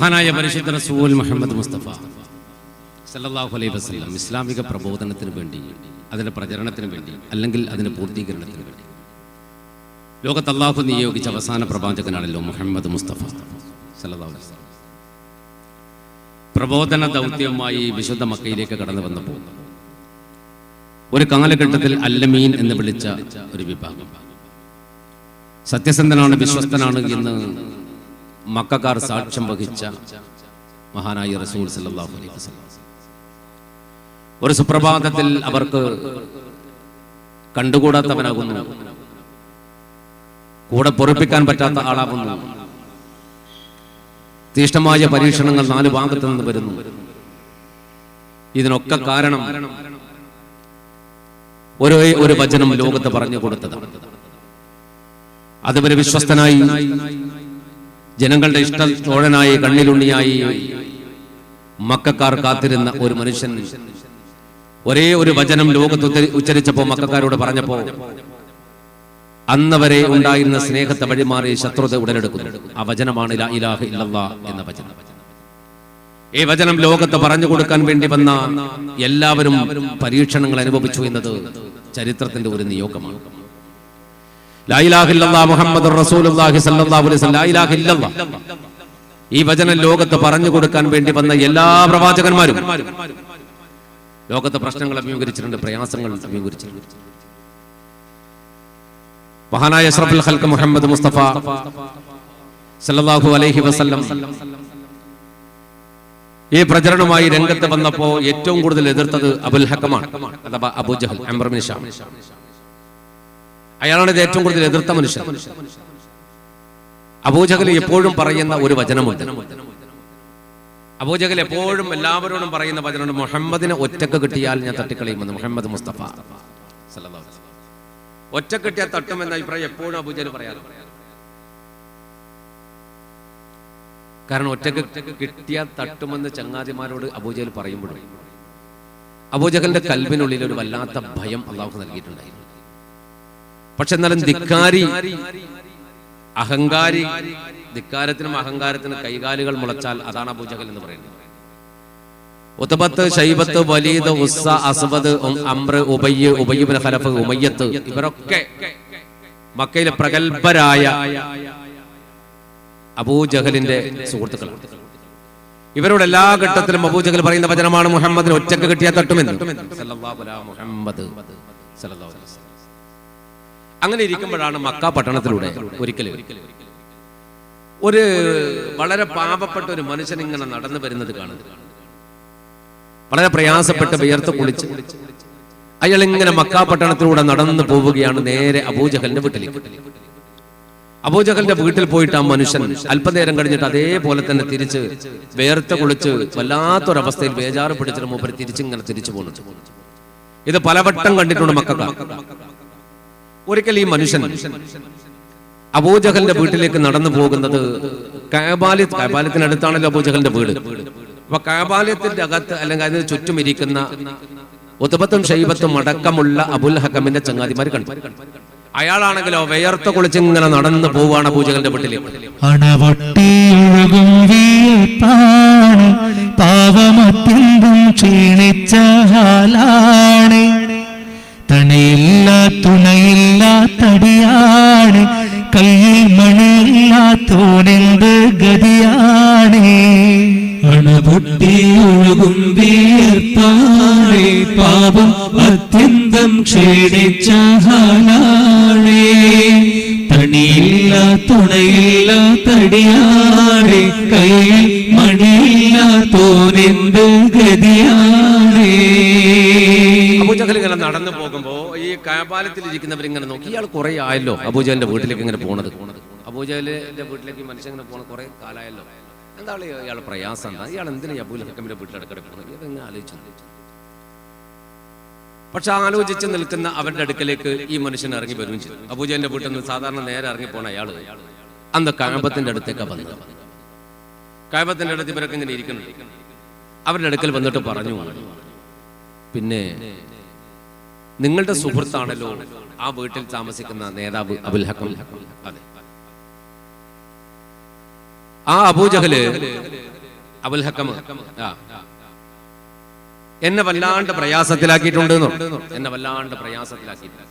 മഹാനായ പരിശുദ്ധ റസൂൽ മുഹമ്മദ് മുസ്തഫ സല്ലല്ലാഹു അലൈഹി വസല്ലം ഇസ്ലാമിക പ്രബോധനത്തിന് വേണ്ടി, അതിൻ്റെ പ്രചരണത്തിന് വേണ്ടി, അല്ലെങ്കിൽ അതിൻ്റെ പൂർത്തീകരണത്തിന് വേണ്ടി ലോകത്ത് അല്ലാഹു നിയോഗിച്ച അവസാന പ്രവാചകനാണല്ലോ മുഹമ്മദ് മുസ്തഫ സല്ലല്ലാഹു അലൈഹി വസല്ലം. പ്രബോധന ദൗത്യവുമായി വിശുദ്ധ മക്കയിലേക്ക് കടന്നു വന്നപ്പോൾ ഒരു കാലഘട്ടത്തിൽ അല്ലമീൻ എന്ന് വിളിച്ച ഒരു വിഭാഗം, സത്യസന്ധനാണ്, വിശ്വസ്തനാണ് എന്ന് മക്കക്കാർ സാക്ഷ്യം വഹിച്ച മഹാനായ റസൂൽ സല്ലല്ലാഹു അലൈഹി വസല്ലം ഒരു സുപ്രഭാതത്തിൽ അവർക്ക് കണ്ടുകൂടാത്തവനാകുന്നു, കൂടെ പൊറുപ്പിക്കാൻ പറ്റാത്ത ആളാകുന്നു. തീഷ്ണമായ പരീക്ഷണങ്ങൾ നാല് ഭാഗത്തു നിന്ന് വരുന്നു. ഇതിനൊക്കെ കാരണം ഒരു വചനം ലോകത്ത് പറഞ്ഞു കൊടുത്തതാണ്. അതുവരെ വിശ്വസ്തനായി, ജനങ്ങളുടെ ഇഷ്ടത്തോഴനായി, കണ്ണിലുണ്ണിയായി മക്കക്കാർ കാത്തിരുന്ന ഒരു മനുഷ്യൻ ഒരേ ഒരു വചനം ലോകത്ത് ഉച്ചരിച്ചപ്പോൾ, മക്കക്കാരോട് പറഞ്ഞപ്പോ അന്നവരെ ഉണ്ടായിരുന്ന സ്നേഹത്തെ വഴിമാറി ശത്രുത ഉടലെടുക്കുന്നു. ആ വചനമാണ് ലാ ഇലാഹ ഇല്ലല്ലാഹ് എന്ന വചനം. ഈ വചനം ലോകത്ത് പറഞ്ഞു കൊടുക്കാൻ വേണ്ടി വന്ന എല്ലാവരും പരീക്ഷണങ്ങൾ അനുഭവിച്ചു എന്നത് ചരിത്രത്തിന്റെ ഒരു നിയോഗമാണ്. ലാ ഇലാഹ ഇല്ലല്ലാഹ് മുഹമ്മദുർ റസൂലുള്ളാഹി സ്വല്ലല്ലാഹു അലൈഹി വസല്ലം. ലാ ഇലാഹ ഇല്ലല്ലാഹ് ഈ വചനം ലോകത്ത് പറഞ്ഞു കൊടുക്കാൻ വേണ്ടി വന്ന എല്ലാ പ്രവാചകന്മാരും ലോകത്തെ പ്രശ്നങ്ങൾ അഭിമുഖീകരിച്ചിട്ടുണ്ട്, പ്രയാസങ്ങൾ അഭിമുഖീകരിച്ചിട്ടുണ്ട്. മഹാനായ അഷ്റഫുൽ ഖൽഖ് മുഹമ്മദ് മുസ്തഫ സല്ലല്ലാഹു അലൈഹി വസല്ലം ഈ പ്രചരണവുമായി രംഗത്ത് വന്നപ്പോ ഏറ്റവും കൂടുതൽ എതിർത്തത് അബുൽ ഹക്കമാണ്, അഥവാ അബൂ ജഹൽ, അംർ ഇബ്നു ഹിഷാം. അയാളാണ് ഇത് ഏറ്റവും കൂടുതൽ എതിർത്ത മനുഷ്യൻ. അബൂ ജഹൽ എപ്പോഴും പറയുന്ന ഒരു വചനമുണ്ട്. അബൂ ജഹൽ എപ്പോഴും എല്ലാവരോടും പറയുന്ന വചനമുണ്ട്, മുഹമ്മദിനെ ഒറ്റക്ക് കിട്ടിയാൽ ഞാൻ തട്ടിക്കളയുമെന്ന്. മുഹമ്മദ് മുസ്തഫ സല്ലല്ലാഹു അലൈഹി വസല്ലം ഒറ്റക്ക് കിട്ടിയാൽ തട്ടുമെന്ന അഭിപ്രായം എപ്പോഴും അബൂ ജഹൽ പറയാറ്. കാരണം ഒറ്റക്ക് കിട്ടിയാൽ തട്ടുമെന്ന് ചങ്ങാതിമാരോട് അബൂ ജഹൽ പറയുമ്പോഴും അബൂ ജഹലിന്റെ കൽബിനുള്ളിൽ ഒരു വല്ലാത്ത ഭയം അല്ലാഹു നൽകിയിട്ടുണ്ടായിരുന്നു. പക്ഷെ എന്നാലും ധിക്കാരി, അഹങ്കാരി, ധിക്കാരത്തിനും അഹങ്കാരത്തിനും കൈകാലുകൾ മുളച്ചാൽ അതാണ് അബൂ ജഹൽ എന്ന് പറയുന്നത്. ഉത്ബത്ത്, ശൈബത്ത്, വലീദ്, ഉസ്സ, അസ്വദ്, അംർ, ഉബയ്യ്, ഉബയ്യ് ഇബ്നു ഖലഫ്, ഉമയ്യത്ത്, ഇവരൊക്കെ മക്കയിലെ പ്രഗൽഭരായ അബൂ ജഹലിന്റെ സുഹൃത്തുക്കളാണ്. ഇവരോട് എല്ലാ ഘട്ടത്തിലും അബൂ ജഹൽ പറയുന്ന വചനമാണ് മുഹമ്മദിന് ഒറ്റക്ക് കിട്ടിയാൽ തട്ടുമെന്ന്. സല്ലല്ലാഹു അലൈഹി മുഹമ്മദ് സല്ലല്ലാഹു അലൈഹി വസല്ലം. അങ്ങനെ ഇരിക്കുമ്പോഴാണ് മക്ക പട്ടണത്തിലൂടെ ഒരിക്കലും ഒരു വളരെ പാപപ്പെട്ട ഒരു മനുഷ്യൻ ഇങ്ങനെ നടന്നു വരുന്നത് കാണുന്നത്. വളരെ പ്രയാസപ്പെട്ട് വിയർത്ത് കുളിച്ച് അയാൾ ഇങ്ങനെ മക്ക പട്ടണത്തിലൂടെ നടന്നു പോവുകയാണ് നേരെ അബൂ ജഹലിന്റെ വീട്ടിലേക്ക്. അബൂ ജഹലിന്റെ വീട്ടിൽ പോയിട്ട് ആ മനുഷ്യൻ അല്പനേരം കഴിഞ്ഞിട്ട് അതേപോലെ തന്നെ തിരിച്ച് വേർത്ത് കുളിച്ച് വല്ലാത്തൊരവസ്ഥയിൽ ബേജാറ് പിടിച്ചിട്ട് മൂപ്പര് തിരിച്ചിങ്ങനെ തിരിച്ചു പോകുന്നു. ഇത് പലവട്ടം കണ്ടിട്ടുണ്ട് മക്കക്കാർ. ഒരിക്കൽ ഈ മനുഷ്യൻ അബൂ ജഹലിന്റെ വീട്ടിലേക്ക് നടന്നു പോകുന്നത് കഅബാലയത്തിനടുത്താണല്ലോ അബൂ ജഹലിന്റെ വീട്. അപ്പൊ കഅബാലയത്തിന്റെ അകത്ത് അല്ലെങ്കിൽ അതിന് ചുറ്റും ഇരിക്കുന്ന ഉത്ബത്തും ശൈബത്തും അടക്കമുള്ള അബുൽ ഹക്കമിന്റെ ചങ്ങാതിമാർ കണ്ടു. അയാളാണെങ്കിലോ വേർത്ത് കുളിച്ച് ഇങ്ങനെ നടന്നു പോവാണ് അബൂ ജഹലിന്റെ വീട്ടിലേക്ക്. തണയില്ല തുണയില്ല തടിയാണ്, കയ്യിൽ മണിയില്ലാത്തോനെന്ത് ഗതിയാണ്. അണപൊട്ടി ഒഴുകും വിയർപ്പാണ്, പാപം അത്യന്തം ക്ഷീണിച്ച ഹാലാണ്. തണിയില്ല തുണയില്ല തടിയാണ്, കയ്യിൽ മണിയില്ലാത്തോനെന്ത് ഗതിയാണ്. അബൂ ജഹൽ ഇങ്ങനെ നടന്നു പോകുമ്പോ ഈ കഅബാലയത്തിൽ ഇരിക്കുന്നവരിങ്ങനെ നോക്കി, ഇയാൾ കുറെ ആയല്ലോ അബൂ ജഹലിന്റെ വീട്ടിലേക്ക് ഇങ്ങനെ പോണത്. അബൂ ജഹലിന്റെ വീട്ടിലേക്ക് മനുഷ്യൻ ഇങ്ങനെ പോണ കുറെ കാലമായല്ലോ, എന്താണ് ഇയാൾ പ്രയാസം, എന്താ ഇയാൾ എന്തിനാ അബൂൽ ഹക്കമിന്റെ വീട്ടിലടക്കടെ പോകുന്നത്, ഇതെങ്ങനെ ആലോചിച്ചു. പക്ഷെ ആലോചിച്ച് നിൽക്കുന്ന അവരുടെ അടുക്കലേക്ക് ഈ മനുഷ്യൻ ഇറങ്ങി വരും ചെയ്തു. അബൂ ജഹലിന്റെ വീട്ടിൽ നിന്ന് സാധാരണ നേരെ ഇറങ്ങിപ്പോണ അയാള് അന്ന് കഅബത്തിന്റെ അടുത്തേക്കാ വന്നത്. കഅബത്തിന്റെ അടുത്ത് ഇവരൊക്കെ ഇങ്ങനെ ഇരിക്കുന്നു. അവരുടെ അടുക്കൽ വന്നിട്ട് പറഞ്ഞു, പിന്നെ നിങ്ങളുടെ സുഹൃത്താണല്ലോ ആ വീട്ടിൽ താമസിക്കുന്ന നേതാവ് അബുൽ ഹക്കം. അതെ, ആ അബൂ ജഹൽ അബുൽ ഹക്കം എന്നെ വല്ലാണ്ട് പ്രയാസത്തിലാക്കിയിട്ടുണ്ട്. എന്നെ വല്ലാണ്ട് പ്രയാസത്തിലാക്കിയിട്ടുണ്ട്.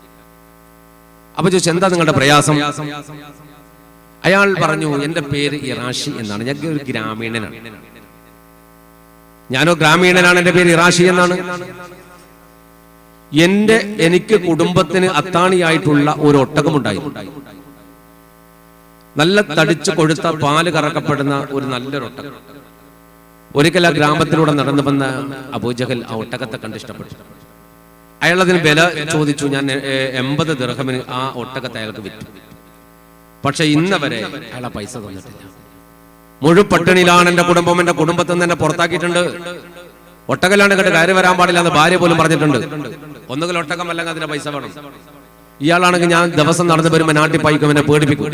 അപ്പൊ ചോദിച്ചു, എന്താ നിങ്ങളുടെ പ്രയാസം? അയാൾ പറഞ്ഞു, എന്റെ പേര് ഇറാഷി എന്നാണ്, ഞാൻ ഒരു ഗ്രാമീണനാണ്. ഞാനോ ഗ്രാമീണനാണ്, എന്റെ പേര് ഇറാഷി എന്നാണ്. എനിക്ക് കുടുംബത്തിന് അത്താണിയായിട്ടുള്ള ഒരു ഒട്ടകമുണ്ടായിരുന്നു. നല്ല തടിച്ചു കൊഴുത്ത പാല് കറക്കപ്പെടുന്ന ഒരു നല്ലൊരു ഒട്ടകം. ഒരിക്കൽ ആ ഗ്രാമത്തിലൂടെ നടന്നു വന്ന അബൂജഹൽ ആ ഒട്ടകത്തെ കണ്ട് ഇഷ്ടപ്പെട്ടു. അയാൾ അതിന് വില ചോദിച്ചു. ഞാൻ 80 ദിർഹമിന് ആ ഒട്ടകത്തെ അയാൾക്ക് വിറ്റു. പക്ഷെ ഇന്നവരെ അയാൾ ആ പൈസ തന്നിട്ടില്ല. മുഴുപട്ടിണിയിലാണ് എന്റെ കുടുംബം. എന്റെ കുടുംബത്തിൽ നിന്ന് എന്നെ പുറത്താക്കിയിട്ടുണ്ട്. ഒട്ടകലാണ് കേട്ട് കയറി വരാൻ പാടില്ല എന്ന് ഭാര്യ പോലും പറഞ്ഞിട്ടുണ്ട്. ഒന്നുകിൽ ഒട്ടകം അല്ലെങ്കിൽ അതിന്റെ പൈസ വേണം. ഇയാളാണെങ്കിൽ ഞാൻ ദിവസം നടന്നു വരുമ്പോൾ നാട്ടിൽ പായിക്കും, എന്നെ പേടിപ്പിക്കും.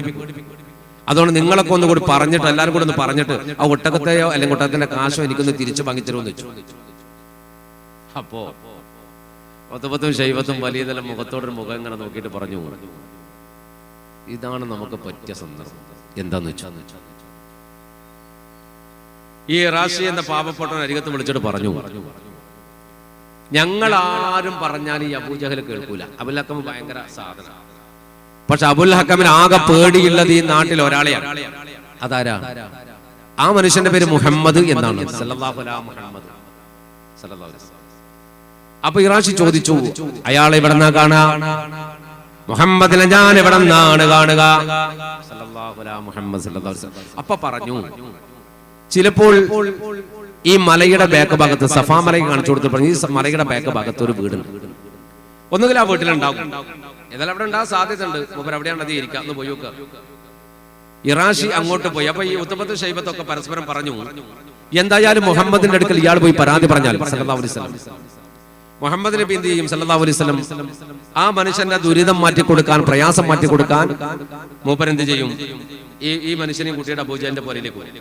അതുകൊണ്ട് നിങ്ങളൊക്കെ ഒന്നുകൂടി പറഞ്ഞിട്ട്, എല്ലാവരും കൂടെ ഒന്ന് പറഞ്ഞിട്ട് ആ ഒട്ടകത്തെയോ അല്ലെങ്കിൽ ഒട്ടകത്തിന്റെ കാശോ എനിക്കൊന്ന് തിരിച്ചു വാങ്ങിത്തരുമെന്ന് വെച്ചു. അപ്പോ ഒത്തപത്തും ശൈവത്തും വലിയ തല മുഖത്തോടൊരു മുഖം ഇങ്ങനെ നോക്കിയിട്ട് പറഞ്ഞു, ഇതാണ് നമുക്ക് പറ്റിയ സന്ദർഭം. എന്താന്ന് വെച്ചാൽ ഈ റാഷി എന്ന പാവപ്പെട്ടവൻ അരികത്ത് വിളിച്ചിട്ട് പറഞ്ഞു, ഞങ്ങൾ ആരും പറഞ്ഞാൽ ഈ അബൂജഹൽ കേൾക്കൂല. അബുൽ ഹക്കം ഭയങ്കര സാധന. പക്ഷെ അബുൽ ഹക്കമിന് ആകെ പേടിയുള്ളത് ഈ നാട്ടിൽ ഒരാളെയാണ്. അതാരാ? ആ മനുഷ്യന്റെ പേര് മുഹമ്മദ് എന്നാണ്. സല്ലല്ലാഹു അലൈഹി മുഹമ്മദ് സല്ലല്ലാഹു അലൈഹി വസല്ലം. അപ്പൊ ഇറാഷി ചോദിച്ചു, അയാളെ എവിടെന്നാ കാണുക? മുഹമ്മദിനെ ഞാൻ എവിടെന്നാണ് കാണുക? സല്ലല്ലാഹു അലൈഹി മുഹമ്മദ് സല്ലല്ലാഹു അലൈഹി വസല്ലം. അപ്പൊ പറഞ്ഞു, ചിലപ്പോൾ ഈ മലയുടെ ബാക്ക് ഭാഗത്ത്, സഫാ മലയ്ക്ക് കാണിച്ചു കൊടുത്തു പറഞ്ഞു, ഈ മലയുടെ ബാക്ക് ഭാഗത്ത് ഒരു വീടുണ്ട്. ഒന്നുകിൽ ആ വീട്ടിലുണ്ടാവും, ഏതായാലും അവിടെ ഉണ്ടാകാൻ സാധ്യതയുണ്ട്. മൂപ്പർ എവിടെയാണ് അത് ഇരിക്കുക എന്ന് പോയി നോക്കുക. ഇറാഷി അങ്ങോട്ട് പോയി. അപ്പൊ ഈ ഉത്തമത്തും ശൈബത്തൊക്കെ പരസ്പരം പറഞ്ഞു, എന്തായാലും മുഹമ്മദിന്റെ അടുക്കൽ ഇയാൾ പോയി പരാതി പറഞ്ഞാൽ സല്ലല്ലാഹു അലൈഹി വസല്ലം, മുഹമ്മദ് നബി എന്ത് ചെയ്യും? സല്ലല്ലാഹു അലൈഹി വസല്ലം ആ മനുഷ്യന്റെ ദുരിതം മാറ്റിക്കൊടുക്കാൻ, പ്രയാസം മാറ്റിക്കൊടുക്കാൻ മൂപ്പർ എന്ത് ചെയ്യും? ഈ മനുഷ്യനെയും കുട്ടിയുടെ അബൂജഹലിന്റെ പോരയിലേക്ക് പോയി.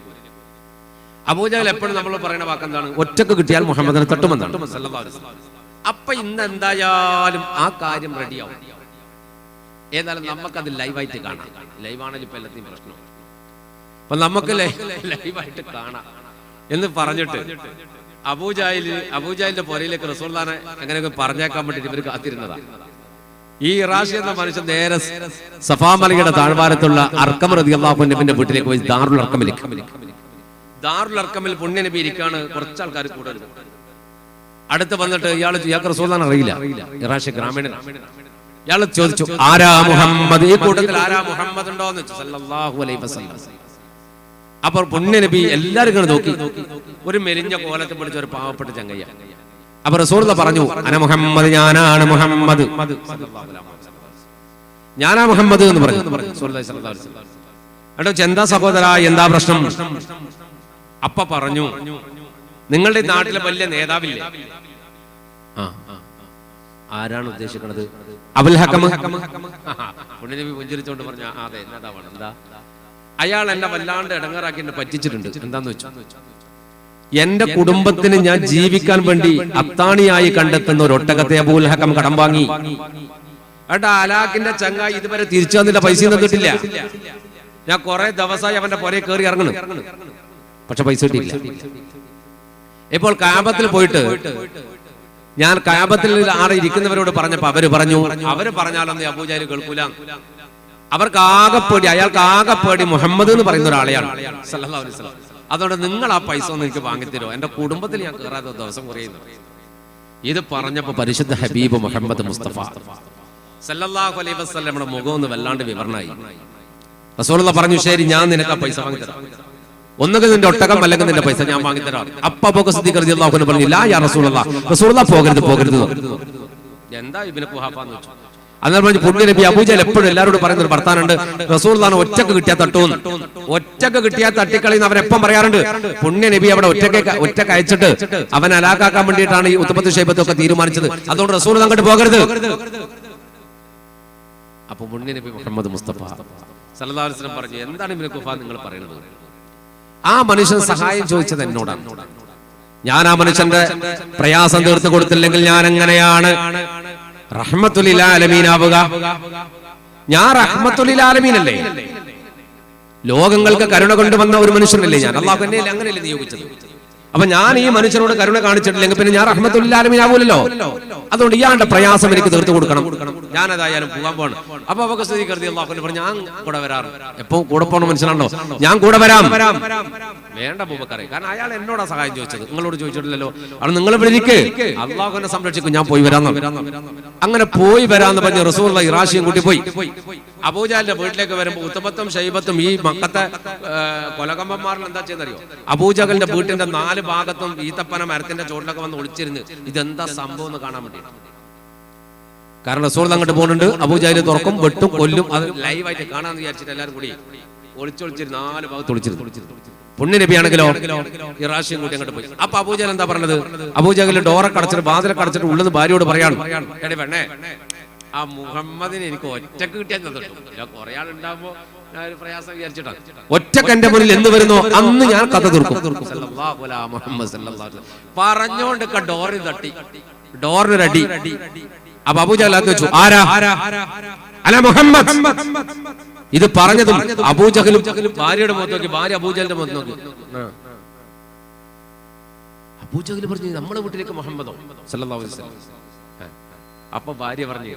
അബൂജഹൽ എപ്പോഴും നമ്മൾ പറയുന്ന വാക്കെന്താണ്? ഒറ്റക്ക് കിട്ടിയാൽ മുഹമ്മദിനെ തട്ടുമെന്നാണ് സല്ലല്ലാഹു അലൈഹി വസല്ലം. അപ്പൊ ഇന്ന് എന്തായാലും ആ കാര്യം റെഡിയാവും. ഏതായാലും നമുക്കത് ലൈവായിട്ട് കാണാം. ലൈവാണെങ്കിൽ ഇപ്പൊ എല്ലാத்தைയും പ്രശ്നം. അപ്പൊ നമുക്ക് ലൈവായിട്ട് കാണാം എന്ന് പറഞ്ഞിട്ട് അബൂജഹലിന്റെ പുരയിലേക്ക് റസൂലുള്ളാഹിനെ അങ്ങനെയൊക്കെ പറഞ്ഞേക്കാൻ വേണ്ടിട്ട് ഇവർ കാത്തിരുന്നതാ. ഈ ഇറാഷി എന്ന മനുഷ്യൻ നേരെ സഫാ മലയുടെ താഴ്വാരത്തുള്ള അർക്കം റളിയല്ലാഹു അൻഹുവിന്റെ വീട്ടിലേക്ക് പോയി. ദാറുൽ അർക്കമിൽ പുണ്യ നബി ഇരിക്കാണ്. കുറച്ച് ആൾക്കാർ കൂടെ അടുത്ത് വന്നിട്ട് ഇയാൾക്ക് റസൂലുള്ളാഹിനെ അറിയില്ല. ഇറാഷി ഗ്രാമീണനാണ്. ഇയാൾ ചോദിച്ചു, ആരാ മുഹമ്മദ്? ഈ കൂട്ടത്തിൽ ആരാ മുഹമ്മദ് ഉണ്ടോ എന്ന് ചോദിച്ചു സല്ലല്ലാഹു അലൈഹി വസല്ലം. അപ്പോൾ പുണ്യ നബി എല്ലാവരും ഇങ്ങനെ നോക്കി. ഒരു മെലിഞ്ഞ കോലത്തിൽ പിടിച്ച ഒരു പാവപ്പെട്ട ചങ്ങയ്യ. അപ്പൊ റസൂലുള്ളാഹി പറഞ്ഞു, അന മുഹമ്മദ്, ഞാനാണ് മുഹമ്മദ്, ഞാനാ മുഹമ്മദ് എന്ന് പറഞ്ഞു റസൂലുള്ളാഹി സ്വല്ലല്ലാഹു അലൈഹി വസല്ലം. എടോ എന്താ സഹോദരാ, എന്താ പ്രശ്നം? അപ്പ പറഞ്ഞു, നിങ്ങളുടെ നാട്ടിലെ വലിയ നേതാവില്ലേ? ആരാണ് ഉദ്ദേശിക്കുന്നത്? അബുൽ ഹക്കം. പുണ്യ നബി പുഞ്ചിരിച്ചുകൊണ്ട് പറഞ്ഞു, അതെ നേതാവാണ്. എന്താ? അയാൾ എന്നെ വല്ലാണ്ട് ഇടങ്ങാറാക്കി എന്നെ പറ്റിച്ചിട്ടുണ്ട്. എന്താന്ന് വെച്ചു, എന്റെ കുടുംബത്തിന് ഞാൻ ജീവിക്കാൻ വേണ്ടി അത്താണിയായി കണ്ടെത്തുന്ന ഒരു ഒട്ടകത്തെ അബൂൽ ഹക്കം കടം വാങ്ങി. ഏട്ടാ, അലാഖിന്റെ ചങ്ങായി ഇതുവരെ തിരിച്ചു വന്നില്ല, പൈസ തന്നിട്ടില്ല. ഞാൻ കുറെ ദിവസമായി അവന്റെ പുറകെ കയറി ഇറങ്ങണം, പക്ഷെ പൈസ കിട്ടിയില്ല. ഇപ്പോൾ കഅബത്തിൽ പോയിട്ട് ഞാൻ കഅബത്തിൽ ആടെ ഇരിക്കുന്നവരോട് പറഞ്ഞപ്പോ അവര് പറഞ്ഞാലൊന്നും അബൂജഹൽ കേൾക്കൂല. അവർക്ക് ആകെപ്പേടി, അയാൾക്ക് ആകെപ്പേടി മുഹമ്മദ് എന്ന് പറയുന്ന ഒരാളെയാണ് സല്ലല്ലാഹു അലൈഹി വസല്ലം. അതുകൊണ്ട് നിങ്ങൾ ആ പൈസ ഒന്ന് എനിക്ക് വാങ്ങിത്തരോ, എന്റെ കുടുംബത്തിൽ ഞാൻ കയറാത്ത ദിവസം കുറയുന്നു. ഇത് പറഞ്ഞപ്പോ പരിശുദ്ധ ഹബീബ് മുഹമ്മദ് മുസ്തഫ സല്ലല്ലാഹു അലൈഹി വസല്ലമയുടെ മുഖം ഒന്ന് വല്ലാണ്ട് വിവരണമായി. റസൂലുള്ളാഹി പറഞ്ഞു, ശരി, ഞാൻ നിനക്ക് ആ പൈസ വാങ്ങിത്തരാം. ഒന്നുകിൽ നിന്റെ ഒട്ടകം അല്ലെങ്കിൽ നിന്റെ പൈസ ഞാൻ വാങ്ങിത്തരാം. അപ്പൊ സിദ്ദീഖ് റളിയല്ലാഹു അൻഹു പറഞ്ഞു, ലാ യാ റസൂലല്ലാഹ്, റസൂലുള്ളാഹി പോകരുത്. എന്താ ഇബ്നു ഖുഹാഫാന്ന് വെച്ചു. അന്നേരം പറഞ്ഞു, പുണ്യ നബി അബൂജഹൽ എപ്പോഴും എല്ലാവരോടും പറയുന്ന ഒരു വർത്താനുണ്ട്, റസൂലുള്ളാഹിനെ ഒറ്റക്ക് കിട്ടിയാൽ തട്ടൂന്ന്. ഒറ്റക്ക് കിട്ടിയാൽ തട്ടിക്കളയുന്ന അവരെപ്പം പറയാറുണ്ട്. പുണ്യ നബി അവിടെ ഒറ്റക്ക് അയച്ചിട്ട് അവൻ ഹലാക്കാക്കാൻ വേണ്ടിയിട്ടാണ് ഈ ഉത്ബത്ത് ശൈബത്തൊക്കെ തീരുമാനിച്ചത്. അതുകൊണ്ട് റസൂലുള്ളാഹി അങ്ങോട്ട് പോകരുത്. അപ്പൊ പുണ്യ നബി മുഹമ്മദ് മുസ്തഫ സല്ലല്ലാഹു അലൈഹി വസല്ലം പറഞ്ഞു, എന്താണ് ഇബ്നു ഖുഹാഫ നിങ്ങൾ പറയുന്നത്? ആ മനുഷ്യൻ സഹായം ചോദിച്ചത് എന്നോടാണ്. ഞാൻ ആ മനുഷ്യന്റെ പ്രയാസം തീർത്തു കൊടുത്തില്ലെങ്കിൽ ഞാൻ എങ്ങനെയാണ് റഹ്മത്തുൽ ലിൽ ആലമീൻ ആവുക? ഞാൻ റഹ്മത്തുൽ ലിൽ ആലമീൻ അല്ലേ? ലോകങ്ങൾക്ക് കരുണ കൊണ്ടുവന്ന ഒരു മനുഷ്യനല്ലേ ഞാൻ? അള്ളാഹു എന്നെ അങ്ങനെയല്ലേ നിയോഗിച്ചത്? അപ്പൊ ഞാൻ ഈ മനുഷ്യനോട് കരുണ കാണിച്ചിട്ടില്ലെങ്കിൽ പിന്നെ ഞാൻ റഹ്മത്തുൽ ആലമീൻ ആവൂലല്ലോ. അതുകൊണ്ട് ഇയാളുടെ പ്രയാസം എനിക്ക് തീർത്തു കൊടുക്കണം. ഞാൻ അതായാലും പോകാൻ പോകണം. അപ്പൊ അവർക്ക് സ്ഥിതി കരുതി അള്ളാഹു പറഞ്ഞു ഞാൻ കൂടെ വരാറ്. എപ്പോ കൂടെ പോകണം മനസ്സിലാണോ? ഞാൻ കൂടെ വരാം. വേണ്ട അബൂബക്കറെ, കാരണം അയാൾ എന്നോടാ സഹായം ചോദിച്ചത്, നിങ്ങളോട് ചോദിച്ചിട്ടില്ലല്ലോ. അത് നിങ്ങൾ വിളിക്ക്, അള്ളാഹുവിനെ സംരക്ഷിക്കും, ഞാൻ പോയി വരാന്ന്. അങ്ങനെ പോയി വരാന്ന് പറഞ്ഞ് റസൂലുള്ള ഇറാശിയും കൂട്ടി പോയി. അബൂജാലിന്റെ വീട്ടിലേക്ക് വരുമ്പോ ഉത്തമത്തും ഷൈബത്തും ഈ മക്കത്തെ കൊലകമ്പന്മാരിൽ എന്താ ചെയ്യുന്നറിയോ? അബൂജഹലിന്റെ വീട്ടിന്റെ 4 ഭാഗത്തും ഈത്തപ്പന മരത്തിന്റെ ചോട്ടിലൊക്കെ വന്ന് ഒളിച്ചിരുന്ന് ഇതെന്താ സംഭവം എന്ന് കാണാൻ വേണ്ടി. കാരണം റസൂൽ അങ്ങോട്ട് പോകുന്നുണ്ട്, അബൂജഹൽ തുറക്കും, വെട്ടും, കൊല്ലും. അത് ലൈവായിട്ട് കാണാന്ന് വിചാരിച്ചിട്ട് എല്ലാവരും കൂടി ഒളിച്ചൊളിച്ചിരുന്ന് 4 ഭാഗത്ത് ഒളിച്ചിരുന്നു. പുണ്യ നബിയാണെങ്കിലോ ഇറാശിയും കൂട്ടി അങ്ങോട്ട് പോയി. അപ്പൊ അബൂജഹൽ എന്താ പറഞ്ഞത്? അബൂജഹൽ ഡോറൊക്കെ അടച്ചിട്ട് വാതിലൊക്കെ അടച്ചിട്ട് ഉള്ളത് ഭാര്യയോട് പറയാണ്, എടേ പെണ്ണേ, ആ മുഹമ്മദിനെ എനിക്ക് ഒറ്റക്ക് കിട്ടിയാൽ കുറെ ആളുണ്ടാകുമ്പോ പ്രയാസം വിചാരിച്ചിട്ടാണ്. ഒറ്റക്ക് എന്റെ മുന്നിൽ എന്ന് വരുന്നോ അന്ന് ഞാൻ കഥ തീർക്കും. പറഞ്ഞോണ്ട് ഡോറിൽ തട്ടി, ഡോറിനൊരടി. അപ്പൊ അബൂജഹൽ വെച്ചു, ആരാ? അല്ല മുഹമ്മദ്. ഇത് പറഞ്ഞതും അബൂജഹലും ഭാര്യയുടെ മുഖത്ത് നോക്കി, ഭാര്യ അബൂജഹലിന്റെ മുഖത്ത് നോക്കി. അബൂജഹൽ പറഞ്ഞു, നമ്മുടെ വീട്ടിലേക്ക് മുഹമ്മദോ സല്ലല്ലാഹു അലൈഹി വസല്ലം. അപ്പൊ ഭാര്യ പറഞ്ഞു,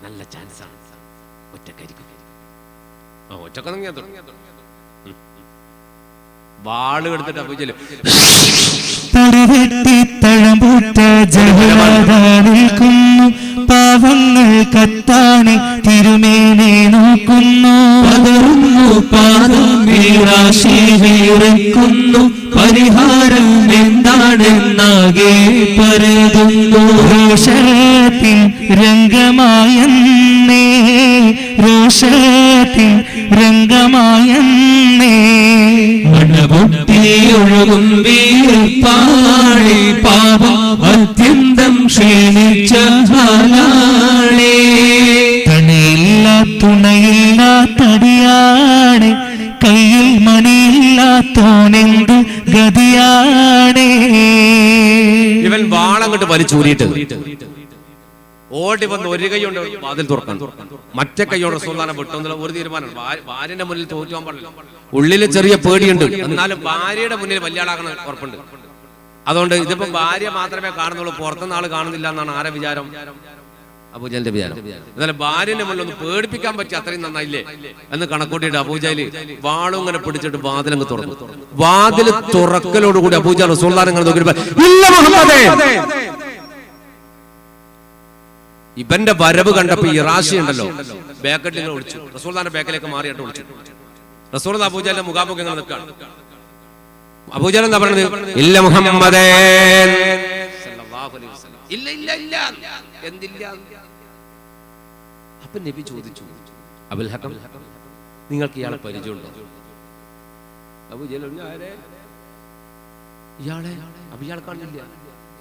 നല്ല ചാൻസ് ആണ്, ഒറ്റക്കായിരിക്കും. ഒറ്റക്കൊന്നും വാള് എടുത്തിട്ട് അബൂജഹൽ തഴമ്പൂറ്റ ജഹലാനിൽക്കുന്നു, പാവങ്ങൾ കത്താനെ തിരുമേനെ നോക്കുന്നു. പതറുന്നു പാദം വീറാശി വീറിക്കുന്നു, പരിഹാരം എന്താണെന്നാകെ പരതുന്നു. രോഷത്തിൻ രംഗമായെന്നേ, രോഷത്തിൻ രംഗമായെന്നേ, അണപൊട്ടിയൊഴുകും വീർപ്പാളി, പാപം അത്യന്തം ക്ഷീണിച്ച ഹാലാളേ. തണയില്ല തുണയില്ലാത്തടിയാണ്, കയ്യിൽ മണിയില്ലാത്തോനെന്ത് ഗതിയാണേ. ഇവൻ വാളങ്ങോട്ട് വലിച്ചൂരിയിട്ട് ഓടി വന്ന് ഒരു കൈകൊണ്ട് വാതിൽ തുറക്കാൻ, മറ്റേ കൈയോട് റസൂലുള്ളാഹിനെ വിട്ടൊന്നുള്ള ഒരു തീരുമാനം. ഭാര്യന്റെ മുന്നിൽ തോറ്റുവാൻ പാടില്ല. ഉള്ളില് ചെറിയ പേടിയുണ്ട്, എന്നാലും ഭാര്യയുടെ മുന്നിൽ വലിയ ആളാകണം ഉറപ്പുണ്ട്. അതുകൊണ്ട് ഇതിപ്പോ ഭാര്യ മാത്രമേ കാണുന്നുള്ളൂ, പുറത്തുനിന്ന് ആള് കാണുന്നില്ല എന്നാണ് ആരെ വിചാരം? അബൂജഹലിന്റെ വിചാരം. എന്നാലും ഭാര്യന്റെ മുന്നിൽ ഒന്ന് പേടിപ്പിക്കാൻ പറ്റി, അത്രയും നന്നായില്ലേ എന്ന് കണക്കൂട്ടിയിട്ട് അബൂജഹൽ വാളും ഇങ്ങനെ പിടിച്ചിട്ട് വാതിലങ്ങ് തുറന്നു. വാതിൽ തുറക്കലോടുകൂടി അബൂജഹൽ റസൂലുള്ളാഹിനെ ഇങ്ങനെ നോക്കിയപ്പോൾ, ഇല്ല മുഹമ്മദേ. ഇവന്റെ വരവ് കണ്ടപ്പോ ഇറാശി ഉണ്ടല്ലോ ബേക്കറ്റിൽ ഇങ്ങനെ ഒളിച്ചു, റസൂലുള്ളാഹിന്റെ ബേക്കിലേക്ക് മാറിയിട്ട് ഒളിച്ചു. റസൂലുള്ളാഹി അബൂജഹലിന്റെ മുഖാമുഖം ഇങ്ങനെ നിൽക്കുകയാണ്. അബൂജഹൽ എന്താ പറയുന്നത്? ഇല്ല മുഹമ്മദേ സല്ലല്ലാഹു അലൈഹി വസല്ലം. ഇല്ല ഇല്ല ഇല്ല, എന്തില്ല? അപ്പൊ നബി ചോദിച്ചു, അബുൽ ഹക്കം, നിങ്ങൾക്ക് ഇയാളെ പരിചയമുണ്ടോ? അബൂജഹൽ പറഞ്ഞു, ആരെ? ഇയാളെ. അപ്പൊ ഇയാളെ കാണില്ല,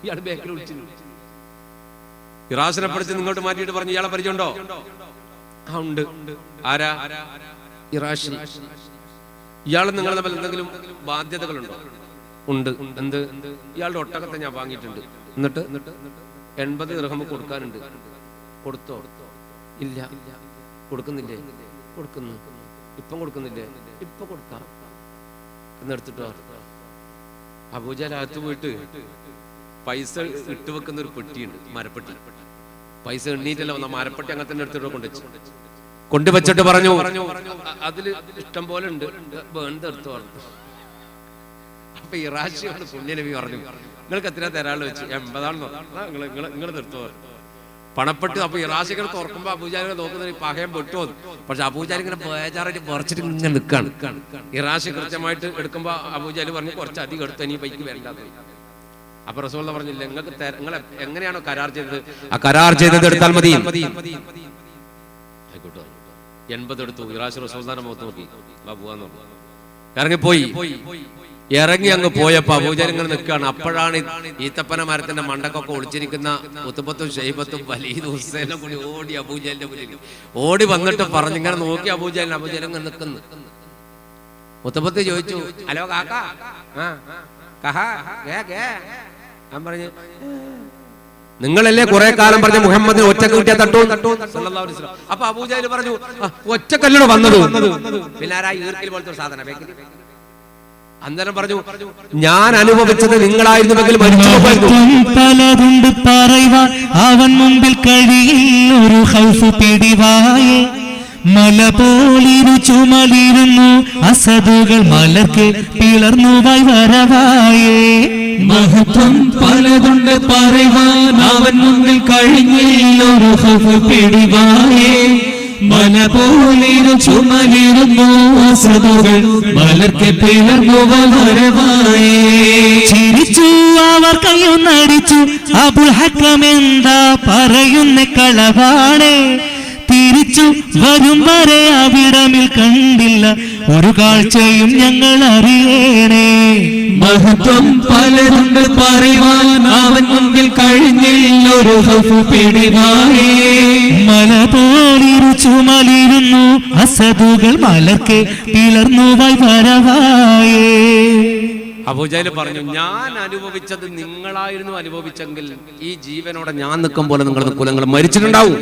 ഇയാൾ ബേക്കിൽ ഒളിച്ചു. ഇറാസിനെ പഠിച്ച് നിങ്ങോട്ട് മാറ്റിയിട്ട് പറഞ്ഞു, ഇയാളെ പരിചയമുണ്ടോ? ആ ഉണ്ട്. ആരാ? ഇറാശി. ഇയാൾ നിങ്ങൾ തമ്മിൽ എന്തെങ്കിലും ബാധ്യതകളുണ്ടോ? ഉണ്ട്. എന്ത്? ഇയാളുടെ ഒട്ടകത്തെ ഞാൻ വാങ്ങിയിട്ടുണ്ട്, എന്നിട്ട് 80 ദിർഹം കൊടുക്കാനുണ്ട്. കൊടുത്തോ? ഇല്ല. കൊടുക്കുന്നില്ലേ? കൊടുക്കുന്നു. ഇപ്പം കൊടുക്കുന്നില്ലേ? ഇപ്പൊ കൊടുക്കാം എന്നെടുത്തിട്ടോ. അബൂജഹൽ അകത്ത് പോയിട്ട് പൈസ ഇട്ടുവെക്കുന്ന ഒരു പെട്ടിയുണ്ട്, മരപ്പെട്ടി. പൈസ എണ്ണീറ്റല്ല വന്ന മരപ്പെട്ടി അങ്ങനെ തന്നെ എടുത്തിട്ട് കൊണ്ടുവച്ചിട്ട് പറഞ്ഞു, അതില് ഇഷ്ടം പോലെ ഉണ്ട്, വേണ്ട എടുത്തു പറഞ്ഞു. അപ്പൊ ഇറാശിയോട് പുണ്യ നബി പറഞ്ഞു, നിങ്ങൾക്ക് എത്ര തരാള് വെച്ച്? 80 നിങ്ങൾ എടുത്തു പറഞ്ഞു. പണപ്പെട്ട്. അപ്പൊ ഇറാശികൾ തുറക്കുമ്പോ അബൂജഹലിനെ നോക്കുന്ന പകയം പെട്ടു. പക്ഷെ അബൂജഹൽ ഇങ്ങനെ ബേജാറായിട്ട് പറിച്ചിട്ട് ഇങ്ങനെ നിൽക്കാണ്. ഇറാശി കൃത്യമായിട്ട് എടുക്കുമ്പോ അബൂജഹൽ പറഞ്ഞു, കുറച്ച് അധികം എടുത്ത് ഇനി പൈക്ക് വരണ്ടാത്ത. അപ്പൊ റസൂലുള്ളാഹി പറഞ്ഞില്ല, നിങ്ങൾക്ക് നിങ്ങൾ എങ്ങനെയാണോ കരാർ ചെയ്തത് ആ കരാർ ചെയ്തത് എടുത്താൽ മതി. ആയിക്കോട്ടെ. 80 എടുത്തു. ഇറാശി റസൂലുള്ളാഹിന്റെ മുഖത്ത് നോക്കി, പോവാന്ന് പറഞ്ഞു. ഇറങ്ങിപ്പോയി. ഇറങ്ങി അങ്ങ് പോയപ്പോ അബൂജഹൽ ഇങ്ങനെ നിൽക്കുകയാണ്. അപ്പോഴാണ് ഈത്തപ്പന മരത്തിന്റെ മണ്ടക്കൊക്കെ ഒളിച്ചിരിക്കുന്ന ഉത്ബത്തും ഷൈബത്തും വലീദും ഹുസൈനും കൂടി ഓടി അബൂജഹലിന്റെ മുന്നിൽ ഓടി വന്നിട്ട് പറഞ്ഞു, ഇങ്ങനെ നോക്കി അബൂജഹലിനെ. അബൂജഹൽ ഇങ്ങനെ നിൽക്കുന്നു. ഉത്ബത്ത് ചോദിച്ചു, ഹലോ കാക്ക, ഞാൻ പറഞ്ഞു നിങ്ങളല്ലേ കുറെ കാലം പറഞ്ഞ മുഹമ്മദിന് ഒറ്റക്ക് കിട്ടിയ തട്ടു. അപ്പൊ അബൂജഹൽ പറഞ്ഞു ഒറ്റക്കല്ലോ വന്നത്. പിന്നെ ആരാ ഈർക്കിൽ പോലത്തെ ഒരു സാധനം അന്നേരം പറഞ്ഞു ഞാൻ അനുഭവിച്ചത് നിങ്ങളായിരുന്നുവെങ്കിൽ പലതുണ്ട് പറയുവാൻ അവൻ മുമ്പിൽ കഴിയില്ലൊരു ഹൗഫ് പിടിവായേ. മല പോലിരു ചുമലിരുന്നു അസദുകൾ മലക്ക് പിളർന്നു വരവായേ. മഹത്വം പലതുണ്ട് പറയുവാൻ അവൻ മുമ്പിൽ കഴിഞ്ഞില്ലൊരു ഹൗഫ് പിടിവായേ. മല പോലിരു ചുമലിരുന്നു അസദുകൾ മലക്ക് പിളർന്നു വരവായേ. ചിരിച്ചു അവർ കയ്യൊന്നടിച്ചു അബുൽ ഹക്കം എന്താ പറയുന്ന കളവാണ്. തിരിച്ചു വരും വരെ അവിടമിൽ കണ്ടില്ല ഒരു കാഴ്ചയും ഞങ്ങൾ അറിയണേ. മഹത്വം പലരുണ്ട് പറയുവാൻ അവൻ മുമ്പിൽ കഴിഞ്ഞില്ലൊരു ഹൗഫ് പിടിവായേ. മല പോലിരു ചുമലിരുന്നു അസദുകൾ മലക്ക് പിളർന്നു വരവായേ. അബൂജഹൽ പറഞ്ഞു ഞാൻ അനുഭവിച്ചത് നിങ്ങളായിരുന്നു അനുഭവിച്ചെങ്കിൽ ഈ ജീവനോടെ ഞാൻ നിൽക്കും പോലെ നിങ്ങൾ കുലങ്ങൾ മരിച്ചിട്ടുണ്ടാവും.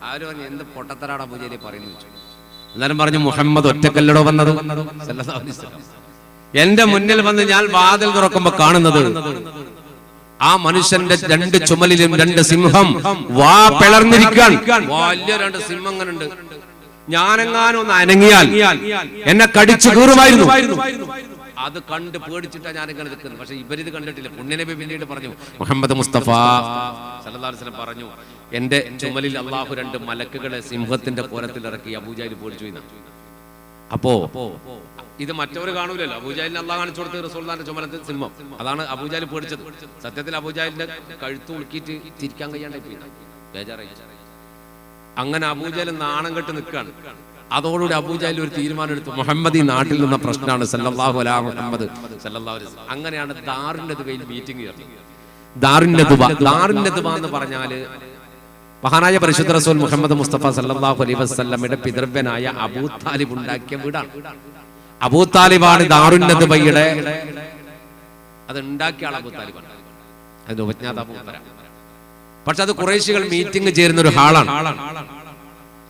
ആരും പറഞ്ഞു എന്ത് പൊട്ടത്തരാണ് അബൂജഹൽ പറയുന്നത്. എന്നാലും പറഞ്ഞു മുഹമ്മദ് ഒറ്റക്കല്ലടോ വന്നത്. എന്റെ മുന്നിൽ വന്ന് ഞാൻ വാതിൽ തുറക്കുമ്പോ കാണുന്നത് ആ മനുഷ്യന്റെ രണ്ട് ചുമലിലും രണ്ട് സിംഹം വാ പിളർന്നിരിക്കാൻ. വലിയ രണ്ട് സിംഹങ്ങളുണ്ട്. ഞാനെങ്ങാനും ഒന്ന് അനങ്ങിയാൽ എന്നെ കടിച്ചു കീറുമായിരുന്നു. അത് കണ്ട് പേടിച്ചിട്ടാ ഞാനിങ്ങനെ നിൽക്കുന്നത്. പക്ഷെ ഇവരിത് കണ്ടിട്ടില്ല. പുണ്യനബി പിന്നീട് പറഞ്ഞു മുഹമ്മദ് മുസ്തഫ സല്ലല്ലാഹു അലൈഹി വസല്ലം പറഞ്ഞു എന്റെ ചുമലിൽ അള്ളാഹു രണ്ട് മലക്കുകളെ സിംഹത്തിന്റെ കോലത്തിൽ ഇറക്കി. അബൂജഹൽ പേടിച്ചു. അപ്പോ ഇത് മറ്റവര് കാണൂലല്ലോ. അബൂജഹലിന് അള്ളാഹ് കാണിച്ചു കൊടുത്ത് റസൂലുള്ളാഹിന്റെ ചുമലത്തിൽ സിംഹം. അതാണ് അബൂജഹൽ പേടിച്ചത്. സത്യത്തിൽ അബൂജഹലിന്റെ കഴുത്ത് ഉളുക്കിയിട്ട് തിരിക്കാൻ കഴിയാണ്ടായി പോയി. ബേജാറായി. അങ്ങനെ അബൂജഹൽ നാണം കെട്ട് നിൽക്കുകയാണ്. അതോടുകൂടി അബൂജഹൽ ഒരു തീരുമാനം എടുത്തു. മുഹമ്മദ് ഈ നാട്ടിൽ നിന്ന പ്രശ്നമാണ് സല്ലല്ലാഹു അലൈഹി മുഹമ്മദ് സല്ലല്ലാഹു അലൈഹി വസല്ലം. അങ്ങനെയാണ് ദാറുൻ നദ്വയിൽ മീറ്റിംഗ് ചേർന്നത്. ദാറുൻ നദ്വ എന്ന് പറഞ്ഞാല് മഹാനായ പരിശുദ്ധ റസൂൽ മുഹമ്മദ് മുസ്തഫ സല്ലല്ലാഹു അലൈഹി വസല്ലമയുടെ പിതൃവ്യനായ അബൂ താലിബ് ഉണ്ടാക്കിയ വീടാണ്. അബൂ താലിബാണ് ദാറുൻ നദ്വയുടെ അത് ഉണ്ടാക്കിയ ആൾ. അബൂ താലിബാണ് അതിന്റെ ഉപജ്ഞാതാവ്. പക്ഷെ അത് ഖുറൈശികൾ മീറ്റിംഗ് ചേരുന്ന ഒരു ഹാളാണ്.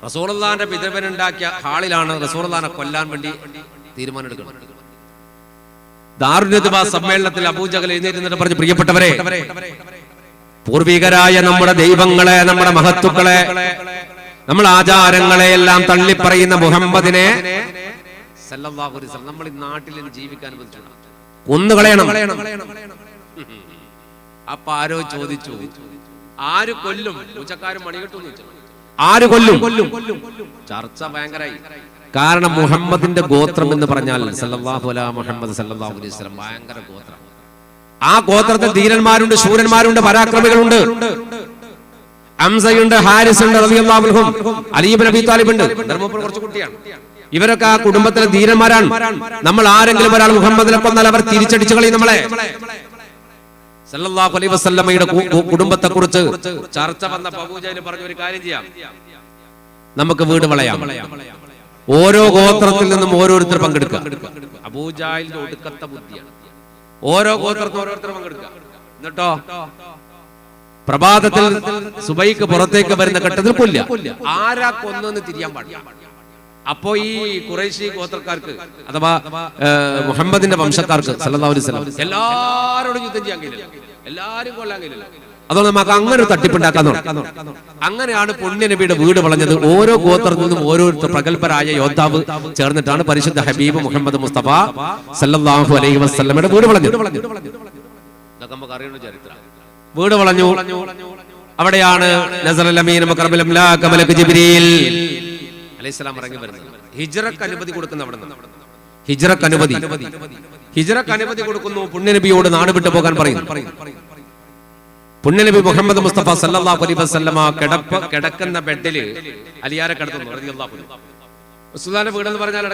റസൂലുള്ളാഹിന്റെ പിതൃവ്യൻ ഉണ്ടാക്കിയ ഹാളിലാണ് റസൂലുള്ളാഹിനെ കൊല്ലാൻ വേണ്ടി തീരുമാനം എടുക്കുന്നത്. ദാറുൻ നദ്വ സമ്മേളനത്തിൽ അബൂജഹൽ എഴുന്നേറ്റ് പറഞ്ഞു പ്രിയപ്പെട്ടവരെ, പൂർവികരായ നമ്മുടെ ദൈവങ്ങളെ, നമ്മുടെ മഹത്തുക്കളെ, നമ്മൾ ആചാരങ്ങളെ എല്ലാം തള്ളിപ്പറയുന്ന മുഹമ്മദിനെ സല്ലല്ലാഹു അലൈഹി വസല്ലം നമ്മൾ ഈ നാട്ടിൽ ജീവിക്കാൻ കൊന്നുകളയണം. അപ്പൊ ആരോ ചോദിച്ചു ആര് കൊല്ലും? ഉച്ചക്കാരും മണികെട്ടു. ആര് കൊല്ലും? ചർച്ച ഭയങ്കരായി. കാരണം മുഹമ്മദിന്റെ ഗോത്രം എന്ന് പറഞ്ഞാൽ സല്ലല്ലാഹു അലൈഹി മുഹമ്മദ് സല്ലല്ലാഹു അലൈഹി വസല്ലം ഭയങ്കര ഗോത്രം. ആ ഗോത്രത്തിൽ ധീരന്മാരുണ്ട്, ശൂരന്മാരുണ്ട്, പരാക്രമികളുണ്ട്. ഹംസയുണ്ട്, ഹാരിസ് ഉണ്ട് റളിയല്ലാഹു അൻഹും, അലി ഇബ്നു അബീ താലിബ് ഉണ്ട്. ധർമ്മപുരം കുറച്ച് കുട്ടിയാണ്. ഇവരൊക്കെ ആ കുടുംബത്തിലെ ധീരന്മാരാണ്. നമ്മൾ ആരെങ്കിലും ഒരാൾ മുഹമ്മദിനെ കൊന്നാൽ അവർ തിരിച്ചടിച്ചു കളയും നമ്മളെ. സല്ലല്ലാഹു അലൈഹി വസല്ലമയുടെ കുടുംബത്തെ കുറിച്ച് ചർച്ച വന്നപ്പോൾ അബൂജഹൽ പറഞ്ഞു ഒരു കാര്യം ചെയ്യാം, നമുക്ക് വീട് വളയാം. ഓരോ ഗോത്രത്തിൽ നിന്നും ഓരോരുത്തർ പങ്കെടുക്കുക. അബൂജഹലിന്റെ ഒടുക്കത്തെ ബുദ്ധിയാണ്. ഓരോ ഗോത്രത്തിൽ ഓരോരുത്തർ പങ്കെടുക്കുക. എന്നിട്ടോ പ്രഭാതത്തിൽ സുബൈക്ക് പുറത്തേക്ക് വരുന്ന ഘട്ടത്തിൽ കൊല്ലുക. ആരാ കൊന്നെന്ന് തിരിയാൻ പാടില്ല. അപ്പോ ഈ ഖുറൈശി ഗോത്രക്കാർക്ക് അഥവാ മുഹമ്മദിന്റെ വംശക്കാർക്ക് സല്ലല്ലാഹു അലൈഹി വസല്ലം എല്ലാവരോടും യുദ്ധം ചെയ്യാൻ കഴിയില്ല, എല്ലാവരും കൊല്ലാൻ കഴിയില്ല. അതുകൊണ്ട് നമുക്ക് അങ്ങനെ ഒരു തട്ടിപ്പുണ്ടാക്കാൻ തുടങ്ങി. അങ്ങനെയാണ് പുണ്യനബിയുടെ വീട് വളഞ്ഞത്. ഓരോ ഗോത്രത്തിൽ നിന്നും ഓരോരുത്തർ പ്രഗത്ഭരായ യോദ്ധാവ് ചേർന്നിട്ടാണ് പരിശുദ്ധ ഹബീബ് മുഹമ്മദ് മുസ്തഫ സല്ലല്ലാഹു അലൈഹി വസല്ലമയുടെ വീട് വളഞ്ഞത്. ഇതൊക്കെ നമുക്ക് അറിയുന്ന ചരിത്രം. വീട് വളഞ്ഞു. അവിടെയാണ് നസറൽ അമീൻ മുഖറബൽ അംലാക മലക്ക് ജിബ്രീൽ അലൈഹിസ്സലാം ഇറങ്ങി വരുന്നത്. ഹിജ്റക്ക് അനുമതി കൊടുക്കുന്ന അവിടെ നിന്ന്. ഹിജ്റക്ക് അനുമതി കൊടുക്കുന്നു. പുണ്യനബിയോട് നാട് വിട്ടു പോകാൻ പറയുന്നു. പുണ്യനബി മുഹമ്മദ് മുസ്തഫ സല്ലല്ലാഹു അലൈഹി വസല്ലമ കിടക്കുന്ന ബെഡില് അലിയാരെ കിടത്തുന്നു റളിയല്ലാഹു അൻഹു. റസൂലുള്ളാഹിന്റെ വീട് എന്ന് പറഞ്ഞാൽ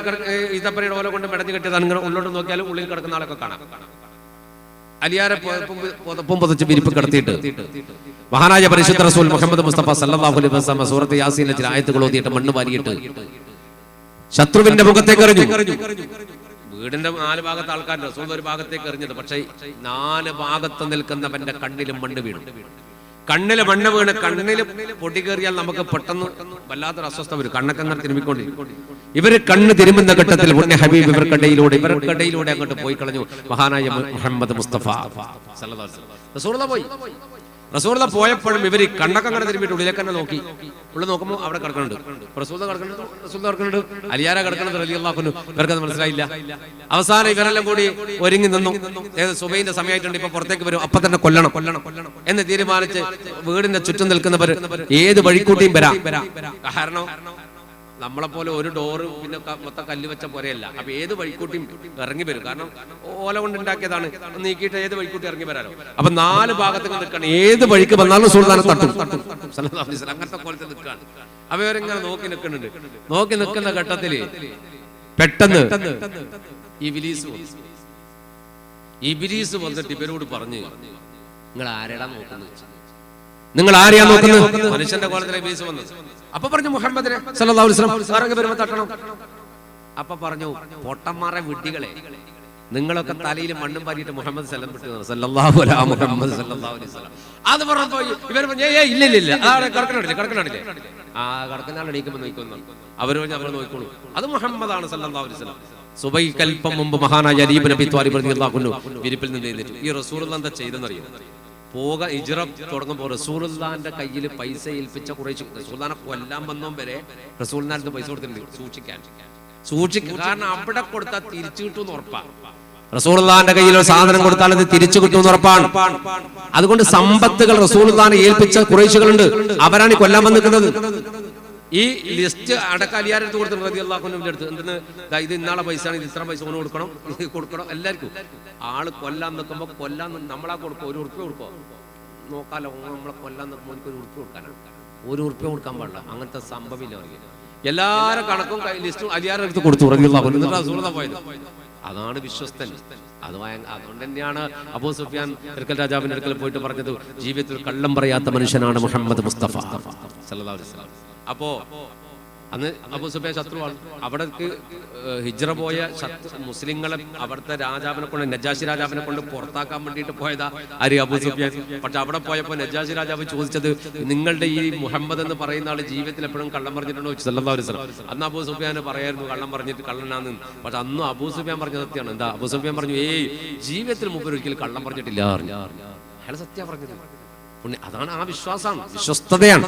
ഈത്തപ്പനയുടെ ഓല കൊണ്ട് മെടഞ്ഞു കെട്ടിയത്. നിങ്ങൾ ഉള്ളോട്ട് നോക്കിയാലും ഉള്ളിൽ കിടക്കുന്ന ആളൊക്കെ കാണാം. അലിയാരെ പുതപ്പും പുതച്ച് വിരിപ്പ് കിടത്തിയിട്ട് മഹാനായ പരിശുദ്ധ റസൂൽ മുഹമ്മദ് മുസ്തഫ സല്ലല്ലാഹു അലൈഹി വസല്ലം സൂറത്ത് യാസീനിലെ ചില ആയത്തുകൾ ഓതിയിട്ട് മണ്ണ് വാരിയിട്ട് ശത്രുവിന്റെ മുഖത്തേക്ക് എറിഞ്ഞു. വീടിന്റെ 4 ഭാഗത്ത് ആൾക്കാർ റസൂൽ ഒരു ഭാഗത്തേക്ക് എറിഞ്ഞത്. പക്ഷേ 4 ഭാഗത്ത് നിൽക്കുന്നവന്റെ കണ്ണിലും മണ്ണ് വീണു. കണ്ണില് മണ്ണ് വീണ് കണ്ണില് പൊടി കയറിയാൽ നമുക്ക് പെട്ടെന്ന് വല്ലാത്തൊരു അസ്വസ്ഥ വരും. കണ്ണൊക്കെ അങ്ങനെ തിരുമ്മിക്കൊണ്ടിരിക്കും. ഇവര് കണ്ണ് തിരുമുന്ന ഘട്ടത്തിൽ മുന്നേ ഹബീബ് ഇവർക്കിടയിലൂടെ അങ്ങോട്ട് പോയി കളഞ്ഞു. മഹാനായ മുഹമ്മദ് മുസ്തഫ സല്ലല്ലാഹു അലൈഹി വസല്ലം റസൂലുള്ളാഹി പോയി. റസൂലുള്ളാഹി പോയപ്പോഴും ഇവര് കണ്ണൊക്കെ അങ്ങനെ തിരുമ്മിട്ട് ഉള്ളിലേക്ക് തന്നെ നോക്കി. ഉള്ളിൽ നോക്കുമ്പോൾ അവിടെ കിടക്കുന്നുണ്ട്. റസൂലുള്ളാഹി കിടക്കുന്നുണ്ട്, അലിയാര കിടക്കുന്നുണ്ട് റളിയല്ലാഹു അൻഹു. ഇവർക്കത് മനസ്സിലായില്ല. അവസാനം ഇവരെല്ലാം കൂടി ഒരുങ്ങി നിന്നു. സുബൈന്റെ സമയമായിട്ടുണ്ട്, ഇപ്പൊ പുറത്തേക്ക് വരും, അപ്പൊ തന്നെ കൊല്ലണം എന്ന് തീരുമാനിച്ച് വീടിന്റെ ചുറ്റും നിൽക്കുന്നവർ ഏത് വഴിക്കൂട്ടിയും വരാം. കാരണം നമ്മളെ പോലെ ഒരു ഡോറ് പിന്നെ മൊത്തം കല്ല് വെച്ച പോലെയല്ല. അപ്പൊ ഏത് വഴിക്കൂട്ടിയും ഇറങ്ങി വരും. കാരണം ഓല കൊണ്ട് ഉണ്ടാക്കിയതാണ്, നീക്കിയിട്ട് ഏത് വഴിക്കൂട്ടി ഇറങ്ങി വരാലോ. അപ്പൊ 4 ഭാഗത്തേക്ക് നിൽക്കണം. ഏത് വഴിക്ക് വന്നാലും സുൽത്താനെ തട്ടും. അങ്ങനത്തെ പോലത്തെ നിൽക്കാണ്. അവരിങ്ങനെ നോക്കി നിൽക്കുന്നുണ്ട്. നോക്കി നിൽക്കുന്ന ഘട്ടത്തില് പെട്ടെന്ന് ഇബ്ലീസ് വന്നിട്ട് ഇവരോട് പറഞ്ഞു, നിങ്ങൾ ആരെടാ നോക്കുന്നത്? നിങ്ങൾ ആരെയാ നോക്കുന്നത്? മനുഷ്യന്റെ കോലത്തിലെ ഇബ്ലീസ് വന്നു. അപ്പൊ പറഞ്ഞു മുഹമ്മദിനെ സല്ലല്ലാഹു അലൈഹി വസല്ലം ഇറങ്ങി വരുമ്പോ തട്ടണം. അപ്പൊ പറഞ്ഞു, പൊട്ടന്മാരെ വിഡ്ഢികളെ, നിങ്ങളൊക്കെ തലയിൽ മണ്ണും പാരിയിട്ട് മുഹമ്മദ് സല്ലല്ലാഹു അലൈഹി വസല്ലം അത് പറഞ്ഞപ്പോ ഇവർ പറഞ്ഞു, ഇല്ല കിടക്കണില്ലേ കിടക്കുന്ന ആൾ എണീക്കുമ്പോ നോക്കുന്നു. അവര് നമ്മൾ നോക്കിക്കോളൂ, അത് മുഹമ്മദാണ് സല്ലല്ലാഹു അലൈഹി വസല്ലം. സുബൈക്കൽപ്പം മുമ്പ് മഹാനായ അലി ഇബ്നു അബീ ത്വാലിബ് റളിയല്ലാഹു അൻഹു വിരിപ്പിൽ നിന്ന് എഴുന്നേറ്റു. ഈ റസൂലുള്ളാഹി എന്താ ചെയ്തെന്നറിയോ? ഹിജ്റ തുടങ്ങുമ്പോൾ റസൂലുള്ളാഹിന്റെ കയ്യിൽ പൈസ ഏൽപ്പിച്ച ഖുറൈശ് റസൂലുള്ളാഹിനെ കൊല്ലാൻ വന്നോം വരെ റസൂലിനായിരുന്നു പൈസ കൊടുത്തിട്ടുണ്ട്. സൂക്ഷിക്കാൻ, കാരണം അവിടെ കൊടുത്താൽ തിരിച്ചു കിട്ടുമെന്ന് ഉറപ്പാണ്. റസൂലുള്ളാഹിന്റെ കയ്യിൽ ഒരു സാധനം കൊടുത്താൽ അത് തിരിച്ചു കിട്ടുമെന്ന് ഉറപ്പാണ്. അതുകൊണ്ട് സമ്പത്തുകൾ റസൂലുള്ളാഹിനെ ഏൽപ്പിച്ച ഖുറൈശികളുണ്ട്, അവരാണ് ഈ കൊല്ലാൻ വന്നിരിക്കുന്നത്. ഈ ലിസ്റ്റ് അടക്കം അലിയാരടുത്ത് കൊടുത്തിട്ടുണ്ട് റളിയല്ലാഹു അൻഹുവിന്റെ അടുത്ത്. എന്തെന്ന്, ഇത് ഇന്നാളെ പൈസയാണ്, ഇത് ഇത്ര പൈസ ഓന് കൊടുക്കണം എല്ലാവർക്കും. ആള് കൊല്ലാൻ നിൽക്കുമ്പോ നമ്മളാ കൊടുക്കും, 1 ഉറുപ്പ്യ കൊടുക്കോ നോക്കാലോ. നമ്മളെ കൊല്ലാൻ നിൽക്കുമ്പോൾ എനിക്ക് 1 ഉറുപ്പ്യ കൊടുക്കാനാണ്. 1 ഉറുപ്പ്യ കൊടുക്കാൻ പാടില്ല, അങ്ങനത്തെ സംഭവമില്ല അവർക്ക്. എല്ലാവരും കണക്കും ലിസ്റ്റും അലിയാരുടെ അടുത്ത് കൊടുത്തു റളിയല്ലാഹു അൻഹു. എന്നിട്ട് റസൂലുള്ളാഹി പോയത്. അതാണ് വിശ്വസ്തൻ. അതുകൊണ്ട് തന്നെയാണ് അബൂ സുഫിയാൻ ഇർക്കൽ രാജാവിന്റെ അടുക്കൽ പോയിട്ട് പറഞ്ഞത്, ജീവിതത്തിൽ കള്ളം പറയാത്ത മനുഷ്യനാണ് മുഹമ്മദ് മുസ്തഫ സല്ലല്ലാഹു അലൈഹി വസല്ലം. അപ്പോ അന്ന് അബൂ സുഫിയാൻ ശത്രുവാണ്. അവിടേക്ക് ഹിജ്റ പോയ മുസ്ലിങ്ങളെ അവിടുത്തെ രാജാവിനെ കൊണ്ട്, നജാശി രാജാവിനെ കൊണ്ട് പുറത്താക്കാൻ വേണ്ടിയിട്ട് പോയതാ ആര്? അബൂ സുഫിയാൻ. പക്ഷെ അവിടെ പോയപ്പോൾ നജാശി രാജാവ് ചോദിച്ചത്, നിങ്ങളുടെ ഈ മുഹമ്മദ് എന്ന് പറയുന്ന ആള് ജീവിതത്തിൽ എപ്പോഴും കള്ളം പറഞ്ഞിട്ടുണ്ടോ സല്ലല്ലാഹു അലൈഹി വസല്ലം. അന്ന് അബൂ സുഫിയാൻ പറയായിരുന്നു കള്ളം പറഞ്ഞിട്ട് കള്ളനാന്ന്. പക്ഷെ അന്ന് അബൂ സുഫിയാൻ പറഞ്ഞ സത്യമാണ്. എന്താ അബൂ സുഫിയാൻ പറഞ്ഞു, ജീവിതത്തിൽ മുമ്പ് ഒരിക്കലും കള്ളം പറഞ്ഞിട്ടില്ല. അയാൾ സത്യം പറഞ്ഞത്. അതാണ് ആ വിശ്വാസമാണ്, വിശ്വസ്തതയാണ്.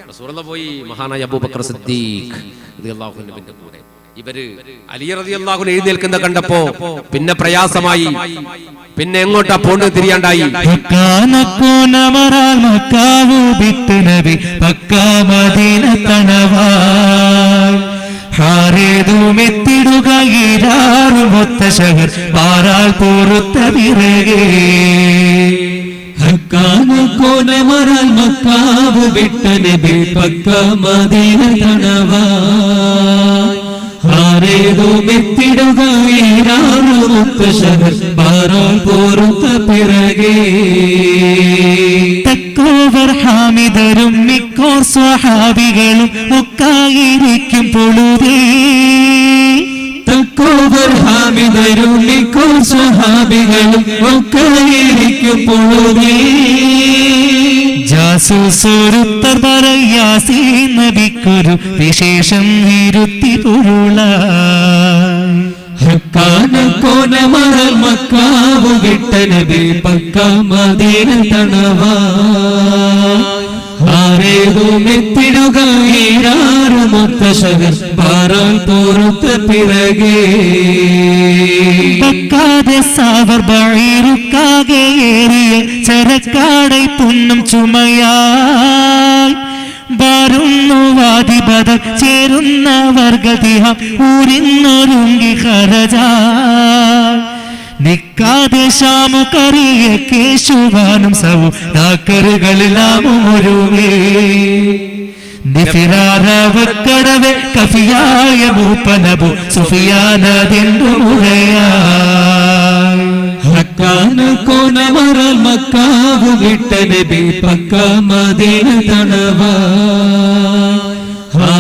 റസൂലുള്ളാഹി പോയി മഹാനായ അബൂബക്കർ സിദ്ദീഖ് റളിയല്ലാഹു അൻഹുവിന്റെ കൂടെ. ഇവര് അലി റളിയല്ലാഹു അൻഹു എഴുന്നേൽക്കുന്ന കണ്ടപ്പോ പിന്നെ പ്രയാസമായി. പിന്നെ എങ്ങോട്ടാ പോണ്ട് തിരിയാണ്ടായി. കോനമറാൽ മക്കാവ് വിട്ട നബി പക്ക മദീന തണവായ്. ആരേതോ മെത്തിടുക ഈരാറുമുത്തശഹർ പാറാൽ പോറുത്ത പിറകെ. തക്കോവർ ഹാമിദരും മിക്കോർ സ്വഹാബികളും ഒക്കായിരിക്കും പൊളുതേ. തക്കോവർ ഹാമിദരും മിക്കോർ സ്വഹാബികളും ഒക്കായിരിക്കും പൊളുതേ. ജാസൂസോരുത്തർ പറയാസീ നബിക്കൊരു വിശേഷം ഇരുത്തി പൊരുളായി. ഹക്കാന കോനമറൽ മക്കാവ് വിട്ട നബി പക്ക മദീന തണവായ്. ആരേതോ മെത്തിടുക ഈരാറുമൊത്തശഹർ പാറാൽ തോറുത്ത പിറകെ. പക്കാതെ സാവർ ബഈറുക്കാകെ ഏറിയ ചരക്കാടൈ പുണ്ണം ചുമയായി. വരുന്നു വാദിബദർ ചേരുന്ന വർഗതിഹം ഊരിന്നൊരുങ്ങി ഖറജായ്. നിക്കാതെ ശാമുകറിയ കേശുവാനും സൗദാക്കറുകളെല്ലാം ഒരുവേ. നിഫിറാറവക്കടവെ കഫിയായ മൂപ്പനബു സുഫിയാനതെന്തു മുറയായി. ഹക്കാന കോനമറൽ മക്കാവ് വിട്ട നബി പക്ക മദീന തണവായ്.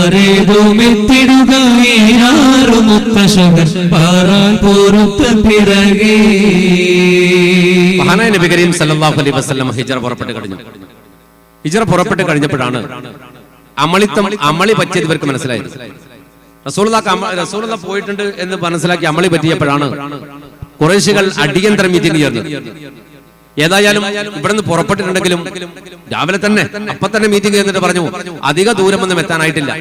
പാരേതുമെത്തിടുകയാറു മുത്തശ്ശകൾ പാറാൻ പൊറുത്ത പിറകേ. മഹാനായ നബി കരീം സല്ലല്ലാഹു അലൈഹി വസല്ലം ഹിജ്റ പുറപ്പെട്ട് കഴിഞ്ഞു. ഹിജ്റ പുറപ്പെട്ട് കഴിഞ്ഞപ്പോഴാണ് അമളി പറ്റിയത് ഇവർക്ക് മനസ്സിലായത്. റസൂലുള്ളാഹ് പോയിട്ടുണ്ട് എന്ന് മനസ്സിലാക്കി അമളി പറ്റിയപ്പോഴാണ് ഖുറൈശികൾ അടിയന്തര മീറ്റിംഗ് ചേർന്നത്. ഏതായാലും ഇവിടുന്ന് പുറപ്പെട്ടിട്ടുണ്ടെങ്കിലും രാവിലെ തന്നെ അപ്പൊ തന്നെ മീറ്റിംഗ് ചെയ്തിട്ട് പറഞ്ഞു അധിക ദൂരമൊന്നും എത്താനായിട്ടില്ല,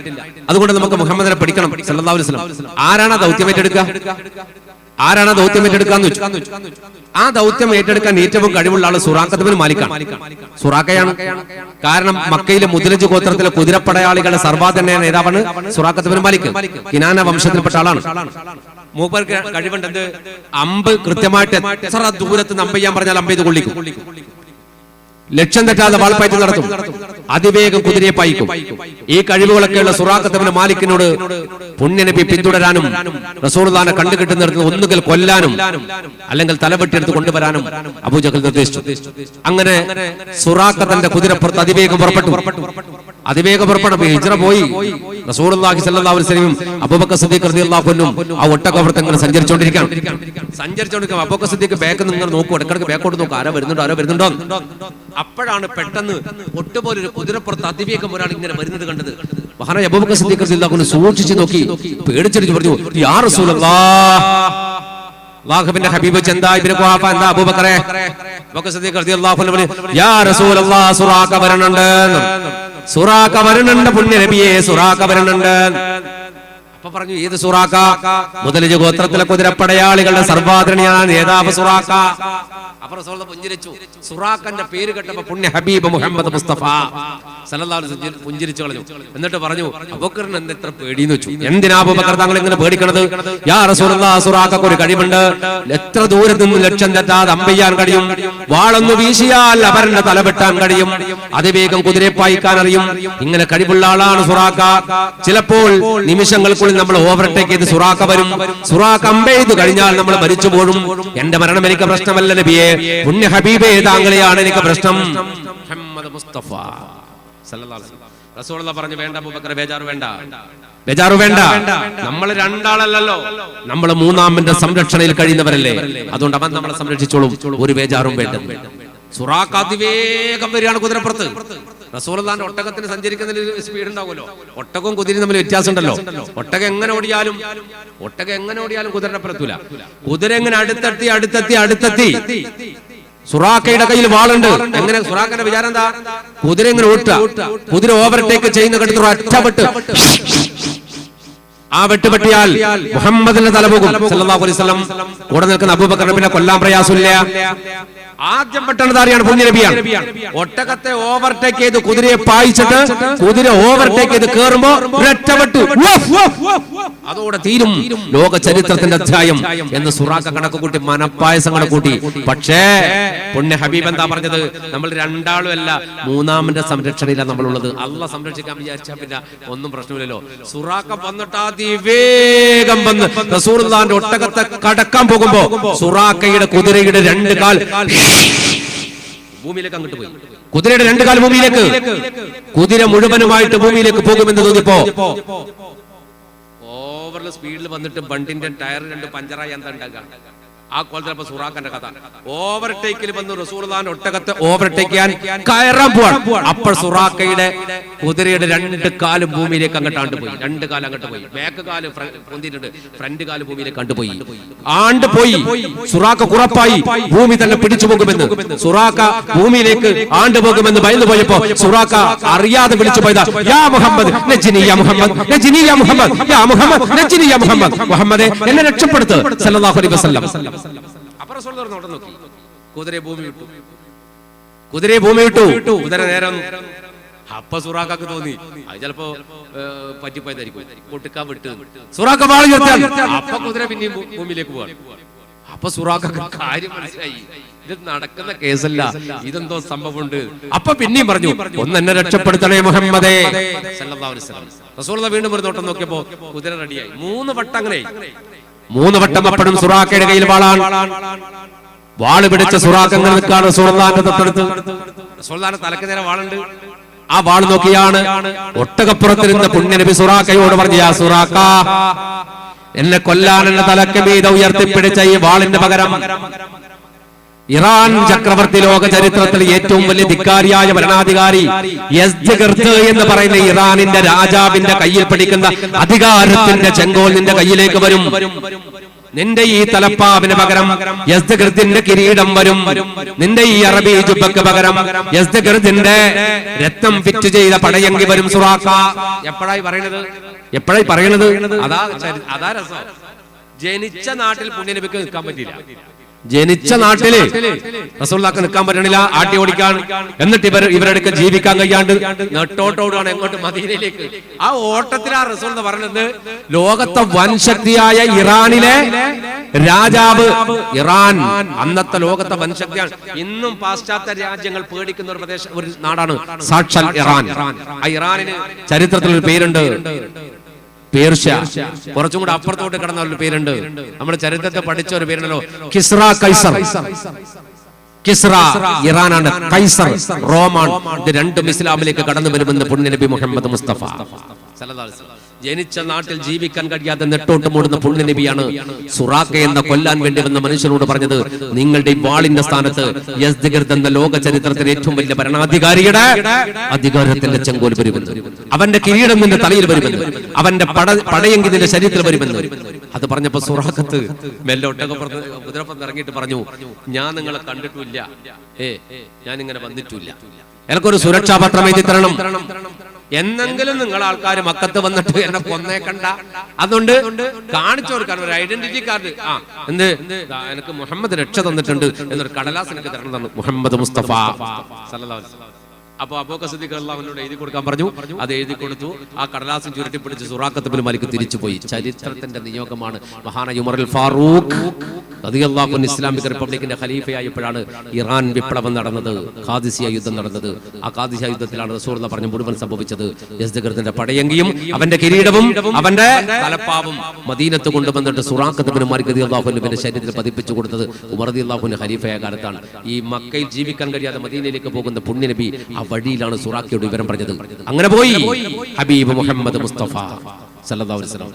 അതുകൊണ്ട് നമുക്ക് മുഹമ്മദിനെ പഠിക്കണം സല്ലല്ലാഹു അലൈഹി വസല്ലം. ആരാണ് ദൗത്യം ഏറ്റെടുക്കുക? ആ ദൗത്യം ഏറ്റെടുക്കാൻ ഏറ്റവും കഴിവുള്ള ആള് സുറാഖത്ത് ബിൻ മാലിക്കാണ്. സുറാഖയാണ്. കാരണം മക്കയിലെ മുദ്ലജ് ഗോത്രത്തിലെ കുതിരപ്പടയാളികളുടെ സർവാധന നേതാവാണ് സുറാഖത്ത് ബിൻ മാലിക്. കിനാന വംശത്തിൽപ്പെട്ട ആളാണ്. മൂപ്പർക്ക് കഴിവുണ്ടെന്ന് അമ്പ് കൃത്യമായിട്ട് എത്ര ദൂരത്ത് അമ്പ് ചെയ്യാൻ പറഞ്ഞാൽ അമ്പ് ചെയ്ത് കൊള്ളിക്കും. ലക്ഷ്യം തെറ്റാതെ വാൾപ്പായിട്ട് നടത്തും. അതിവേഗം കുതിരയെ പായിക്കും. ഈ കഴിവുകളൊക്കെയുള്ള സുറാഖത്ത് ബിൻ മാലിക്കിനോട് പുണ്യനബി പിന്തുടരാനും റസൂലുള്ളാഹിനെ കണ്ടുകിട്ടുന്നിടത്ത് ഒന്നുകിൽ കൊല്ലാനും അല്ലെങ്കിൽ തലവെട്ടിയെടുത്ത് കൊണ്ടുവരാനും അബൂജഹൽ നിർദ്ദേശിച്ചു. അങ്ങനെ സുറാഖത്തിന്റെ കുതിരപ്പുറത്ത് അതിവേഗം പുറപ്പെട്ടു. ഹിജ്റ പോയി. റസൂലുള്ളാഹി സ്വല്ലല്ലാഹു അലൈഹി വസല്ലം അബൂബക്കർ സിദ്ദീഖ് റളിയല്ലാഹു അൻഹു ആ ഒട്ടകപ്പുറത്ത് ഇങ്ങനെ സഞ്ചരിച്ചുകൊണ്ടിരിക്കുകയാണ്. അബൂബക്കർ സിദ്ദീഖ് ബാക്ക് നിന്ന് നോക്കും, ഇടയ്ക്കിടയ്ക്ക് ബാക്കോട്ട് നോക്കും, ആരോ വരുന്നുണ്ടോ. അപ്പോഴാണ് പെട്ടെന്ന് ഒട്ടുപോലൊരു കുതിരപ്പുറത്ത് അതിവേഗം ഒരാൾ ഇങ്ങനെ വരുന്നത് കണ്ടത്. മഹാനായ അബൂബക്കർ സിദ്ദീഖ് റളിയല്ലാഹു അൻഹു സൂക്ഷിച്ചു നോക്കി, പേടിച്ചിട്ട് പറഞ്ഞു, യാ റസൂലല്ലാഹ്, അല്ലാഹുവിന്റെ ഹബീബ് ചന്ദ ഇബ്നു ഖുഹാഫ എന്താ അബൂബക്കറെ? അബൂബക്കർ സിദ്ദീഖ് റളിയല്ലാഹു അൻഹു പറഞ്ഞു, യാ റസൂലല്ലാഹ്, സുറാഖ വരുന്നുണ്ട് പുണ്യ നബിയെ, സുറാഖ വരുന്നുണ്ട്. അപ്പൊ പറഞ്ഞു, ഏത് സുറാഖ? മുദ്ലജ് ഗോത്രത്തിലെ കുതിരപ്പടയാളികളുടെ സർവാധരണീയനായ നേതാവ് സുറാഖ. അപ്പൊ റസൂലുള്ളാഹി പുഞ്ചിരിച്ചു. സുറാഖന്റെ പേര് കേട്ടപ്പോൾ പുണ്യ ഹബീബ് മുഹമ്മദ് മുസ്തഫ സല്ലല്ലാഹു അലൈഹി വസല്ലം പുഞ്ചിരിച്ചു കളഞ്ഞു. എന്നിട്ട് പറഞ്ഞു, അബൂബക്കറിന് എന്താ ഇത്ര പേടിയെന്ന് വെച്ചു. എന്തിനാ അബൂബക്കർ താങ്കൾ ഇങ്ങനെ പേടിക്കണത്? യാ റസൂലുള്ളാഹ്, സുറാഖക്ക് ഒരു കഴിവുണ്ട്. എത്ര ദൂരത്ത് നിന്ന് ലക്ഷ്യം തെറ്റാതെ അമ്പെയ്യാൻ കഴിയും. വാളൊന്നു വീശിയാൽ അവരുടെ തല വെട്ടാൻ കഴിയും. അതിവേഗം കുതിരയെ പായിക്കാൻ അറിയും. ഇങ്ങനെ കഴിവുള്ള ആളാണ് സുറാഖ. ചിലപ്പോൾ നിമിഷങ്ങൾക്കുള്ളിൽ നമ്മൾ ഓവർടേക്ക് ചെയ്ത് സുറാഖ വരും. സുറാഖ അമ്പെയ്ത് കഴിഞ്ഞാൽ നമ്മൾ മരിച്ചു പോകും. എന്റെ മരണം എനിക്ക് പ്രശ്നമല്ല നബിയെ, പുണ്യ ഹബീബേ താങ്കളെയാണ് എനിക്ക് പ്രശ്നം. മുഹമ്മദ് മുസ്തഫ സല്ലല്ലാഹു അലൈഹി വസല്ലം. റസൂലുള്ളാഹി പറഞ്ഞു, വേണ്ട അബൂബക്കർ, ബേജാറ് വേണ്ട. നമ്മൾ രണ്ടാളല്ലല്ലോ, നമ്മൾ മൂന്നാമന്റെ സംരക്ഷണയിൽ കഴിയുന്നവരല്ലേ. അതുകൊണ്ട് അവൻ നമ്മളെ സംരക്ഷിച്ചോളും, ഒരു ബേജാറും വേണ്ട. സുറാഖ് അതിവേഗം വരികയാണ് കുതിരപ്പുറത്ത്. റസൂലുള്ളാഹിന്റെ ഒട്ടകത്തിന് സഞ്ചരിക്കുന്നതിൽ സ്പീഡ് ഉണ്ടാവുമല്ലോ. ഒട്ടകവും കുതിരയും തമ്മിൽ വ്യത്യാസം ഉണ്ടല്ലോ. ഒട്ടകം എങ്ങനെ ഓടിയാലും കുതിരനെ പുറത്തൂല. കുതിര എങ്ങനെ അടുത്തെത്തി സുറാഖയുടെ കയ്യിൽ വാളുണ്ട്. എങ്ങനെ സുറാഖന്റെ വിചാരം എന്താ? കുതിര എങ്ങനെ ഓട്ടുക, കുതിര ഓവർടേക്ക് ചെയ്യുന്ന കടുത്ത് ഒറ്റ ആ വെട്ടുപെട്ടിയാൽ മുഹമ്മദിന്റെ തല പോകും സല്ലല്ലാഹു അലൈഹി വസല്ലം. കൂടെ നിൽക്കുന്ന അബൂബക്കറിനെ പിന്നെ കൊല്ലാൻ പ്രയാസമില്ല. ആദ്യം പെട്ടെന്ന് അറിയാണ് പുണ്യ നബിയാണ്. ഒട്ടകത്തെ ഓവർടേക്ക് ചെയ്ത് കുതിരയെ പായിച്ചിട്ട് കുതിര ഓവർടേക്ക് ചെയ്ത് കേറുമ്പോ അതോടെ തീരും ലോക ചരിത്രത്തിന്റെ അധ്യായം എന്ന് സുറാഖ കണക്ക് കൂട്ടി, മനപ്പായസം കണക്ക് കൂട്ടി. പക്ഷേ പുണ്യ ഹബീബ് എന്താ പറഞ്ഞത്? നമ്മൾ രണ്ടാളും അല്ല, മൂന്നാമന്റെ സംരക്ഷണയിലാണ് നമ്മളുള്ളത്. അള്ളാഹ് സംരക്ഷിക്കാൻ വിചാരിച്ചാൽ പിന്നെ ഒന്നും പ്രശ്നമില്ലല്ലോ. സുറാഖ വന്നിട്ട് അതിവേഗം വന്ന് റസൂലുള്ളാഹിന്റെ ഒട്ടകത്തെ കടക്കാൻ പോകുമ്പോ സുറാഖയുടെ കുതിരയുടെ രണ്ട് കാൽ ഭൂമിയിലേക്ക് അങ്ങോട്ട് പോയി. കുതിരയുടെ രണ്ട് കാൽ ഭൂമിയിലേക്ക്. കുതിര മുഴുവനുമായിട്ട് ഭൂമിയിലേക്ക് പോകുമെന്ന് തോന്നിപ്പോ ഓവർ സ്പീഡിൽ വന്നിട്ട് ബണ്ടിന്റെ ടയർ രണ്ട് പഞ്ചറായി എന്താ ഉണ്ടാക്കുക? ആ കോലത്തിലപ്പോ സുറാഖന്റെ കഥ. ഓവർടേക്കിൽ വന്ന് റസൂലുള്ളാഹിന്റെ ഒട്ടകത്തെ ഓവർടേക്ക് ചെയ്യാൻ കയറാൻ പോവാണ്. അപ്പോൾ സുറാഖയുടെ കുതിരയുടെ രണ്ട് കാലും ഭൂമിയിലേക്ക് അങ്ങോട്ട് പോയി. രണ്ട് കാലം അങ്ങോട്ട് പോയി. ബാക്ക് കാല് പൊന്തിയിട്ടുണ്ട്, ഫ്രണ്ട് കാല് ഭൂമിയിലേക്ക് ആണ്ടുപോയി. സുറാഖ കുറപ്പായി ഭൂമി തന്നെ പിടിച്ചു പോകുമെന്ന്. സുറാഖ ഭൂമിയിലേക്ക് ആണ്ടുപോകുമെന്ന് ഭയന്നു പോയപ്പോ സുറാഖ അറിയാതെ വിളിച്ചു പോയതാ, യാ മുഹമ്മദ് നജ്നി, യാ മുഹമ്മദ് നജ്നി, യാ മുഹമ്മദ്, യാ മുഹമ്മദ് നജ്നി, യാ മുഹമ്മദ്, മുഹമ്മദേ എന്നെ രക്ഷപ്പെടുത്ത് സല്ലല്ലാഹു അലൈഹി വസല്ലം. അപ്പൊ റസൂലുള്ളാഹി നോക്കി, കുതിരയെ ഭൂമി വിട്ടു. കുതിര നേരം. അപ്പൊ സുറാഖക്ക് തോന്നി അത് ചിലപ്പോ പറ്റിപ്പോയതായിരിക്കും, പൊട്ടിക്കാൻ വിട്ട്. സുറാഖ വാൾ ഉയർത്താൻ. അപ്പൊ കുതിര പിന്നെയും ഭൂമിയിലേക്ക് പോവാണ്. അപ്പൊ സുറാഖക്ക് കാര്യം മനസ്സിലായി, ഇത് നടക്കുന്ന കേസല്ല, ഇതെന്തോ സംഭവമുണ്ട്. അപ്പൊ പിന്നെയും പറഞ്ഞു, ഒന്ന് എന്നെ രക്ഷപ്പെടുത്തണേ മുഹമ്മദേ സല്ലല്ലാഹു അലൈഹി വസല്ലം. റസൂലുള്ളാഹി വീണ്ടും ഒരു നോട്ടം നോക്കിയപ്പോ കുതിര റെഡിയായി. 3 വട്ടം അങ്ങനെ 3 വട്ടം അപ്പോഴും സുറാഖയുടെ കയ്യിൽ വാളാണ്. വാള് പിടിച്ച സുറാഖ് അങ്ങനെ നിൽക്കാണ് റസൂലുള്ളാഹിന്റെ തൊട്ടടുത്ത്. റസൂലുള്ളാഹിന്റെ തലക്ക് നേരെ വാളുണ്ട്. ആ വാൾ നോക്കിയാണ് ഒട്ടകപ്പുറത്തിരുന്ന പുണ്യനബി സുറാഖയോട് പറഞ്ഞു, യാ സുറാഖ, എന്നെ കൊല്ലാൻ എന്നെ തലക്ക് മീതെ ഉയർത്തിപ്പിടിച്ച ഈ വാളിന്റെ പകരം ഇറാൻ ചക്രവർത്തി ലോക ചരിത്രത്തിൽ ഏറ്റവും വലിയ ധിക്കാരിയായ ഭരണാധികാരി യസ്ദഗിർദ് എന്ന് പറയുന്ന ഇറാനിന്റെ രാജാവിന്റെ കയ്യിൽ പിടിക്കുന്ന അധികാരത്തിന്റെ ചെങ്കോൽ നിന്റെ കയ്യിലേക്ക് വരും. നിന്റെ ഈ തലപ്പാവിന് പകരം യസ്ദഗിർദിന്റെ കിരീടം വരും. നിന്റെ ഈ അറബി ജുബ്ബക്ക് പകരം യസ്ദഗിർദിന്റെ രത്നം ഫിറ്റ് ചെയ്ത പടയങ്കി വരും. സുറാഖ എപ്പോഴായി പറയണത്? അതാ രസം. ജനിച്ച നാട്ടിൽ പുണ്യനബിക്ക് നിൽക്കാൻ പറ്റില്ല. ജനിച്ച നാട്ടില് റസൂലുള്ളാഹിക്ക് നിൽക്കാൻ പറ്റണില്ല, ആട്ടി ഓടിക്കാൻ. എന്നിട്ട് ഇവരെടുക്ക ജീവിക്കാൻ കഴിയാണ്ട് നെട്ടോട്ടോടാണ് എങ്ങോട്ട്? മദീനയിലേക്ക്. ആ ഓട്ടത്തിൽ ആ റസൂൽ എന്ന് പറയുന്നത് ലോകത്തെ വൻശക്തിയായ ഇറാനിലെ രാജാവ്. ഇറാൻ അന്നത്തെ ലോകത്തെ വൻശക്തിയാണ്. ഇന്നും പാശ്ചാത്യ രാജ്യങ്ങൾ പേടിക്കുന്ന ഒരു നാടാണ് സാക്ഷാൽ ഇറാൻ. ആ ഇറാനിന് ചരിത്രത്തിൽ ഒരു പേരുണ്ട്, പേർഷ്യ. കുറച്ചും കൂടെ അപ്പുറത്തോട്ട് കിടന്ന ഒരു പേരുണ്ട്, നമ്മുടെ ചരിത്രത്തെ പഠിച്ച ഒരു പേരുണ്ടല്ലോ, കിസ്റ കൈസർ. കിസ്റ ഇറാനാണ്, കൈസർ റോമാണ്. ഇത് രണ്ടും ഇസ്ലാമിലേക്ക് കടന്നു വരുമെന്ന് പുണ്യനബി മുഹമ്മദ് മുസ്തഫ സല്ലല്ലാഹു അലൈഹി വസല്ലം. ജനിച്ച നാട്ടിൽ ജീവിക്കാൻ കഴിയാതെ നെട്ടോട്ട് മൂടുന്ന പുണ്യനബിയാണ് സുറാഖ എന്ന കൊല്ലാൻ വേണ്ടി വന്ന മനുഷ്യനോട് പറഞ്ഞത്, നിങ്ങളുടെ വാളിന്റെ സ്ഥാനത്ത് യസ്ദഗിർദ് എന്ന ലോക ചരിത്രത്തിലെ ഏറ്റവും വലിയ ഭരണാധികാരിയുടെ അധികാരത്തിന്റെ ചെങ്കോൽ വരുമെന്ന്, അവന്റെ കിരീടം നിന്റെ തലയിൽ വരുമെന്ന്, അവന്റെ പടയെങ്കി നിന്റെ ശരീരത്തിൽ വരുമെന്ന്. അത് പറഞ്ഞപ്പോ സുറാഖത്ത് മെല്ലെ കുതിരപ്പുറത്ത് ഇറങ്ങിയിട്ട് പറഞ്ഞു, ഞാൻ നിങ്ങളെ കണ്ടിട്ടില്ല, ഞാൻ ഇങ്ങനെ വന്നിട്ടില്ല, എനിക്കൊരു സുരക്ഷാ പത്രം എഴുതി തരണം, എന്നെങ്കിലും നിങ്ങൾ ആൾക്കാർ മക്കത്ത് വന്നിട്ട് എന്നെ കൊന്നേക്കണ്ട, അതുകൊണ്ട് കാണിച്ചു കൊടുക്കാൻ ഒരു ഐഡന്റിറ്റി കാർഡ്. എന്ത്, എനിക്ക് മുഹമ്മദ് രക്ഷ തന്നിട്ടുണ്ട് എന്നൊരു കടലാസ് എനിക്ക് തരണം തന്നു മുഹമ്മദ് മുസ്തഫ സല്ലല്ലാഹു അലൈഹി വസല്ലം. അപ്പൊ അബൂബക്കർ സിദ്ദീഖ് റളിയല്ലാഹു എഴുതി കൊടുക്കാൻ പറഞ്ഞു. അത് എഴുതി കൊടുത്തു. ആ കടലാസും ചുരുട്ടിപ്പിടിച്ച് സുറാഖത്ത് ഇബ്നു മാലിക് തിരിച്ചു പോയി. ചരിത്രത്തിന്റെ നിയോഗമാണ്. മഹാനായ ഉമറുൽ ഫാറൂഖ് റളിയല്ലാഹു അൻഹു ഇസ്ലാമിക് റിപ്പബ്ലിക്കിന്റെ ഖലീഫയായപ്പോഴാണ് ഇറാൻ വിപ്ലവം നടന്നത്, ഖാദിസിയ യുദ്ധം നടന്നത്. ആ ഖാദിസിയ യുദ്ധത്തിലാണ് റസൂലുള്ളാഹി പറഞ്ഞ മുഴുവൻ സംഭവിച്ചത്. യസ്ദഗിർദിന്റെ പടയങ്കിയും അവന്റെ കിരീടവും അവന്റെ തലപ്പാവും മദീനത്ത് കൊണ്ടുവന്നിട്ട് സുറാഖത്ത് ഇബ്നു മാലിക് റളിയല്ലാഹു അൻഹുവിന്റെ ശരീരത്തിൽ പതിപ്പിച്ചു കൊടുത്തത് ഉമർ റളിയല്ലാഹു അൻഹു ഖലീഫയായ കാലത്താണ്. ഈ മക്കയിൽ ജീവിക്കാൻ കഴിയാതെ മദീനയിലേക്ക് പോകുന്ന പുണ്യനബി ആ വഴിയിലാണ് സുറാഖയോട് വിവരം പറഞ്ഞത്. അങ്ങനെ പോയി ഹബീബ് മുഹമ്മദ് മുസ്തഫ സല്ലല്ലാഹു അലൈഹി വസല്ലം.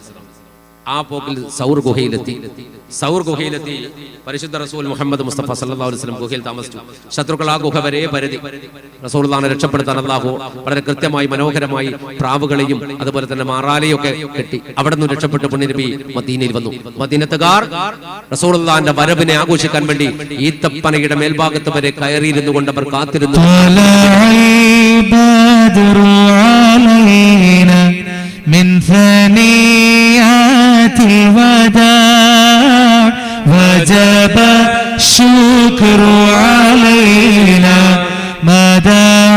ആ പോക്കിൽ സൗർ ഗുഹയിലെത്തി. പരിശുദ്ധ റസൂൽ മുഹമ്മദ് മുസ്തഫ സല്ലല്ലാഹു അലൈഹി വസല്ലം ഗുഹയിൽ താമസിച്ചു. ശത്രുക്കൾ ആ ഗുഹ വരെ പരതി. റസൂലുള്ളാഹിനെ രക്ഷപ്പെടുത്താൻ അല്ലാഹു വളരെ കൃത്യമായി മനോഹരമായി പ്രാവുകളെയും അതുപോലെ തന്നെ മാറാലയും ഒക്കെ കെട്ടി അവിടെ നിന്ന് രക്ഷപ്പെട്ട് പുണ്യനബി മദീനയിൽ വന്നു. മദീനത്തുകാർ റസൂലുള്ളാഹിന്റെ വരവിനെ ആഘോഷിക്കാൻ വേണ്ടി ഈത്തപ്പനയുടെ മേൽഭാഗത്ത് വരെ കയറിയിരുന്നു കൊണ്ട് അവർ കാത്തിരുന്നു. من ثنيات الوداع وجب الشكر علينا ما دعا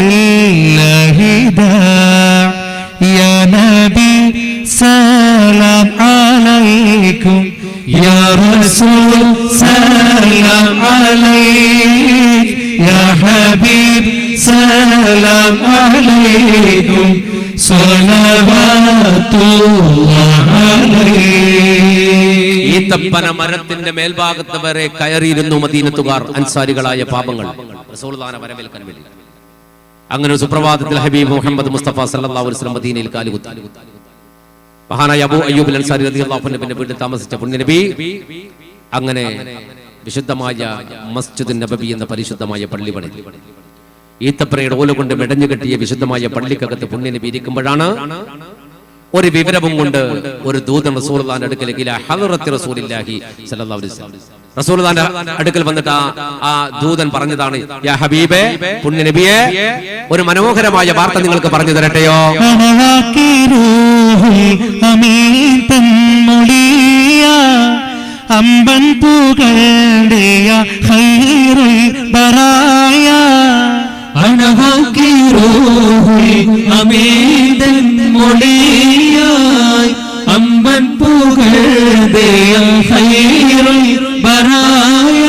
لله داع يا نبي سلام عليكم يا رسول سلام عليك يا حبيب سلام عليكم ഈത്തപ്പന മരത്തിന്റെ മേൽഭാഗത്ത് വരെ കയറിയിരുന്നു മദീനത്തുകാർ, അൻസാരികളായ പാപങ്ങൾ റസൂലുള്ളാഹിനെ വരവേൽക്കാൻ വേണ്ടി. അങ്ങനെ സുപ്രഭാതത്തിൽ ഹബീബ് മുഹമ്മദ് മുസ്തഫ സല്ലല്ലാഹു അലൈഹി വസല്ലം മദീനയിൽ കാലുകുത്തി. മഹാനായ അബൂ അയ്യൂബ് അൻസാരി റളിയല്ലാഹു അൻഹുവിന്റെ വീട്ടിൽ താമസിച്ച പുണ്യനബി അങ്ങനെ വിശുദ്ധമായ മസ്ജിദ് നബവി എന്ന പരിശുദ്ധമായ പള്ളി പണിതു. ഈത്തപ്പനയുടെ ഓല കൊണ്ട് മെടഞ്ഞു കെട്ടിയ വിശുദ്ധമായ പള്ളിക്കകത്ത് പുണ്യനബി ഇരിക്കുമ്പോഴാണ് ഒരു വിവരവും കൊണ്ട് ഒരു ദൂതൻ റസൂലുള്ളാഹിന്റെ അടുക്കലേക്ക് റസൂലുള്ളാഹി സ്വല്ലല്ലാഹു അലൈഹി വസല്ലം റസൂലുള്ളാഹിന്റെ അടുക്കൽ വന്നിട്ട് ആ ദൂതൻ പറഞ്ഞതാണ്, യാ ഹബീബേ, പുണ്യനബിയെ, ഒരു മനോഹരമായ വാർത്ത നിങ്ങൾക്ക് പറഞ്ഞു തരട്ടെയോ? അമ്പൻ പുകഴ്ത്തിയ ഖൈറുൽ ബറായ അനഹക്കി റൂഹി അമീദൻ മൊളിയായി അമ്പൻ പുകഴ്ത്തിയ ഖൈറുൽ ബറായ.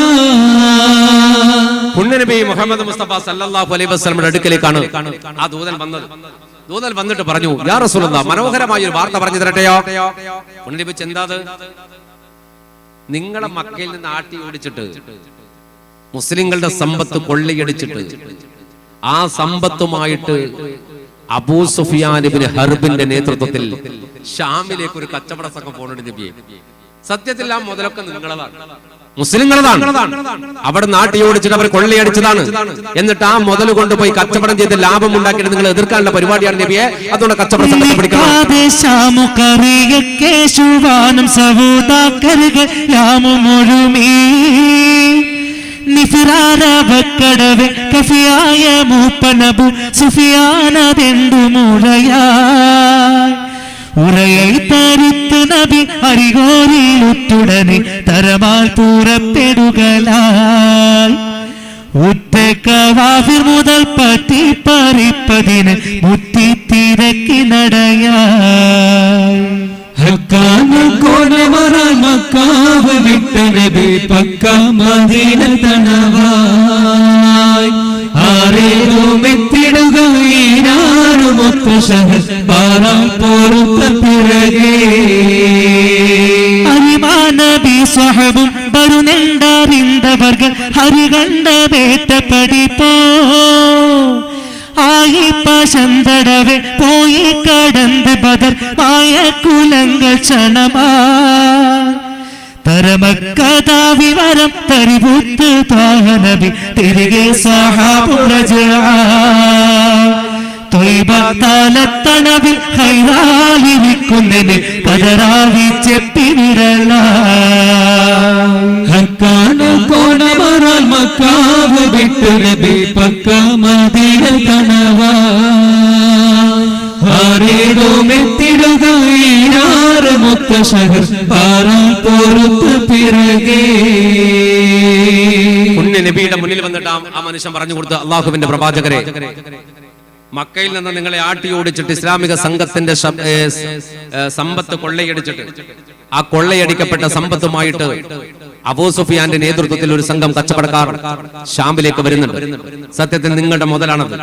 പുണ്യനബി മുഹമ്മദ് മുസ്തഫ സല്ലല്ലാഹു അലൈഹി വസല്ലമയുടെ അടുക്കലേക്കാണ് ആ ദൂതൻ വന്നത്. ദൂതൻ വന്നിട്ട് പറഞ്ഞു, യാ റസൂലുള്ളാഹ്, മനോഹരമായ ഒരു വാർത്ത പറഞ്ഞു തരട്ടെയോ? പുണ്യനബി എന്താത്? നിങ്ങളെ മക്കയിൽ നിന്ന് ആട്ടി ഓടിച്ചിട്ട് മുസ്ലിങ്ങളുടെ സമ്പത്ത് കൊള്ളയടിച്ചിട്ട് ആ സമ്പത്തുമായിട്ട് അബൂ സുഫിയാൻ ഇബ്നു ഹർബിന്റെ നേതൃത്വത്തിൽ ഷാമിലേക്ക് ഒരു കച്ചവട സംഘം പോകുന്നുണ്ട് നബിയെ. സത്യത്തിൽ ആ മുതലൊക്കെ നിങ്ങളതാണ്, മുസ്ലിങ്ങളതാണ്. അവിടെ നാട്ടിയോടിച്ചിട്ട് അവർ കൊള്ളയടിച്ചതാണ്. എന്നിട്ട് ആ മുതൽ കൊണ്ടുപോയി കച്ചവടം ചെയ്ത് ലാഭം ഉണ്ടാക്കിയിട്ട് നിങ്ങൾ എതിർക്കാനുള്ള പരിപാടിയാണ് നബിയെ. അതുകൊണ്ട് കച്ചവടം സംഘത്തെ പിടിക്കണം. നിഫിറാരവക്കടവ് കഫിയായ മൂപ്പനബു സുഫിയാനതെണ്ടു മുഴയായി ഉറയൽ തരുത്തു നബി അരികോരിലുറ്റുടനെ തരമാൽ പൂരപ്പെടുകലായി ഉറ്റക്കവാഫിർ മുതൽ പറ്റി പറിപ്പതിന് മുത്തി തിരക്കി നടയായി മക്കാവ് വിട്ട നബി പക്ക മദീന തണവായി ആരേലും എത്തിടുക ഈനാറുമൊത്ത ഷഹർ പാറാൻ പോരുത്ത പിറകെ അരിമാനബി സ്വഹബും വരുന്നുണ്ടറിന്തവർകൾ ഹരികണ്ട വേട്ടപ്പടിപ്പോ ആയിപ്പശന്തടവെ പോയി കടന്ന് ബദർ മായ കുലങ്ങൾ ക്ഷണമാ തരമക്കഥാ വിവരം തരിപുത്ത് താഹനബി തിരികെ തൊയ്ബത്താലത്തണവിൽ ഹൈറാലിരിക്കുന്നതിന് കതറാവി ചെപ്പി വിരള കോണമറാൽ മക്കാവ് വിട്ടു നബി പക്ക മദീന കണവാറേടുമെത്തിടുക ഈനാറുമൊത്ത ഷഹർ പാറാൻ പോരുത്ത പിറകെ. നബിയുടെ മുന്നിൽ വന്നിട്ട് ആ മനുഷ്യൻ പറഞ്ഞു കൊടുത്ത അള്ളാഹുവിന്റെ പ്രവാചകരെ, മക്കയിൽ നിന്ന് നിങ്ങളെ ആട്ടിയോടിച്ചിട്ട് ഇസ്ലാമിക സംഘത്തിന്റെ സമ്പത്ത് കൊള്ളയടിച്ചിട്ട് ആ കൊള്ളയടിക്കപ്പെട്ട സമ്പത്തുമായിട്ട് അബൂ സുഫിയാന്റെ നേതൃത്വത്തിൽ ഒരു സംഘം കച്ചവടക്കാർ ഷാമിലേക്ക് വരുന്നുണ്ട്. സത്യത്തിൽ നിങ്ങളുടെ മുതലാണത്.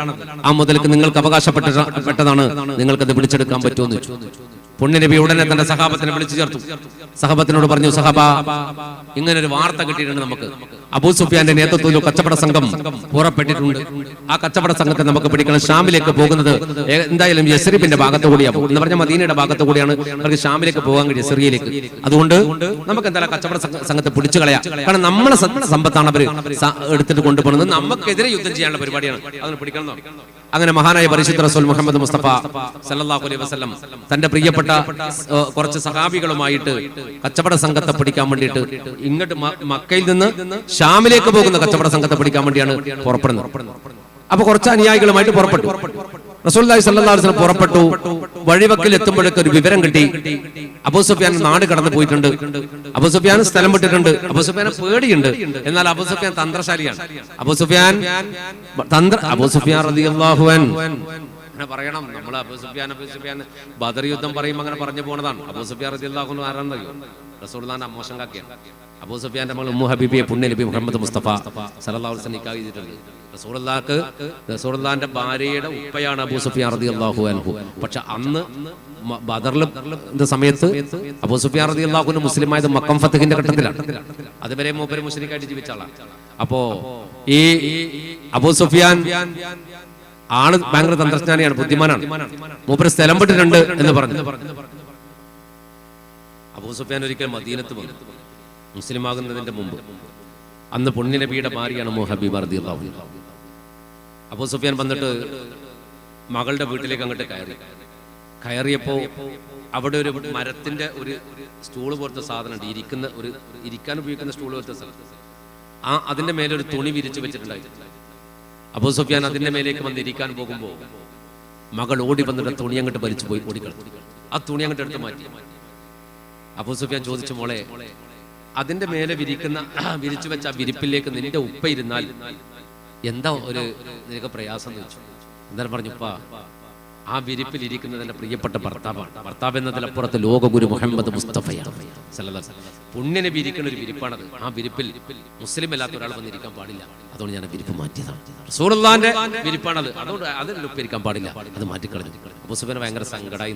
ആ മുതൽക്ക് നിങ്ങൾക്ക് അവകാശപ്പെട്ടതാണ്. നിങ്ങൾക്കത് പിടിച്ചെടുക്കാൻ പറ്റുമെന്ന് വെച്ചു. പുണ്യനബി ഉടനെ തന്റെ സഹാബത്തിനെ വിളിച്ചു ചേർത്തു. സഹാബത്തിനോട് പറഞ്ഞു, സഹാബ, ഇങ്ങനൊരു വാർത്ത കിട്ടിയിട്ടുണ്ട്. നമുക്ക് അബൂ സുഫിയാന്റെ നേതൃത്വത്തിൽ കച്ചവട സംഘം പുറപ്പെട്ടിട്ടുണ്ട്. ആ കച്ചവട സംഘത്തെ നമുക്ക് പിടിക്കണം. ഷാമിലേക്ക് പോകുന്നത് എന്തായാലും യസ്രിബിന്റെ ഭാഗത്തു കൂടിയാണ്, എന്ന് പറഞ്ഞാൽ മദീനയുടെ ഭാഗത്തു കൂടിയാണ് അവർക്ക് ഷാമിലേക്ക് പോകാൻ കഴിയും, സിറിയയിലേക്ക്. അതുകൊണ്ട് നമുക്ക് എന്തായാലും കച്ചവട സംഘത്തെ പിടിച്ചു കളയാം. കാരണം നമ്മളെ സമ്പത്താണ് അവർ എടുത്തിട്ട് കൊണ്ടുപോകുന്നത്. നമുക്കെതിരെ യുദ്ധം ചെയ്യാനുള്ള പരിപാടിയാണ്. അതിന് പിടിക്കണം. അങ്ങനെ മഹാനായ പരിശുദ്ധ റസൂൽ മുഹമ്മദ് മുസ്തഫ സല്ലല്ലാഹു അലൈഹി വസല്ലം തന്റെ പ്രിയപ്പെട്ട കുറച്ച് സഹാബികളുമായിട്ട് കച്ചവട സംഘത്തെ പിടിക്കാൻ വേണ്ടിയിട്ട് ഇങ്ങോട്ട് മക്കയിൽ നിന്ന് ഷാമിലേക്ക് പോകുന്ന കച്ചവട സംഘത്തെ പിടിക്കാൻ വേണ്ടിയാണ് പുറപ്പെടുന്നത്. അപ്പൊ കുറച്ച് അനുയായികളുമായിട്ട് പുറപ്പെട്ടു. റസൂലുള്ളാഹി സ്വല്ലല്ലാഹു അലൈഹി വസല്ലം പുറപ്പെട്ടു. വഴിവക്കിൽ എത്തുമ്പോഴേക്ക് ഒരു വിവരം കിട്ടി, അബൂ സുഫിയാൻ നാട് കടന്നു പോയിട്ടുണ്ട്, അബൂ സുഫിയാൻ സ്ഥലം വിട്ടിട്ടുണ്ട്. അബൂ സുഫിയാന് പേടിയുണ്ട്, എന്നാൽ അബൂ സുഫിയാൻ തന്ത്രശാലിയാണ്. അബൂ സുഫിയാൻ റളിയല്ലാഹു അൻഹു പറയണം, നമ്മൾ അബൂ സുഫിയാൻ ബദർ യുദ്ധം പറയുമ്പോൾ അങ്ങനെ പറഞ്ഞു പോണതാണ്. അബൂ സുഫിയാൻ റളിയല്ലാഹു അൻഹു ആരാണെന്നറിയോ? റസൂലുള്ളാഹിന്റെ മോശം കാക്കിയാണ്. അബൂ സുഫിയാന്റെ മകൾ ഉമ്മു ഹബീബിയെ പുണ്യനബി മുഹമ്മദ് മുസ്തഫ സല്ലല്ലാഹു അലൈഹി വസല്ലം നിക്കാഹ് ചെയ്തിട്ടുണ്ട്. റസൂലുള്ളാഹിന്റെ ഭാര്യയുടെ ഉപ്പയാണ് അബൂ സുഫിയാൻ റളിയല്ലാഹു അൻഹു. പക്ഷെ അന്ന് ബദറിന്റെ സമയത്ത് അബൂ സുഫിയാൻ റളിയല്ലാഹു അൻഹു മുസ്ലിമായത് മക്കം ഫത്ഹിന്റെ ഘട്ടത്തിലാണ്. അതുവരെ മൂപ്പര് മുസ്ലിമായിട്ട് ജീവിച്ച ആളാണ്. അപ്പോ ഈ അബൂ സുഫിയാൻ ആണ് ഭയങ്കര തന്ത്രജ്ഞാനിയാണ്, ബുദ്ധിമാനാണ്. മൂപ്പര് സ്ഥലം വിട്ടിട്ടുണ്ട് എന്ന് പറഞ്ഞു. അബൂ സുഫിയാൻ ഒരിക്കൽ മദീനത്ത് വന്നു, മുസ്ലിം ആകുന്നതിന്റെ മുമ്പ്. അന്ന് പുണ്യനബിയുടെ ഭാര്യയാണ് ഉമ്മു ഹബീബ റളിയല്ലാഹു അൻഹ. അബൂ സുഫിയാൻ വന്നിട്ട് മകളുടെ വീട്ടിലേക്ക് അങ്ങോട്ട് കയറിയപ്പോ അവിടെ ഒരു മരത്തിന്റെ ഒരു സ്റ്റൂള് പോലത്തെ സാധനം ഉണ്ട്, ഇരിക്കാൻ ഉപയോഗിക്കുന്ന സ്റ്റൂൾ പോലത്തെ സ്ഥലം. അതിന്റെ മേലെ ഒരു തുണി വിരിച്ചു വെച്ചിട്ടുണ്ടായി. അബൂ സുഫിയാൻ അതിന്റെ മേലേക്ക് വന്ന് ഇരിക്കാൻ പോകുമ്പോ മകൾ ഓടി വന്നിട്ട് തുണി അങ്ങോട്ട് വലിച്ചു പോയി ഓടിക്കളഞ്ഞു. ആ തുണി അങ്ങോട്ട് എടുത്ത് മാറ്റി. അബൂ സുഫിയാൻ ചോദിച്ചു, മോളെ, അതിന്റെ മേലെ വിരിച്ചു വെച്ച ആ വിരിപ്പിലേക്ക് നിന്റെ ഉപ്പ ഇരുന്നാൽ എന്താ നിനക്ക് പ്രയാസം എന്ന് ചോദിച്ചു. എന്തായാലും പറഞ്ഞു, ഉപ്പ, ആ വിരിപ്പിൽ ഇരിക്കുന്നത് എന്റെ പ്രിയപ്പെട്ട ഭർത്താവാണ്. ഭർത്താവ് എന്നതിലപ്പുറത്ത് ലോകഗുരു മുഹമ്മദ് മുസ്തഫയാണ് സല്ലല്ലാഹു അലൈഹി വസല്ലം. പുണ്യനെ വിരിക്കുന്ന ഒരു വിരിപ്പാണത്. ആ വിരിപ്പിൽ മുസ്ലിം അല്ലാത്ത ഒരാൾ വന്നിരിക്കാൻ പാടില്ല. അതുകൊണ്ട് ഞാൻ വിരിപ്പ് മാറ്റിയതാണ്. റസൂലുള്ളാഹിന്റെ വിരിപ്പാണത്. അതുകൊണ്ട് അതിൽ ഉപ്പിരിക്കാൻ പാടില്ല, അത് മാറ്റിക്കളഞ്ഞു. അബൂ സുഫിയാൻ ഭയങ്കര സങ്കടമായി.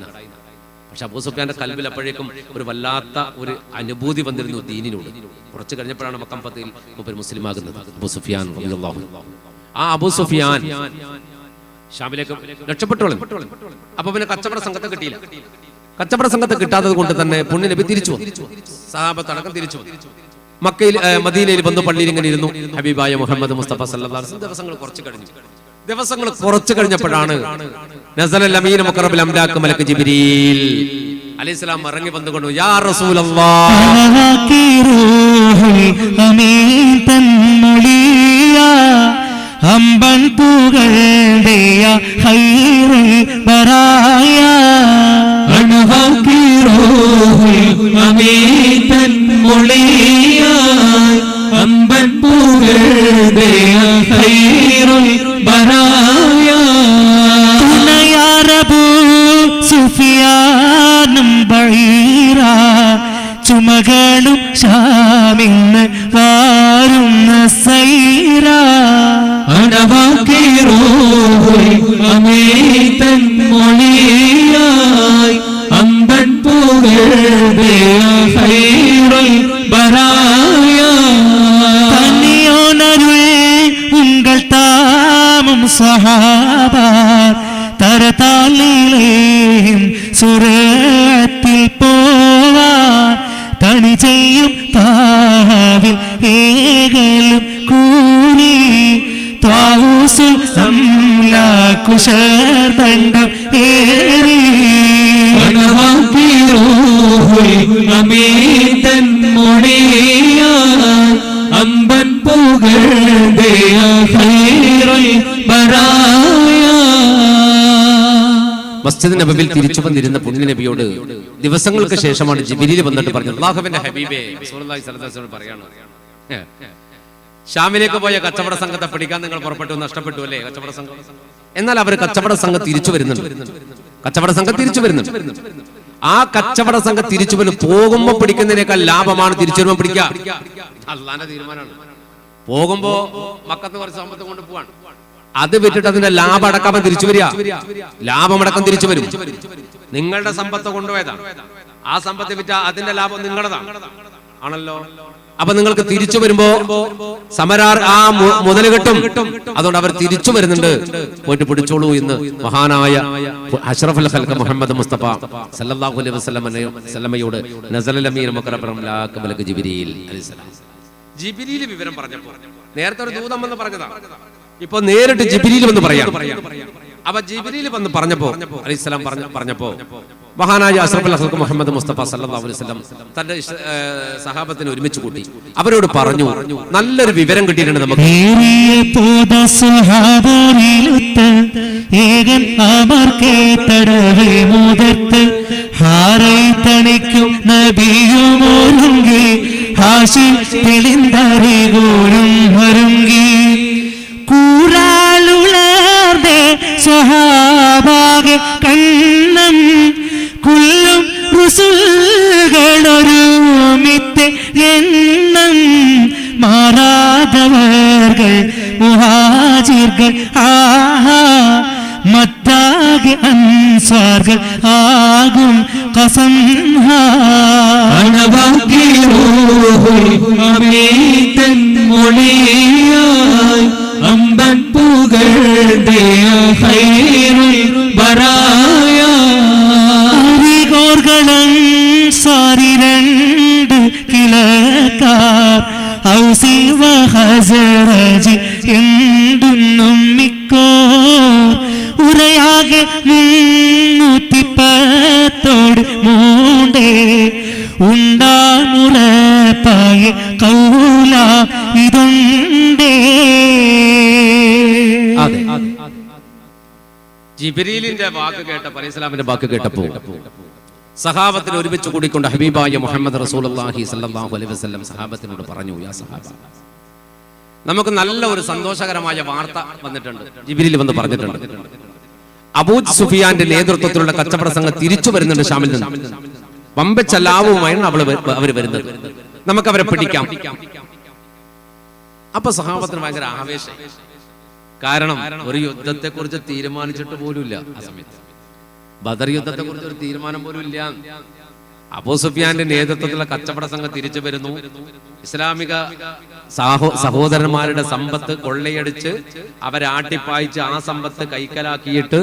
പക്ഷെ അബൂ സുഫിയാന്റെ കൽബിൽ അപ്പോഴേക്കും ഒരു വല്ലാത്ത ഒരു അനുഭൂതി വന്നിരുന്നു ദീനിനോട്. കുറച്ച് കഴിഞ്ഞപ്പോഴാണ് മക്കം ഫത്ഹിൽ മൂപ്പർ മുസ്ലിം ആകുന്നത് അബൂ സുഫിയാൻ റളിയല്ലാഹു അൻഹു. ആ അബൂ സുഫിയാൻ ഷാമിലേക്ക് രക്ഷപ്പെട്ടോളും. അപ്പൊ പിന്നെ കച്ചവട സംഘത്തെ കിട്ടിയില്ല. കച്ചവട സംഘത്തെ കിട്ടാത്തത് കൊണ്ട് തന്നെ പുണ്യ നബി തിരിച്ചു വന്നു. സഹാബത്ത് അടക്കം തിരിച്ചു വന്നു. മക്കയിൽ മദീനയിൽ വന്നു പള്ളിയിൽ ഇങ്ങനെ ഇരുന്നു. ഹബീബായ മുഹമ്മദ് മുസ്തഫ സല്ലല്ലാഹു അലൈഹി വസല്ലം ദിവസങ്ങൾ കുറച്ച് കഴിഞ്ഞപ്പോഴാണ് നസലൽ അമീൻ മുഖറബുൽ അംലാക് മലക്ക് ജിബ്രീൽ അലൈഹിസ്സലാം ഇറങ്ങി വന്നുകൊണ്ട് യാ റസൂലല്ലാഹ് അമ്പൻ പുകഴ്ത്തിയ ഖൈറുൽ ബറായ അൻഹഖീറുൽ അമീതൻ മുളിയ അമ്പൻ പുകഴ്ത്തിയ ഖൈറുൽ ബറായ തുനയാ റബ്ബു സുഫിയാനും ബഈറ ചുമകളും ഷാമിന്ന് വാരുന്ന സൈറ അനവാക്കിറോഹുൽ അമീതൻ മൊളിയായി അമ്പൻ പുകഴ്ത്തിയ ഖൈറുൽ ബറായ തന്നിയോനരുൾ ഉങ്കൾ താമും സഹാബാ തരതാലിലേയും സുറത്തിൽ പോവാൻ തണി ചെയ്യും താവിൽ ഏകലും കൂലി താവൂസുൽ സംലാകുശർദണ്ഡം ഏറി അമീതൻ മൊഴിയ അമ്പൻ പുകഴ്ത്തിയ ഖൈറുൽ ബറായ. മസ്ജിദ് നബവിയിൽ തിരിച്ചു വന്നിരുന്ന പുണ്യ നബിയോട് ദിവസങ്ങൾക്ക് ശേഷമാണ് ജിബ്രീൽ വന്നിട്ട് പറഞ്ഞത് അല്ലാഹുവിന്റെ ഹബീബേ റസൂലുള്ളാഹി സ്വല്ലല്ലാഹു അലൈഹി വസല്ലം പറയാണ്, ഷാമിലേക്ക് പോയ കച്ചവട സംഘത്തെ പിടിക്കാൻ നിങ്ങൾ പുറപ്പെട്ടു, നഷ്ടപ്പെട്ടു അല്ലേ കച്ചവട സംഘം. എന്നാൽ അവർ കച്ചവട സംഘം തിരിച്ചു വരുന്നുണ്ട്. ആ കച്ചവട സംഘം തിരിച്ചു വരും. പോകുമ്പോ പിടിക്കുന്നതിനേക്കാൾ ലാഭമാണ് തിരിച്ചു വരുമ്പോൾ പിടിക്കുക. അള്ളാന്റെ തീരുമാനമാണ്. പോകുമ്പോ മക്കത്ത് കുറച്ച് സമ്പത്ത് കൊണ്ട് പോവാണ്, അത് വിട്ടിട്ട് അതിന്റെ ലാഭം അടക്കം തിരിച്ചു വരിക. ലാഭമടക്കം തിരിച്ചു വരും. നിങ്ങളുടെ സമ്പത്ത് കൊണ്ടുപോയതാണ്, ആ സമ്പത്ത് വിറ്റ അതിന്റെ ലാഭം നിങ്ങളുടേതാണ് ആണല്ലോ. അപ്പൊ നിങ്ങൾക്ക് തിരിച്ചു വരുമ്പോ സമരാർ ആ മുതൽ കിട്ടും. അതുകൊണ്ട് അവർ തിരിച്ചു വരുന്നുണ്ട്, പോയിട്ട് പിടിച്ചോളൂ എന്ന് മഹാനായ അഷ്റഫുൽ ഖൽഖ് മുഹമ്മദ് മുസ്തഫ സല്ലല്ലാഹു അലൈഹി വസല്ലമയോട് നസലൽ അമീൻ മുഖറബുൽ അംലാക് മലക്ക് ജിബ്രീൽ അലൈഹിസ്സലാം വിവരം പറഞ്ഞപ്പോ, നേരത്തെ ഒരു ദൂതം വന്ന് പറഞ്ഞതാണ്, ഇപ്പൊ നേരിട്ട് ജിബ്രീൽ വന്ന് പറയാം. അപ്പൊ ജിബ്രീൽ വന്ന് പറഞ്ഞപ്പോ അലൈഹിസ്സലാം പറഞ്ഞപ്പോ മഹാനായ അഷ്റഫുൽ ഖൽഖ് മുഹമ്മദ് മുസ്തഫ സല്ലല്ലാഹു അലൈഹി വസല്ലം തന്റെ സഹാബത്തിനെ ഒരുമിച്ച് കൂട്ടി അവരോട് പറഞ്ഞു, നല്ലൊരു വിവരം കിട്ടിയിട്ടുണ്ട് നമുക്ക്. സ്വഹാബാകെ കണ്ണം കുല്ലും റുസുൽകളൊരുമിത്തെ എണ്ണം മാറാതവർകൾ മുഹാജിർകൾ ആഹാ മത്താകെ അൻസാർകൾ ആകും ഖസം അമീതൻ മൊഴിയായി അമ്പൻ പുകഴ്ത്തിയ ഖൈറുൽ ബറായ അരികോർഗളം സാരിരണ്ട് കിളക്കാർ ഔസി വഹസറജി എന്തുന്നും മിക്കോ ഉറയാകെ 310 മൂണ്ടേ ഉണ്ടാമുറപ്പായ കൗല ഇതുണ്ടേ. ജിബ്രീലിന്റെ വാക്ക് കേട്ട അലൈഹിസ്സലാമിന്റെ വാക്ക് കേട്ടപ്പോ സഹാബത്തിനെ ഒരുമിച്ച് കൂടിക്കൊണ്ട് ഹബീബായ മുഹമ്മദ് റസൂലുള്ളാഹി സ്വല്ലല്ലാഹു അലൈഹി വസല്ലം സഹാബത്തിനോട് പറഞ്ഞു, യാ സഹാബ, നമുക്ക് നല്ല ഒരു സന്തോഷകരമായ വാർത്ത വന്നിട്ടുണ്ട്. ജിബ്രീൽ വന്ന് പറഞ്ഞിട്ടുണ്ട്, അബൂ സുഫിയാന്റെ നേതൃത്വത്തിലുള്ള കച്ചവട സംഘം തിരിച്ചു വരുന്നുണ്ട് ഷാമിൽ നിന്ന്. വമ്പച്ച ലാഭവുമായാണ് അവർ വരുന്നത്, നമുക്ക് അവരെ പിടിക്കാം. അപ്പൊ സഹാബത്തിന് ഭയങ്കര ആവേശം. കാരണം ഒരു യുദ്ധത്തെ കുറിച്ച് തീരുമാനിച്ചിട്ട് പോലുമില്ല ആ സമയത്ത്. ബദർ യുദ്ധത്തെ കുറിച്ച് ഒരു തീരുമാനം പോലും ഇല്ല. അബൂ സുഫിയാന്റെ നേതൃത്വത്തിലുള്ള കച്ചവട സംഘം തിരിച്ചു വരുന്നു. ഇസ്ലാമിക സഹോദരന്മാരുടെ സമ്പത്ത് കൊള്ളയടിച്ച് അവരെ ആട്ടിപ്പായിച്ച് ആ സമ്പത്ത് കൈക്കലാക്കിയിട്ട്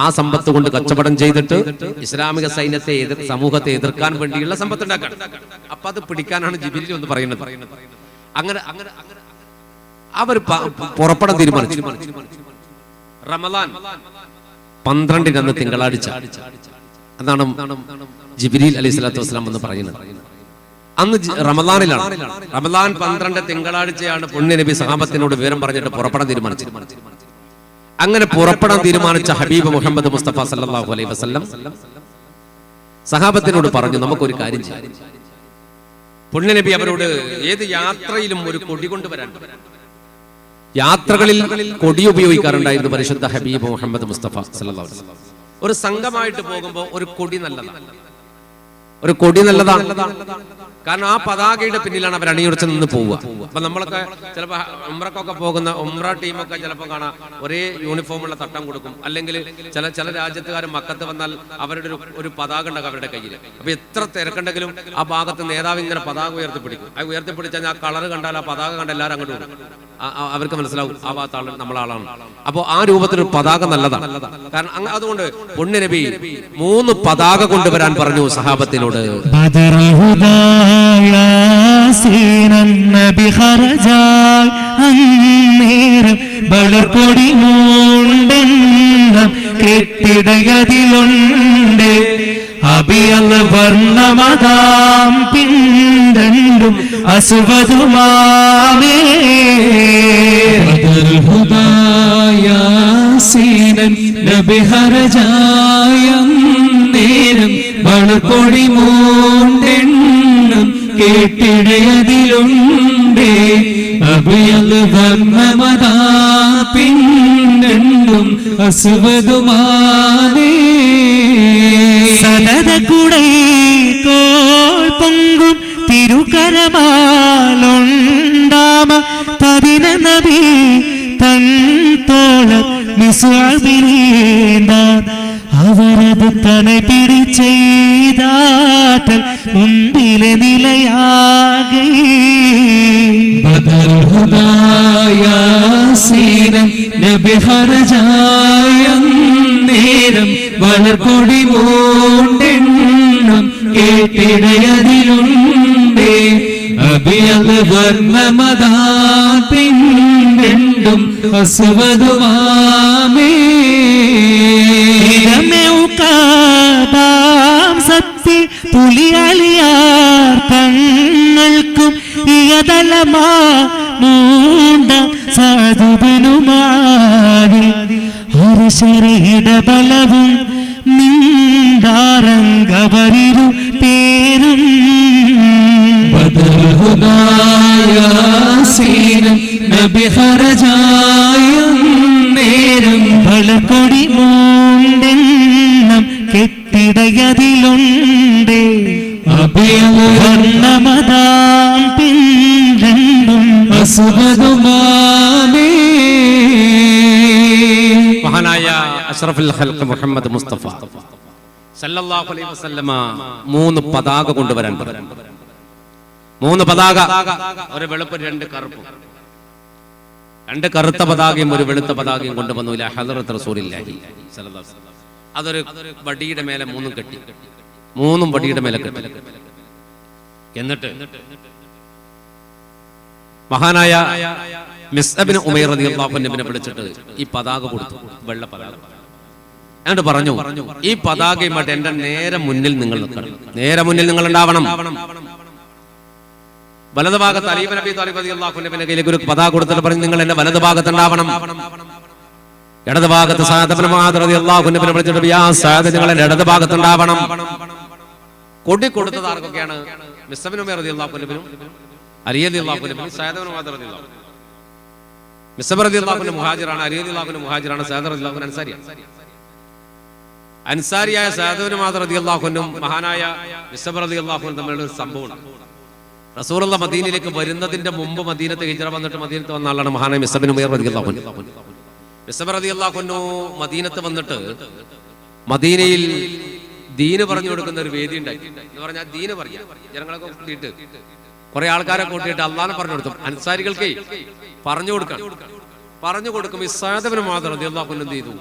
ആ സമ്പത്ത് കൊണ്ട് കച്ചവടം ചെയ്തിട്ട് ഇസ്ലാമിക സൈന്യത്തെ സമൂഹത്തെ എതിർക്കാൻ വേണ്ടിയുള്ള സമ്പത്ത് ഉണ്ടാക്കാൻ. അപ്പൊ അത് പിടിക്കാനാണ് ജിബിലി എന്ന് പറയുന്നത്. അങ്ങനെ അവർ പുറപ്പെടാൻ തീരുമാനിച്ചു. റമദാൻ 12 തിങ്കളാഴ്ച. അതാണ് ജിബ്രീൽ അലൈഹി സ്വലാത്തു വസ്സലാം എന്ന് പറയുന്നത്. അന്ന് റമദാനിലാണ്. റമദാൻ 12 തിങ്കളാഴ്ചയാണ് പുണ്യ നബി സഹാബത്തിനോട് വിവരം പറഞ്ഞിട്ട് പുറപ്പെടാൻ തീരുമാനിച്ചു. അങ്ങനെ പുറപ്പെടാൻ തീരുമാനിച്ച ഹബീബ് മുഹമ്മദ് മുസ്തഫ സല്ലല്ലാഹു അലൈഹി വസല്ലം സഹാബത്തിനോട് പറഞ്ഞു, നമുക്കൊരു കാര്യം ചെയ്യാം. പുണ്യ നബി അവരോട് ഏത് യാത്രയിലും ഒരു കൊടി കൊണ്ടുവരാൻ, യാത്രകളിൽ കൊടി ഉപയോഗിക്കാറുണ്ടായിരുന്നു പരിശുദ്ധ ഹബീബ് മുഹമ്മദ് മുസ്തഫ സല്ലല്ലാഹു അലൈഹി വസല്ലം. ഒരു സംഘമായിട്ട് പോകുമ്പോൾ ഒരു കൊടി നല്ലതാണ്. ഒരു കൊടി നല്ലതാണ്. കാരണം ആ പതാകയുടെ പിന്നിലാണ് അവർ അണിയുറച്ച് നിന്ന് പോവുക. അപ്പൊ നമ്മളൊക്കെ ചിലപ്പോൾ ഉംറക്കൊക്കെ പോകുന്ന ഉംറ ടീമൊക്കെ ചിലപ്പോൾ കാണാം ഒരേ യൂണിഫോമുള്ള തട്ടം കൊടുക്കും. അല്ലെങ്കിൽ ചില രാജ്യത്തുകാർ മക്കത്ത് വന്നാൽ അവരുടെ ഒരു പതാക ഉണ്ടാകും അവരുടെ കയ്യിൽ. അപ്പൊ എത്ര തിരക്കുണ്ടെങ്കിലും ആ ഭാഗത്ത് നേതാവ് ഇങ്ങനെ പതാക ഉയർത്തിപ്പിടിക്കും. ആ ഉയർത്തിപ്പിടിച്ചാൽ ആ കളർ കണ്ടാൽ ആ പതാക കണ്ട് എല്ലാവരും അങ്ങോട്ട് പോകും. അവർക്ക് മനസ്സിലാവും ആ ഭാഗത്താണ് നമ്മളാളാണ്. അപ്പോൾ ആ രൂപത്തിലൊരു പതാക നല്ലതാണ്. കാരണം അതുകൊണ്ട് പുണ്യ നബി 3 പതാക കൊണ്ടുവരാൻ പറഞ്ഞു സഹാബത്തിനോട്. കെട്ടിടയതിലുണ്ട് അബിയൽ വർണ്ണമതാം പിണ്ടണ്ടും അസുവതുമാവേ യാസീനൻ നബിഹരജായം നേരം വളപ്പൊടി മൂണ്ടെണ്ണം കേട്ടിടയതിലുണ്ട് അബിയൽ വർണ്ണമതാ പിണ്ടണ്ടും അസുവതുമാവേ സദത കുടൈ കോൾ പൊങ്കും തിരുകരമാലുണ്ടാമ തതിന നബി തൻ തോള മിസ്അബിനീന്ദ അവരത് തനെ പിടിച്ചെയ്താറ്റൽ മുമ്പിലെ നിലയാകെ ബദർഹുദായാസീനം നബിഹരജായം നേരം വളർപ്പൊടി മൂണ്ടെണ്ണം കേട്ടിടയതിലുണ്ട് അബിയൽ വർണ്ണമതാ പിണ്ടെണ്ടും അസുവതുമാമേ സത്യ പുലിയലിയാർ തങ്ങൾക്കും ഇയതലമാ മൂണ്ട സാധുബനുമാരി ഹരിശരീടബലവും നിന്ദാരംഗവരിരു പേരും ബദർഹുദായാസീനം നബിഹരജായം നേരം വളക്കൊടി മൂണ്ടെണ്ണം കെട്ടിടയതിലുണ്ട് അഭയവർണ്ണമതാം പിണ്ടെണ്ടും അസുഖതുമാമേ. മഹാനായ അഷ്റഫുൽ ഖൽഖ് മുഹമ്മദ് മുസ്തഫ സല്ലല്ലാഹു അലൈഹി വസല്ലമ 3 പതാക കൊണ്ടുവരാൻ പറഞ്ഞു. 3 പതാക, ഒരു വെളുപ്പ് 2 കറുപ്പ്. 2 കറുത്ത പതാകയും ഒരു വെളുത്ത പതാകയും കൊണ്ടുവന്നു ഇലാ ഹദ്റത്ത് റസൂലില്ലാഹി സല്ലല്ലാഹു അലൈഹി വസല്ലം. അതൊരു വടിയുടെ മേലെ 3 കെട്ടി, 3 വടിയുടെ മേലെ കെട്ടി. എന്നിട്ട് മഹാനായ മിസ്അബിൻ ഉമൈർ റളിയല്ലാഹു അൻഹുവിനെ വിളിച്ചിട്ട് ഈ പതാക കൊടുത്തു, വെള്ള പതാക. എന്നിട്ട് പറഞ്ഞു, ഈ പതാകയുമായിട്ട് എന്റെ നേരെ മുന്നിൽ നിങ്ങൾ നിൽക്കണം, നേരെ മുന്നിൽ നിങ്ങൾ ഉണ്ടാവണം. വലതുഭാഗത്ത് അലി ഇബ്നു അബീ ത്വാലിബ് റളിയല്ലാഹു അൻഹുവിന്റെ കയ്യിലേക്ക് ഒരു പതാക കൊടുത്തിട്ട് പറഞ്ഞു, നിങ്ങൾ എന്റെ വലതുഭാഗത്ത് ഉണ്ടാവണം. ഇടതുഭാഗത്ത് സഅദ് ഇബ്നു മുആദ് റളിയല്ലാഹു അൻഹുവിനെ വിളിച്ചിട്ട് യാ സഅദ് നിങ്ങൾ എന്റെ ഇടതുഭാഗത്ത് ഉണ്ടാവണം. കൊടി കൊടുത്തത് ആർക്കൊക്കെയാണ്? മിസ്അബിൻ ഉമൈർ റളിയല്ലാഹു അൻഹുവിനും അലി റളിയല്ലാഹു അൻഹുവിനും സഅദ് ഇബ്നു മുആദ് റളിയല്ലാഹു അൻഹു. മിസ്അബ് റളിയല്ലാഹു അൻഹു മുഹാജിറാണ്, അലി റളിയല്ലാഹു അൻഹു മുഹാജിറാണ്, സഅദ് റളിയല്ലാഹു അൻഹു അൻസാരിയാണ്. അൻസാരിയായ സഅദ് ഇബ്നു മുആദ് റളിയല്ലാഹു അൻഹും മഹാനായ മിസ്അബ് റളിയല്ലാഹു അൻഹു തമ്മിലുള്ള ഒരു സംഭവമാണ്. റസൂലുള്ള മദീനയിലേക്ക് വരുന്നതിന്റെ മുമ്പ് മദീനത്ത് ഹിജ്റ വന്നിട്ട് മദീനത്ത് വന്ന ആളാണ് മഹാനായ മിസ്അബ് ഇബ്നു ഉമൈർ റളിയല്ലാഹു അൻഹു. മിസ്അബ് റളിയല്ലാഹു അൻഹു മദീനത്ത് വന്നിട്ട് മദീനയിൽ ദീന് പറഞ്ഞു കൊടുക്കുന്ന ഒരു വേദി ഉണ്ടാക്കി. എന്ന് പറഞ്ഞാൽ ദീന് പറയാ, ജനങ്ങളൊക്കെ കൂട്ടിയിട്ട് കുറെ ആൾക്കാരെ കൂട്ടിയിട്ട് അള്ളാനെ പറഞ്ഞു കൊടുത്തു. അൻസാരികൾക്ക് പറഞ്ഞു കൊടുക്കും. ഈ സഅദ് ഇബ്നു മുആദ് റളിയല്ലാഹു അൻഹു എന്ത് ചെയ്തു?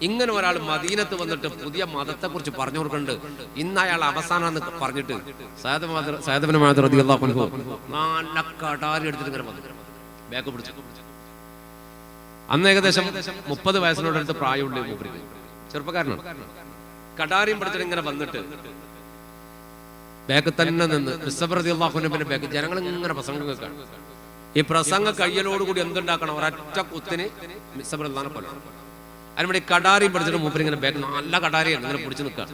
ഇങ്ങനെ ഒരാൾ മദീനത്ത് വന്നിട്ട് പുതിയ മതത്തെ കുറിച്ച് പറഞ്ഞു കൊടുക്കുന്നുണ്ട്, ഇന്ന് അയാൾ അവസാനം പറഞ്ഞിട്ട് സഅദ് ഇബ്നു മുആദ് റളിയല്ലാഹു അൻഹു നല്ല കടാരി എടുത്തിട്ട് ഇങ്ങനെ വന്നു ബാക്ക് പിടിച്ചു. അന്ന് ഏകദേശം 30 വയസ്സിനോടടുത്ത് പ്രായമുണ്ട് മൂപ്പർക്ക്, ചെറുപ്പക്കാരനാണ്. കടാരിയും പിടിച്ചിട്ട് ഇങ്ങനെ വന്നിട്ട് ബാക്ക് തന്നെ നിന്ന് മിസ്അബ് റളിയല്ലാഹു അൻഹുവിന്റെ ബാക്ക് ജനങ്ങൾ ഇങ്ങനെ പ്രസംഗം കേൾക്കാൻ. ഈ പ്രസംഗ കയ്യലോടുകൂടി എന്തുണ്ടാക്കണം? ഒരൊറ്റ കുത്തിന് മിസ്അബ് റളിയല്ലാഹു കൊല്ലണം. അതിനുവേണ്ടി കടാരിയും പിടിച്ചിട്ട് മൂപ്പര് ഇങ്ങനെ ബാക്ക് നല്ല കടാരിയാണ് ഇങ്ങനെ പിടിച്ചു നിൽക്കുക.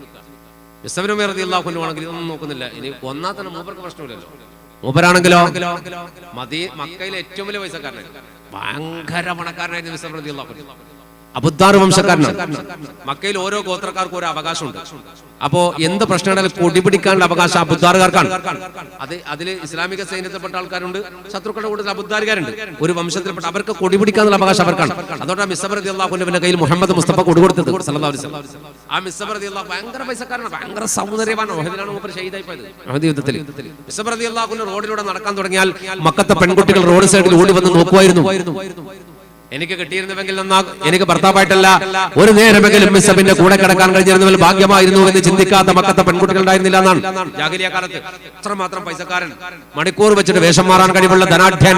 മിസ്അബ് റളിയല്ലാഹു അൻഹു ആണെങ്കിൽ ഇതൊന്നും നോക്കുന്നില്ല. ഇനി കൊന്നാൽ തന്നെ മൂപ്പർക്ക് പ്രശ്നമില്ലല്ലോ. മൂപ്പരാണെങ്കിലോ മക്കയിലെ ഏറ്റവും വലിയ പൈസക്കാരനാണ്, ഭയങ്കര പണക്കാരനായിരുന്നു മിസ്അബ് റളിയല്ലാഹു അൻഹു. അബുദ്ദാർ വംശക്കാരനാണ്. മക്കയിൽ ഓരോ ഗോത്രക്കാർക്കും ഓരോ അവകാശമുണ്ട്. അപ്പോ എന്ത് പ്രശ്നമാണെങ്കിലും കൊടി പിടിക്കാനുള്ള അവകാശം അബുദ്ദാറുകാർക്കാണ്. അതിൽ ഇസ്ലാമിക സൈന്യത്തിൽപ്പെട്ട ആൾക്കാരുണ്ട്, ശത്രുക്കളുടെ കൂടുതൽ അബുദ്ദാറുകാരുണ്ട്. ഒരു വംശത്തിൽപ്പെട്ട അവർക്ക് കൊടി പിടിക്കാനുള്ള അവകാശം അവർക്കാണ്. അതുകൊണ്ടാണ് മിസ്അബ് റളിയല്ലാഹു അൻഹുവിന്റെ കയ്യിൽ മുഹമ്മദ് മുസ്തഫ കൊടുത്തത് സല്ലല്ലാഹു അലൈഹി വസല്ലം. ആ മിസ്അബ് റളിയല്ലാഹു ഭയങ്കര പൈസക്കാരനാണ്, ഭയങ്കര സൗന്ദര്യവാനാണ്. ഉഹദിലാണ് മൂപ്പർ ഷഹീദായി പോയത്, ഉഹദ് യുദ്ധത്തിൽ. മിസ്അബ് റളിയല്ലാഹു അൻഹു റോഡിലൂടെ നടക്കാൻ തുടങ്ങിയാൽ മക്കത്തെ പെൺകുട്ടികൾ റോഡ് സൈഡിൽ ഓടി വന്ന് നോക്കുമായിരുന്നു. എനിക്ക് കിട്ടിയിരുന്നുവെങ്കിൽ എനിക്ക് ഭർത്താവായിട്ടല്ല, ഒരു നേരമെങ്കിലും മിസ്അബിന്റെ കൂടെ കിടക്കാൻ കഴിഞ്ഞിരുന്നവൽ ഭാഗ്യമായിരുന്നു എന്ന് ചിന്തിക്കാത്ത മക്കത്തെ പെൺകുട്ടികൾ ഉണ്ടായിരുന്നില്ല എന്നാണ്. ജാഹിലിയ കാലത്ത് അത്രമാത്രം പൈസക്കാരൻ, മണിക്കൂർ വെച്ചിട്ട് വേഷം മാറാൻ കഴിവുള്ള ധനാഢ്യൻ.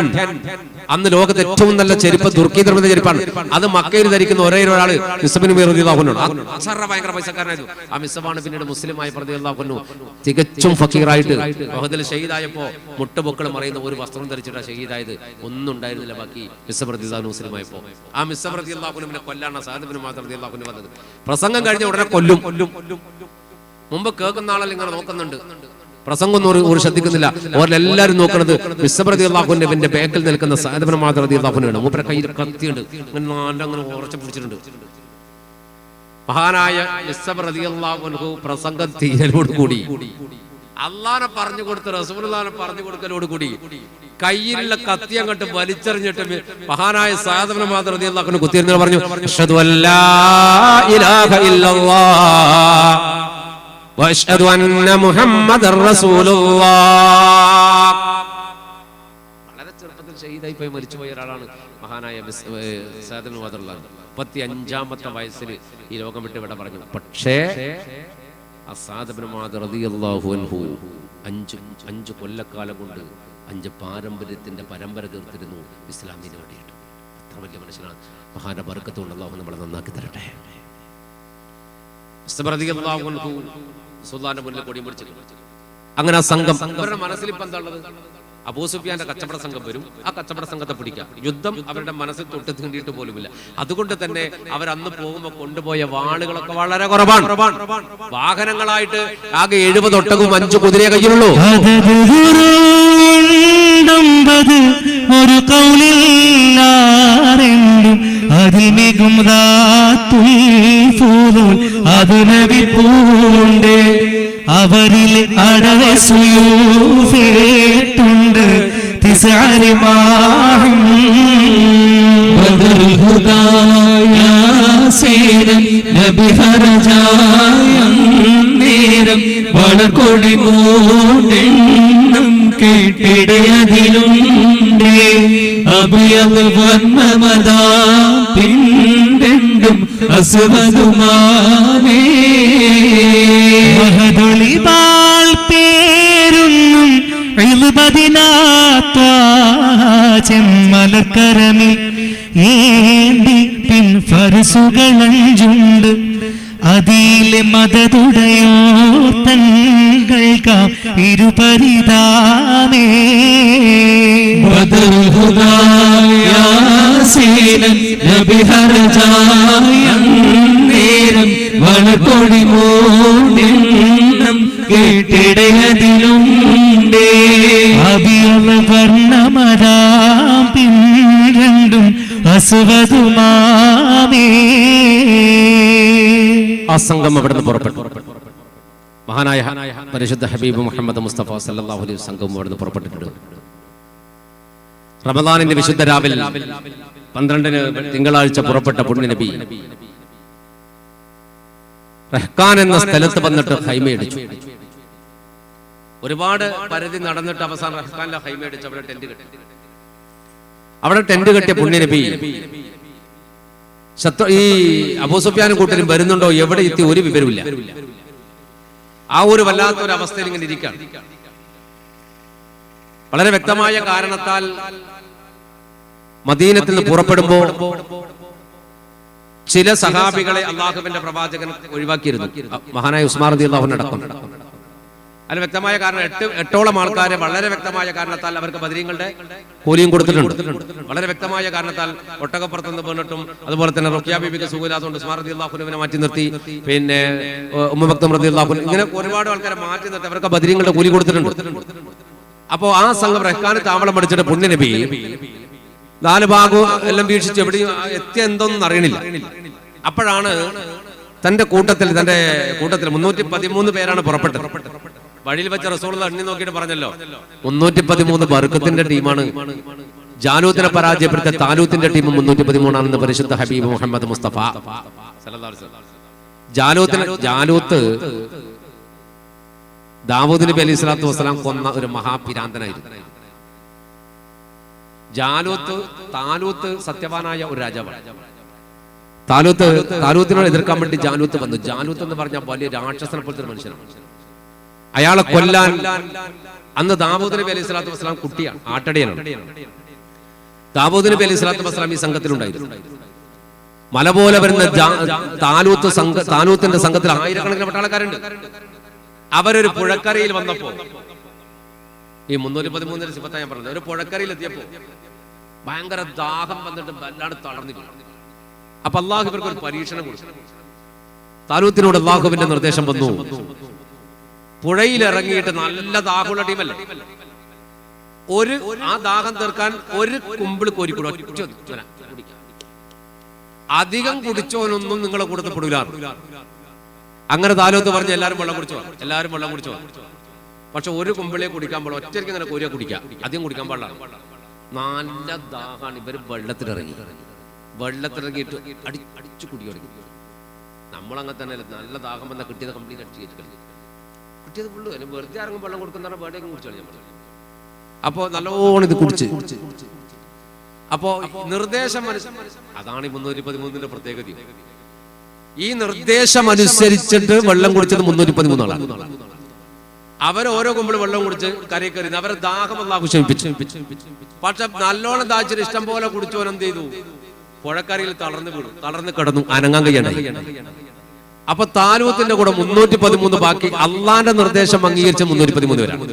അന്ന് ലോകത്ത് ഏറ്റവും നല്ല ചെരുപ്പ് തുർക്കി നിർമ്മിത ചെരുപ്പാണ്. അത് മക്കയിൽ ധരിക്കുന്ന ഒരേ ഒരാള് മിസ്അബ് റളിയല്ലാഹു അൻഹു. ഭയങ്കര പൈസക്കാരനായിരുന്നു. ആ മിസ്അബാണ് പിന്നീട് മുസ്ലിമായി റളിയല്ലാഹു അൻഹു തികച്ചും ഫക്കീറായിട്ട് ഉഹദിൽ ഷഹീദായപ്പോ മുട്ടുപൊക്കൾ മറയുന്ന ഒരു വസ്ത്രം ധരിച്ചിട്ടാണ് ഷഹീദായത്. ഒന്നും ഉണ്ടായിരുന്നില്ല ബാക്കി. മിസ്അബ് റളിയല്ലാഹു അൻഹു മുസ്ലിമായി ആ മിസ്അബ് റളിയല്ലാഹു അൻഹുവിനെ കൊല്ലാനാണ് സഅദ് ഇബ്നു മുആദ് റളിയല്ലാഹു അൻഹു വന്നത്. പ്രസംഗം കഴിഞ്ഞ ഉടനെ കൊല്ലും. മുമ്പ് കേൾക്കുന്ന ആളെല്ലാം ഇങ്ങനെ നോക്കുന്നുണ്ട്, പ്രസംഗം ഒരു ശ്രദ്ധിക്കുന്നില്ല. അവരെല്ലാവരും നോക്കുന്നത് മിസ്അബ് റളിയല്ലാഹു അൻഹുവിന്റെ ബാക്കിൽ നിൽക്കുന്ന സഅദ് ഇബ്നു മുആദ് റളിയല്ലാഹു അൻഹുവാണ്. മൂപ്പരുടെ കയ്യിൽ കത്തിയുണ്ട്, അങ്ങനെ ഉറച്ചു പിടിച്ചിട്ടുണ്ട്. മഹാനായ മിസ്അബ് റളിയല്ലാഹു അൻഹു പ്രസംഗം തീരലോടുകൂടി, അള്ളാനെ പറഞ്ഞു കൊടുത്ത് റസൂലുള്ളാഹിനെ പറഞ്ഞു കൊടുക്കലോട് കൂടി കയ്യിലുള്ള കത്തി അങ്ങോട്ട് വലിച്ചെറിഞ്ഞിട്ട് മഹാനായ സഅദ് ഇബ്നു മുആദ് റളിയല്ലാഹു അൻഹു കുത്തിയിരുന്ന് പറഞ്ഞു, അഷ്ഹദു അല്ലാ ഇലാഹ ഇല്ലല്ലാഹ് വഅഷ്ഹദു അന്ന മുഹമ്മദർ റസൂലുള്ളാഹ്. വളരെ ചെറുപ്പത്തിൽ ഷഹീദായി പോയി മരിച്ചുപോയ ഒരാളാണ് മഹാനായ സഅദ് ഇബ്നു മുആദ് റളിയല്ലാഹു അൻഹു. 35-ാമത്തെ വയസ്സിൽ ഈ ലോകം വിട്ട് വിട പറഞ്ഞു. പക്ഷേ സഅദ് ഇബ്നു മുആദ് റളിയല്ലാഹു അൻഹു 5 കൊല്ലക്കാലം കൊണ്ട് 5 പാരമ്പര്യത്തിന്റെ പരമ്പര തീർത്തിരുന്നു ഇസ്ലാമിന് വേണ്ടിയിട്ട്. അത്ര വലിയ മനുഷ്യനാണ്. മഹാന്റെ ബർക്കത്ത് കൊണ്ട് അല്ലാഹു നമ്മളെ നന്നാക്കി തരട്ടെ. മിസ്അബ് റളിയല്ലാഹു അൻഹു റസൂലുള്ളാഹിന്റെ മുന്നിൽ കൊടിയും പിടിച്ചു. അങ്ങനെ ആ സംഘം, അവരുടെ മനസ്സിൽ ഇപ്പം എന്താ ഉള്ളത്? അബൂ സുഫിയാന്റെ കച്ചവട സംഘം വരും, ആ കച്ചവട സംഘത്തെ പിടിക്കാം. യുദ്ധം അവരുടെ മനസ്സിൽ തൊട്ട് തീണ്ടിയിട്ട് പോലുമില്ല. അതുകൊണ്ട് തന്നെ അവരന്ന് പോകുമ്പോൾ കൊണ്ടുപോയ വാളുകളൊക്കെ വളരെ കുറവാണ്. വാഹനങ്ങളായിട്ട് ആകെ 70 ഒട്ടകവും 5 കുതിരയെ കയ്യിലുള്ളൂ. ഒരു കൗലില്ലാരെങ്കിലും അതിൽ മികും അത് നബി പൂണ്ട്. അവരിൽ അടവസുയൂഫേട്ടുണ്ട് തിസാരിമാഹും ബദറുൽ ഹുദായാസേനം നബി ഹർജായം നേരം വളകൊടി മൂടെണ്ണം കേട്ടിടയതിലുണ്ട്. അബിയത് വർണ്ണമതാ പിണ്ടെണ്ടും അസ്വദുമാനേ മഹദുളിബാൽ പേരുന്നും ചെമ്മലക്കരമിൽ ഏന്തി പിൻ ഫർസുകളഞ്ചുണ്ട്. അതിലെ മദതുടയോ തങ്ങൾക്കാം ഇരുപരിതാമേ ബദറുൽ ഹുദായാസേനം നബി ഹർജായം നേരം വളകൊടി മൂടെണ്ണം കേട്ടിടയതിലുണ്ട്. അബിയവ വർണ്ണമരാം പിൻരണ്ടും അസ്വദുമാമേ. ആ സംഘം അവിടുന്ന് പുറപ്പെട്ടു. മഹാനായ പരിശുദ്ധ ഹബീബ് മുഹമ്മദ് മുസ്തഫ സല്ലല്ലാഹു അലൈഹി വസല്ലം സംഘം അവിടുന്ന് പുറപ്പെട്ടിട്ടുണ്ട്. റമദാനിന്റെ വിശുദ്ധ രാവിൽ 12-ന് തിങ്കളാഴ്ച പുറപ്പെട്ട പുണ്യ നബി റഹ്കാൻ എന്ന സ്ഥലത്ത് വന്നിട്ട് ഖൈമയടിച്ചു. ഒരുപാട് പരിധി നടന്നിട്ട് അവസാനം റഹ്മാനിലെ ഹൈമ അടിച്ച് അവിടെ ടെന്റ് കെട്ടി. അവിടെ ടെന്റ് കെട്ടിയ പുണ്യനബി ഈ അബൂ സുഫ്യാനും കൂട്ടരും വരുന്നുണ്ടോ, എവിടെ എത്തി ഒരു വിവരമില്ല. ആ ഒരു വല്ലാത്തൊരു അവസ്ഥയിൽ ഇങ്ങനെ ഇരിക്കുകയാണ്. വളരെ വ്യക്തമായ കാരണത്താൽ മദീനത്തിൽ നിന്ന് പുറപ്പെടുമ്പോ ചില സഹാബികളെ അള്ളാഹുവിന്റെ പ്രവാചകൻ ഒഴിവാക്കിയിരുന്നു, മഹാനായ ഉസ്മാൻ റളിയല്ലാഹു അൻഹു അടക്കം. അതിന് വ്യക്തമായ കാരണം എട്ടോളം ആൾക്കാരെ വളരെ വ്യക്തമായ കാരണത്താൽ അവർക്ക് ബദരീങ്ങളുടെ കൂലിയും കൊടുത്തിട്ടുണ്ട്. വളരെ വ്യക്തമായ കാരണത്താൽ ഒട്ടകപ്പുറത്തുനിന്ന് വീണിട്ടും അതുപോലെ തന്നെ റുഖിയ ബീബിക്ക് സുഖമില്ലാത്തതുകൊണ്ട് ഉസ്മാൻ റളിയല്ലാഹു അൻഹുവിനെ മാറ്റി നിർത്തി, പിന്നെ ഉമ്മു മക്തും റളിയല്ലാഹു അൻഹു, ഇങ്ങനെ ഒരുപാട് ആൾക്കാരെ മാറ്റി നിർത്തി അവർക്ക് ബദരീങ്ങളുടെ കൂലി കൊടുത്തിട്ടുണ്ട്. അപ്പോ ആ സംഘം റഹ്മാന് താവളം പഠിച്ചിട്ട് പുണ്യനബി നാല് ഭാഗവും എല്ലാം വീക്ഷിച്ച് എവിടെയും എത്തിയ എന്തൊന്നും അറിയണില്ല. അപ്പോഴാണ് തന്റെ കൂട്ടത്തിൽ 313 പേരാണ് പുറപ്പെട്ടത്. വഴിയിൽ വെച്ച റസൂലുള്ളാഹി എണ്ണി നോക്കിയിട്ട് പറഞ്ഞല്ലോ, 313 ബർക്കത്തിന്റെ ടീമാണ്. ജാലൂത്തിനെ പരാജയപ്പെടുത്ത താലൂത്തിന്റെ ടീം 313 ആണെന്ന് പരിശുദ്ധ ഹബീബ് മുഹമ്മദ് മുസ്തഫ സല്ലല്ലാഹു അലൈഹി വസല്ലം. ജാലൂത്ത് ദാവൂദ് നബി അലൈഹി സ്വലാത്തു വസ്സലാം കൊന്ന ഒരു മഹാപിരാന്തനായിരുന്നു. താലൂത്ത് സത്യവാനായ ഒരു രാജാവാണ്. താലൂത്തിനോട് എതിർക്കാൻ വേണ്ടി ജാലൂത്ത് വന്നു. ജാലൂത്ത് എന്ന് പറഞ്ഞാൽ വലിയ രാക്ഷസനെ പോലത്തെ ഒരു മനുഷ്യനാണ്. അയാളെ കൊല്ലാൻ അന്ന് ദാവൂദ് നബി അലൈഹി സ്വലാത്തു വസ്സലാം കുട്ടിയാണ്, ആട്ടടിയനാണ്. ദാവൂദ് നബി അലൈഹി സ്വലാത്തു വസ്സലാം ഈ സംഘത്തിലുണ്ടായിരുന്നു. മല പോലെ വരുന്ന താലൂത്തിന്റെ സംഘത്തിൽ ആയിരക്കണക്കിന് പട്ടാളക്കാരുണ്ട്. അവരൊരു പുഴക്കരയിൽ വന്നപ്പോ, ഈ 313 സിഫത്താ ഞാൻ പറഞ്ഞത്, ഒരു പുഴക്കരയിൽ എത്തിയപ്പോ ഭയങ്കര ദാഹം വന്നിട്ട് വല്ലാണ്ട് തളർന്നില്ല. അപ്പൊ അള്ളാഹു ഇവർക്ക് ഒരു പരീക്ഷണം കൊടുത്തു. താലൂത്തിനോട് അള്ളാഹുവിന്റെ നിർദ്ദേശം വന്നു, പുഴയിൽ ഇറങ്ങിയിട്ട് നല്ല ദാഹമുള്ള ടീമല്ലേ, ആ ദാഹം തീർക്കാൻ ഒരു കുമ്പിൾ കോരിക്കൂടെ ഒറ്റ അധികം കുടിച്ചോനൊന്നും നിങ്ങളെ കൊടുത്ത് പെടൂല. അങ്ങനെ താലൂത്ത് പറഞ്ഞ് എല്ലാവരും വെള്ളം കുടിച്ചോ. പക്ഷെ ഒരു കുമ്പിളെ കുടിക്കാൻ ഒറ്റയ്ക്ക് ഇങ്ങനെ കോരിയ കുടിക്കാം, അധികം കുടിക്കാൻ പാടില്ല. നല്ല ദാഹാണ്. ഇവര് വെള്ളത്തിലിറങ്ങിയിട്ട് അടിച്ചു കുടി തുടങ്ങി. നമ്മളങ്ങനെ തന്നെ നല്ല ദാഹം വന്നാൽ കിട്ടിയത് കംപ്ലീറ്റ് അടിച്ചു കിട്ടിയത് ഫുള്ളു. അതിന് വെറുതെ ഇറങ്ങും വെള്ളം കൊടുക്കുന്ന വേടേക്കും കുടിച്ചാണ് നമ്മൾ. അപ്പോ നല്ലോണം ഇത് കുടിച്ച് അപ്പോ നിർദ്ദേശം അതാണ് ഈ 313 പ്രത്യേകത. ഈ നിർദ്ദേശം അനുസരിച്ചിട്ട് വെള്ളം കുടിച്ചത് 313 ആളാണ്. അവർ ഓരോ കുമ്പിൾ വെള്ളം കുടിച്ച് കരയിൽ കയറി അവരെ ദാഹം അല്ലാഹു ശമിപ്പിച്ചു. പക്ഷെ നല്ലോണം ദാഹിച്ചിട്ട് ഇഷ്ടം പോലെ കുടിച്ചവൻ എന്ത് ചെയ്തു? പുഴക്കരയിൽ തളർന്നു കിടന്നു, അനങ്ങാൻ കഴിയണ്ടായി. അപ്പൊ താലൂത്തിന്റെ കൂടെ 313 ബാക്കി അള്ളാന്റെ നിർദ്ദേശം അംഗീകരിച്ച 313 പേരാണ്.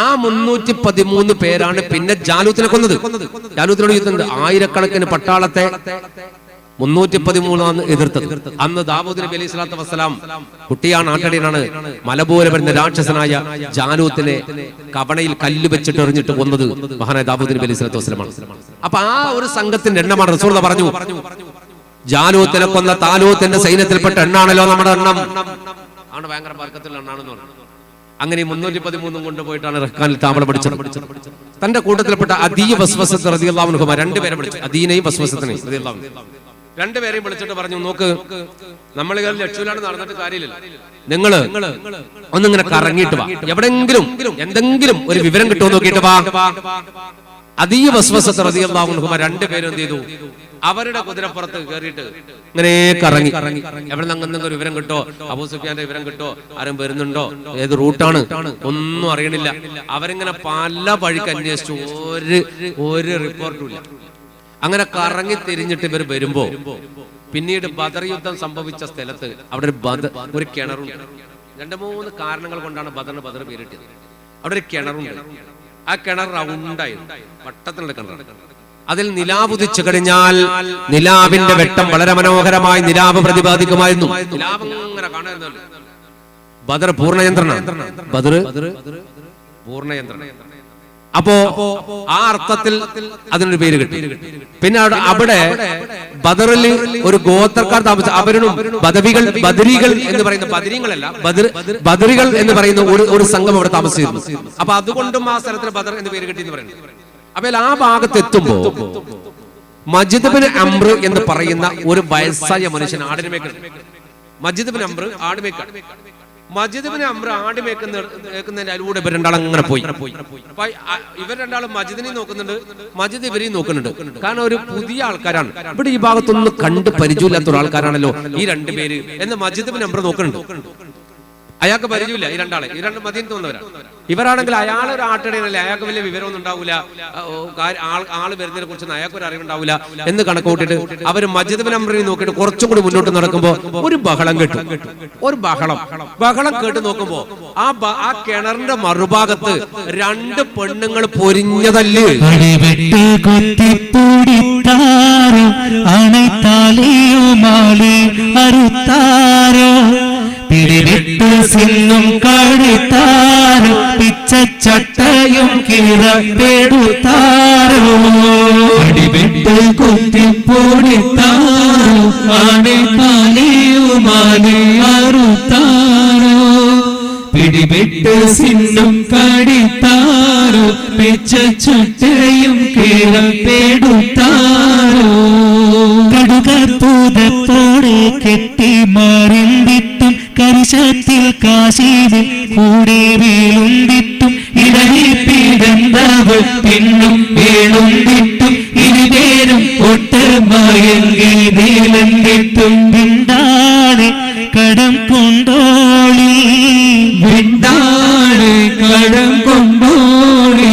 ആ 313 പേരാണ് പിന്നെ ജാലൂത്തിനെ കൊന്നത്. ജാലൂത്തിനോട് യുദ്ധമുണ്ട്. ആയിരക്കണക്കിന് പട്ടാളത്തെ 313 എതിർത്തത്. അന്ന് ദാവൂദ് നബി അലൈഹി സ്വലാത്തു വസ്സലാം കുട്ടിയാണ്, ആട്ടടിയനാണ്. മലപോലെ വരുന്ന രാക്ഷസനായ ജാലൂത്തിനെ കവണയിൽ കല്ല് വെച്ചിട്ട് എറിഞ്ഞിട്ട് കൊന്നത് മഹാനായ ദാവൂദ് നബി അലൈഹി സ്വലാത്തു വസ്സലാമാണ്. അപ്പൊ ആ ഒരു സംഘത്തിന്റെ എണ്ണമാണ് റസൂലുള്ളാഹി പറഞ്ഞു, ജാലൂത്തിനെ കൊന്ന താലൂത്തിന്റെ സൈന്യത്തിൽപ്പെട്ട എണ്ണാണല്ലോ നമ്മുടെ എണ്ണം. ആണ് ഭയങ്കര ബർക്കത്തുള്ള എണ്ണാണെന്ന് പറഞ്ഞു. അങ്ങനെ 313 കൊണ്ടുപോയിട്ടാണ് റഹ്മാനിൽ താമളം പഠിച്ചത്. തന്റെ കൂട്ടത്തിൽപ്പെട്ട അദീ വസ്വസത്ത് റളിയല്ലാഹു അൻഹു രണ്ടുപേരെ വിളിച്ചു. അദീനയും വസ്വസത്തിനെയും റളിയല്ലാഹു അൻഹു രണ്ടുപേരെയും വിളിച്ചിട്ട് പറഞ്ഞു, നോക്ക്, നമ്മൾ ലക്ഷ്യത്തിലാണ് നടന്നിട്ട് കാര്യമില്ല. നിങ്ങള് ഒന്നിങ്ങനെ കറങ്ങിയിട്ട് വാ, എവിടെങ്കിലും എന്തെങ്കിലും ഒരു വിവരം കിട്ടുമോ നോക്കിയിട്ട് വാ. അദീ വസ്വസത്ത് റളിയല്ലാഹു അൻഹു രണ്ടുപേരും എന്ത് ചെയ്തു? അവരുടെ കുതിരപ്പുറത്ത് കയറിയിട്ട് ഇങ്ങനെ കറങ്ങി. എവിടെ നിന്ന് വിവരം കിട്ടോ? അബൂ സുഫിയാന്റെ വിവരം കിട്ടോ? ആരും വരുന്നുണ്ടോ? ഏത് റൂട്ടാണ്? ഒന്നും അറിയണില്ല. അവരിങ്ങനെ പല വഴിക്ക് അന്വേഷിച്ചു, ഒരു റിപ്പോർട്ടും ഇല്ല. അങ്ങനെ കറങ്ങി തിരിഞ്ഞിട്ട് ഇവർ വരുമ്പോ പിന്നീട് ബദർ യുദ്ധം സംഭവിച്ച സ്ഥലത്ത് അവിടെ ഒരു കിണറുണ്ട്. 2-3 കാരണങ്ങൾ കൊണ്ടാണ് ബദർ പേരിട്ടത്. അവിടെ ഒരു കിണറുണ്ട്. ആ കിണർ റൗണ്ടായിരുന്നു, വട്ടത്തിലുള്ള കിണറാണ്. അതിൽ നിലാവ് ഉദിച്ചു കഴിഞ്ഞാൽ നിലാവിന്റെ വെട്ടം വളരെ മനോഹരമായി നിലാവ് പ്രതിപാദിക്കുമായിരുന്നു. നിലാവ് ഇങ്ങനെ കാണുന്നല്ലോ. ബദർ പൂർണ്ണയന്ത്രനാണ്. ബദർ പൂർണ്ണയന്ത്രന. അപ്പോ ആ അർത്ഥത്തിൽ അതിനൊരു പേര് കിട്ടി. പിന്നെ അവിടെ ബദറിൽ ഒരു ഗോത്രക്കാർ താമസിച്ച അവരും ബദരികൾ എന്ന് പറയുന്ന ബദരീങ്ങളല്ല, ബദരികൾ എന്ന് പറയുന്ന ഒരു സംഘം അവിടെ താമസിച്ചിരുന്നു. അപ്പൊ അതുകൊണ്ടും ആ സ്ഥലത്തിന് ബദർ എന്ന് പേര് കിട്ടി എന്ന് പറയുന്നത്. അപ്പോൾ ആ ഭാഗത്ത് എത്തുമ്പോ മജിദ് ബിൻ അംർ എന്ന് പറയുന്ന ഒരു വയസ്സായ മനുഷ്യൻ ആടിനെ മേക്കണം. മജിദ് ബിൻ അംർ ആട് മേക്കാണ്. മജിദ് ഇബ്നു അംർ ആട് മേക്കുന്നതിന്റെ അതിലൂടെ ഇവർ രണ്ടാളും അങ്ങനെ പോയി. ഇവർ രണ്ടാളും മജിദിനെ നോക്കുന്നുണ്ട്, മജിദ് ഇവരെയും നോക്കുന്നുണ്ട്. കാരണം ഒരു പുതിയ ആൾക്കാരാണ്, ഇവിടെ ഈ ഭാഗത്തൊന്നും കണ്ട് പരിചയമില്ലാത്ത ഒരാൾക്കാരാണല്ലോ ഈ രണ്ടുപേര് എന്ന് മജിദ് ഇബ്നു അംർ നോക്കുന്നുണ്ട്. അയാൾക്ക് പരിചയമില്ല ഈ രണ്ടാളെ, ഈ രണ്ട് മദീനത്ത് വന്നവരാണ്. ഇവരാണെങ്കിൽ അയാളൊരു ആട്ടിടയനല്ലേ, അയാൾക്ക് വലിയ വിവരമൊന്നും ഉണ്ടാവില്ല, ആള് വരുന്നതിനെ കുറിച്ച് അയാൾക്ക് ഒരു അറിവുണ്ടാവില്ല എന്ന് കണക്കൂട്ടിട്ട് അവര് മജിദ് ഇബ്നു അംറിനെ നോക്കിയിട്ട് കുറച്ചും കൂടി മുന്നോട്ട് നടക്കുമ്പോ ഒരു ബഹളം കേട്ടു. ഒരു ബഹളം കേട്ട് നോക്കുമ്പോ ആ കിണറിന്റെ മറുഭാഗത്ത് രണ്ട് പെണ്ണുങ്ങൾ പൊരിഞ്ഞതല്ല്. പിടിവിട്ട് സിന്നും കഴുത്താരോ പിച്ചച്ചട്ടയും കീറപ്പെടുത്താരോ അടിവിട്ട് കുത്തിപ്പൊടിത്താരോ ആണിപ്പാലിയുമാലി അറുത്താരോ പിടിവിട്ട് സിന്നും കടിത്താരോ പിച്ചച്ചട്ടയും കീറപ്പെടുത്താരോ കടുകപ്പൂതത്തോടെ കെട്ടി മറിന്തിട്ടും കരിശത്തിൽ കാശീതിൽ കൂടെ വീളുന്തിട്ടും ഇടയിൽ പീഡന്തവൾ പിന്നും വീളുന്തിട്ടും ഇരുപേരും ഒട്ട് മയങ്ങി വീളുന്തിട്ടും വിണ്ടാതെ കടം കൊണ്ടോളി വിണ്ടാതെ കടം കൊണ്ടോളി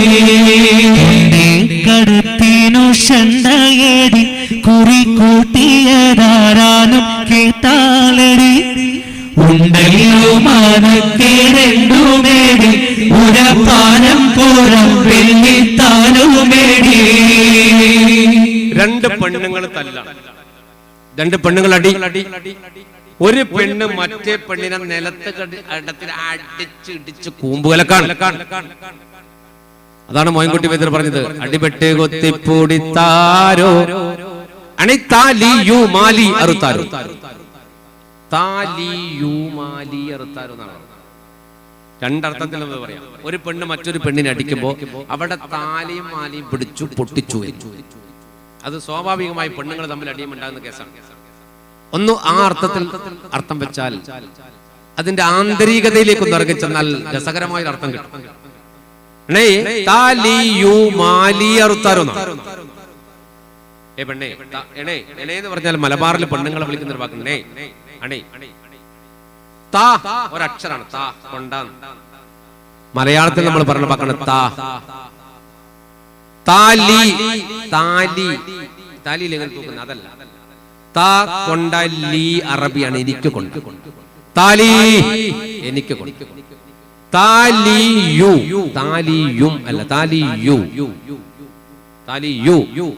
കടത്തിനു ഷണ്ടയേടി കുറി കൂട്ടിയതാരാനും കേട്ടാലടി ഉണ്ടല്ലോ മാനക്കേരണ്ടുമേടി ഉരപ്പാനം പോരം വെള്ളിത്താനുമേടി. രണ്ട് പെണ്ണുങ്ങൾ തല്ല, രണ്ട് പെണ്ണുങ്ങൾ അടി. ഒരു പെണ്ണ് മറ്റേ പെണ്ണിനെ നിലത്ത് അടത്തിൽ അടിച്ചിടിച്ച് കൂമ്പുകലക്കാണ്. അതാണ് മോയിൻകുട്ടി വൈദ്യർ പറഞ്ഞത്, അടിപെട്ട് കൊത്തിപ്പൊടിത്താരോ അണിത്താലിയു മാലി അറുത്താരോ. രണ്ടർത്ഥത്തിൽ നമുക്ക് പറയാം. ഒരു പെണ്ണ് മറ്റൊരു പെണ്ണിനെ അടിക്കുമ്പോ അവിടെ താലിയും മാലിയും പിടിച്ചു പൊട്ടിച്ചു. അത് സ്വാഭാവികമായി പെണ്ണുങ്ങൾ തമ്മിൽ അടിയുമുണ്ടാകുന്ന കേസാണ്. ഒന്ന് ആ അർത്ഥത്തിൽ അർത്ഥം വെച്ചാൽ അതിന്റെ ആന്തരികതയിലേക്കൊന്ന് ഇറങ്ങി ചെന്നാൽ രസകരമായ അർത്ഥം കിട്ടും. എന്ന് പറഞ്ഞാൽ മലബാറിൽ പെണ്ണുങ്ങളെ വിളിക്കുന്ന ഒരു വാക്കുണ്ട് അണേ. താ ഒരക്ഷരാണ്, താ കൊണ്ടാന്ന്. മലയാളത്തിൽ നമ്മൾ പറഞ്ഞ വാക്കാണ് താ. താലി താലി താലിയിൽ എങ്ങനെ തൂക്കുന്ന അതല്ല. താ കൊണ്ട ലീ അറബിയാണ്, എനിക്ക് കൊണ്ട്. താലി എനിക്ക് കൊണ്ട്. താലിയു താലിയും അല്ല, താലിയു താലിയു YOU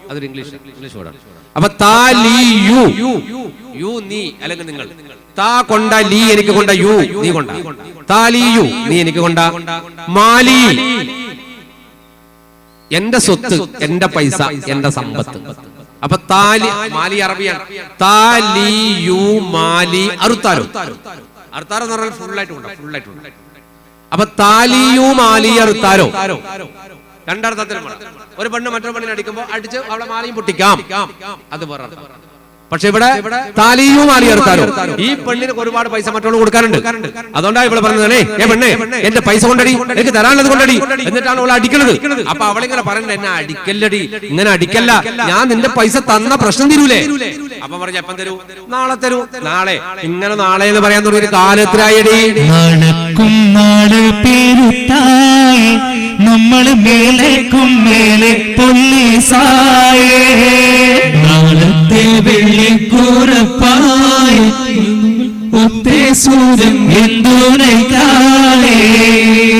അതൊരു ഇംഗ്ലീഷ് വേർഡാണ്. അപ്പൊ താലിയു യു നീ അല്ലെങ്കിൽ നിങ്ങൾ. താ കൊണ്ട ലീ എനിക്ക് കൊണ്ട യു നീ കൊണ്ട. താലിയു നീ എനിക്ക് കൊണ്ട. മാലി എന്റെ സ്വത്ത്, എന്റെ പൈസ, എന്റെ സമ്പത്ത്. അപ്പൊ താലി മാലി അറബിയാണ്. താലിയു മാലി അറുത്താരോ. അറുത്താരോ എന്ന് പറഞ്ഞാൽ ഫുള്ളായിട്ടുണ്ട്. അപ്പൊ താലിയു മാലി അറുത്താരോ രണ്ടർത്ഥത്തിലും. ഒരു പെണ്ണ് മറ്റൊരു പെണ്ണിനെ അടിക്കുമ്പോ അടിച്ച് അവളെ മാലയും പൊട്ടിക്കാം, അത് വേറെ. പക്ഷെ ഇവിടെ താലിയും മാലി അറുത്താരോ. ഈ പെണ്ണിന് ഒരുപാട് പൈസ മറ്റുള്ള കൊടുക്കാനുണ്ട്. അതുകൊണ്ടാണ് ഇവിടെ പറഞ്ഞത്, പെണ്ണേ എന്റെ പൈസ കൊണ്ടടി, എനിക്ക് തരാനുള്ളത് കൊണ്ടടി, എന്നിട്ടാണ് അവളെ അടിക്കുന്നത്. അപ്പൊ അവളിങ്ങനെ പറയണ്ട, എന്നെ അടിക്കല്ലടി, ഇങ്ങനെ അടിക്കല്ല, ഞാൻ നിന്റെ പൈസ തന്ന പ്രശ്നം തരൂലേ. അപ്പൊ പറഞ്ഞ എപ്പം തരൂ? നാളെ തരൂ. നാളെ ഇങ്ങനെ നാളെ എന്ന് പറയാൻ തുടങ്ങിയ കാലത്തിലായടി. നമ്മള് മേലേക്കും മേലെ പൊല്ലീസായേ നാളത്തെ വെള്ളിക്കൂറപ്പായ ഒത്തേ സൂര്യൻ എന്തുനൈകാലേ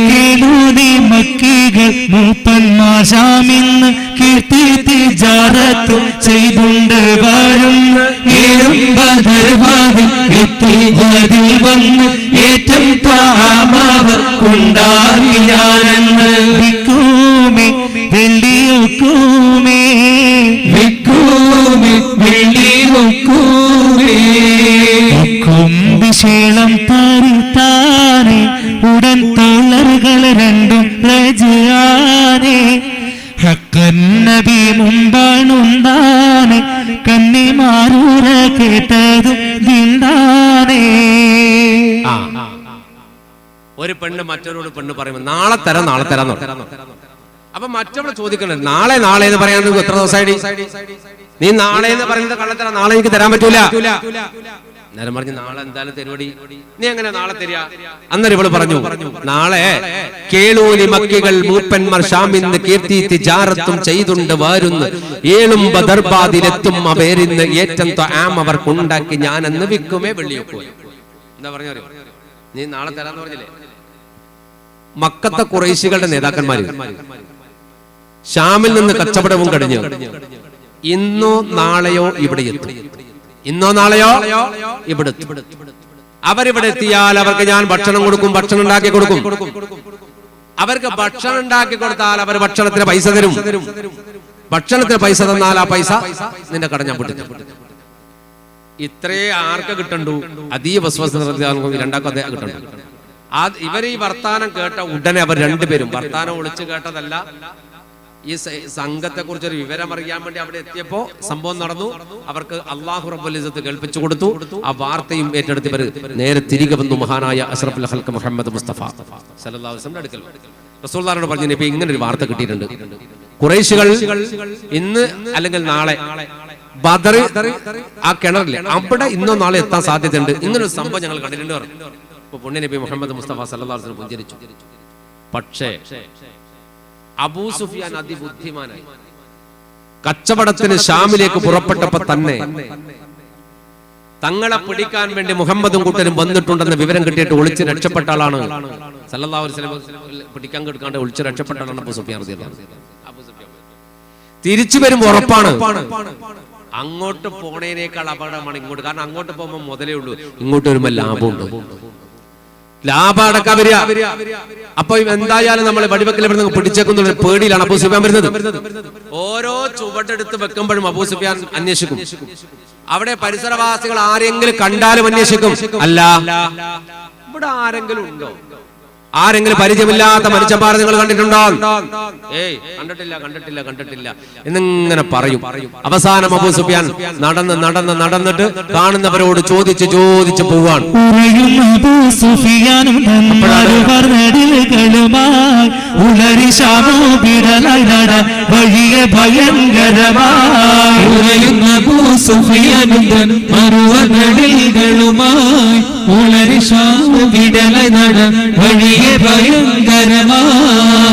കേളൂതി മക്കികൾ മൂപ്പന്മാർ ശാമിന്ന് കീർത്തി തിജാറത്ത് ചെയ്തുണ്ട് വരുന്ന ഏഴും ബദർവാദിൽ എത്തി അതിൽ വന്ന് ഏറ്റം താമാവർക്കുണ്ടായി ഞാനെന്ന് വിക്കൂമേ വെള്ളിയൊക്കൂമേ വിക്കൂമേ വെള്ളിയൊക്കൂമേ കുംഭിശേളം തരിത്താനെ ഉടൻ തോളറുകൾ രണ്ടും റജിയാനെ ഹക്കന്നബി മുമ്പാണുണ്ടാനെ കന്നിമാരൂര കേട്ടതും ദിന്താനേ മറ്റവരോട് പെണ്ണ് പറയുമ്പോൾ നാളെ തരാം നാളെ തരാന്ന് പറഞ്ഞു. അപ്പൊ മറ്റവളെ ചോദിക്കണ്ടേ, നാളെ നാളെ എന്ന് പറയാൻ എത്ര ദിവസമായിട്ട് നീ നാളെ എന്ന് പറയുന്നത് കള്ളത്തരാം, നാളെ എനിക്ക് തരാൻ പറ്റൂല. നേരം പറഞ്ഞു നാളെ എന്തായാലും തരുവടി, നീ എങ്ങനെ നാളെ തരിക? അന്നേരം ഇവള് പറഞ്ഞു നാളെ കേളൂലി മക്കികൾ മൂപ്പന്മാർ ഷാമിന്ന് കീർത്തി തിജാറത്തും ചെയ്തുണ്ട് വാരുന്നു ഏളും ബദർബാദിലെത്തും അവരിന്ന് ഏറ്റം ആം അവർക്കുണ്ടാക്കി ഞാൻ അന്ന് വിൽക്കുമേ വെള്ളിയൊക്കെ. എന്താ പറഞ്ഞു? നീ നാളെ തരാന്ന് പറഞ്ഞില്ലേ? മക്കത്തെ ഖുറൈശികളുടെ നേതാക്കന്മാര് ഷാമിൽ നിന്ന് കച്ചവടവും കഴിഞ്ഞ് ഇന്നോ നാളെയോ ഇവിടെ എത്തും, ഇന്നോ നാളെയോ ഇവിടെ. അവരിവിടെ എത്തിയാൽ അവർക്ക് ഞാൻ ഭക്ഷണം കൊടുക്കും, ഭക്ഷണം ഉണ്ടാക്കി കൊടുക്കും. അവർക്ക് ഭക്ഷണം ഉണ്ടാക്കി കൊടുത്താൽ അവർ ഭക്ഷണത്തിന് പൈസ തരും. ഭക്ഷണത്തിന് പൈസ തന്നാൽ ആ പൈസ നിന്റെ കട ഞാൻ പൊട്ടിച്ചു. ഇത്രേ ആർക്ക് കിട്ടണ്ടു? അതീവ രണ്ടാക്കും അദ്ദേഹം കിട്ടണ്ടു. ഇവർ ഈ വർത്താനം കേട്ട ഉടനെ അവർ രണ്ടുപേരും, വർത്താനം ഒളിച്ചു കേട്ടതല്ല, ഈ സംഘത്തെ കുറിച്ചൊരു വിവരം അറിയാൻ വേണ്ടി അവിടെ എത്തിയപ്പോ സംഭവം നടന്നു. അവർക്ക് അല്ലാഹു റബ്ബുൽ ഇസ്സത്ത് കേൾപ്പിച്ചു കൊടുത്തു. ആ വാർത്തയും ഏറ്റെടുത്ത് ഇവർ നേരെ തിരികെ വന്നു മഹാനായ അഷ്റഫുൽ ഖൽഖ് മുഹമ്മദ് മുസ്തഫ സല്ലല്ലാഹു അലൈഹി വസല്ലം അടുക്കൽ. റസൂലുള്ളാഹിനോട് പറഞ്ഞു, ഇപ്പൊ ഇങ്ങനെ ഒരു വാർത്ത കിട്ടിയിട്ടുണ്ട്, ഖുറൈശികൾ ഇന്ന് അല്ലെങ്കിൽ നാളെ ബദർ ആ കിണറില്ലേ അവിടെ ഇന്നോ നാളെ എത്താൻ സാധ്യതയുണ്ട്, ഇങ്ങനെ ഒരു സംഭവം ഞങ്ങൾ കണ്ടിട്ടുണ്ട് പറഞ്ഞു. ഇപ്പൊ പുണ്യ നബി മുഹമ്മദ് മുസ്തഫ സല്ലല്ലാഹു അലൈഹി വസല്ലം പുഞ്ചിരിച്ചു. പക്ഷേ അബൂ സുഫിയാൻ അതിബുദ്ധിമാനായി കച്ചവടത്തിന് ഷാമിലേക്ക് പുറപ്പെട്ടപ്പോ തന്നെ തങ്ങളെ പിടിക്കാൻ വേണ്ടി മുഹമ്മദും കൂട്ടരും വന്നിട്ടുണ്ടെന്ന വിവരം കിട്ടിയിട്ട് ഒളിച്ച് രക്ഷപ്പെട്ട ആളാണ്. സല്ലല്ലാഹു അലൈഹി വസല്ലം പിടിക്കാൻ കിടക്കാണ്ട് ഒളിച്ച് രക്ഷപ്പെട്ട ആളാണ് അബൂ സുഫിയാൻ റളിയല്ലാഹു അൻഹു. തിരിച്ചു വരുമ്പോ ഉറപ്പാണ് അങ്ങോട്ട് പോണേനേക്കാൾ അപകടമാണ് ഇങ്ങോട്ട്. കാരണം അങ്ങോട്ട് പോകുമ്പോൾ മുതലേ ഉള്ളൂ, ഇങ്ങോട്ട് വരുമ്പോ ലാഭമുണ്ട്, ലാഭം അടക്കാൻ വരിക. അപ്പൊ എന്തായാലും നമ്മൾ വടിവെക്കൽ പിടിച്ചേക്കുന്ന പേടിയിലാണ് അബൂ സുഫിയാൻ വരുന്നത്. ഓരോ ചുവടെടുത്ത് വെക്കുമ്പോഴും അബൂ സുഫിയാൻ അന്വേഷിക്കും. അവിടെ പരിസരവാസികൾ ആരെങ്കിലും കണ്ടാലും അന്വേഷിക്കും, അല്ല ഇവിടെ ആരെങ്കിലും ഉണ്ടോ, ആരെങ്കിലും പരിചയമില്ലാത്ത മനുഷ്യന്മാരെ നിങ്ങൾ കണ്ടിട്ടുണ്ടോ? ഏയ് കണ്ടിട്ടില്ല കണ്ടിട്ടില്ല കണ്ടിട്ടില്ല എന്നിങ്ങനെ പറയും. അവസാനം അബൂ സുഫിയാൻ നടന്നിട്ട് കാണുന്നവരോട് ചോദിച്ച് പോവാണ്.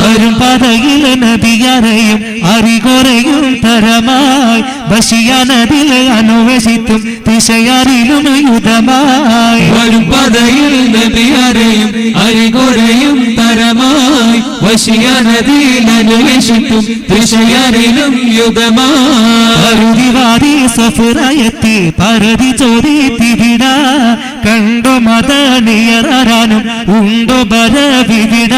വരും പതയിലെ നദിയറയും അറികൊറയും തരമായി ബഷിയനതിൽ അന്വേഷിത്തും ദിശയറിലും യുദ്ധമായി. വരും പതയിൽ നദിയറയും അറികൊറയും തരമായി ബഷിയനതിൽ അന്വേഷിത്തും ദിശയറിലും യുദ്ധമായി. അരുതിവാദി സഫറയെത്തി പരതി ചോദിത്തിവിട കണ്ടു മദനിയറാനും ഉണ്ടോ ബരവിവിട.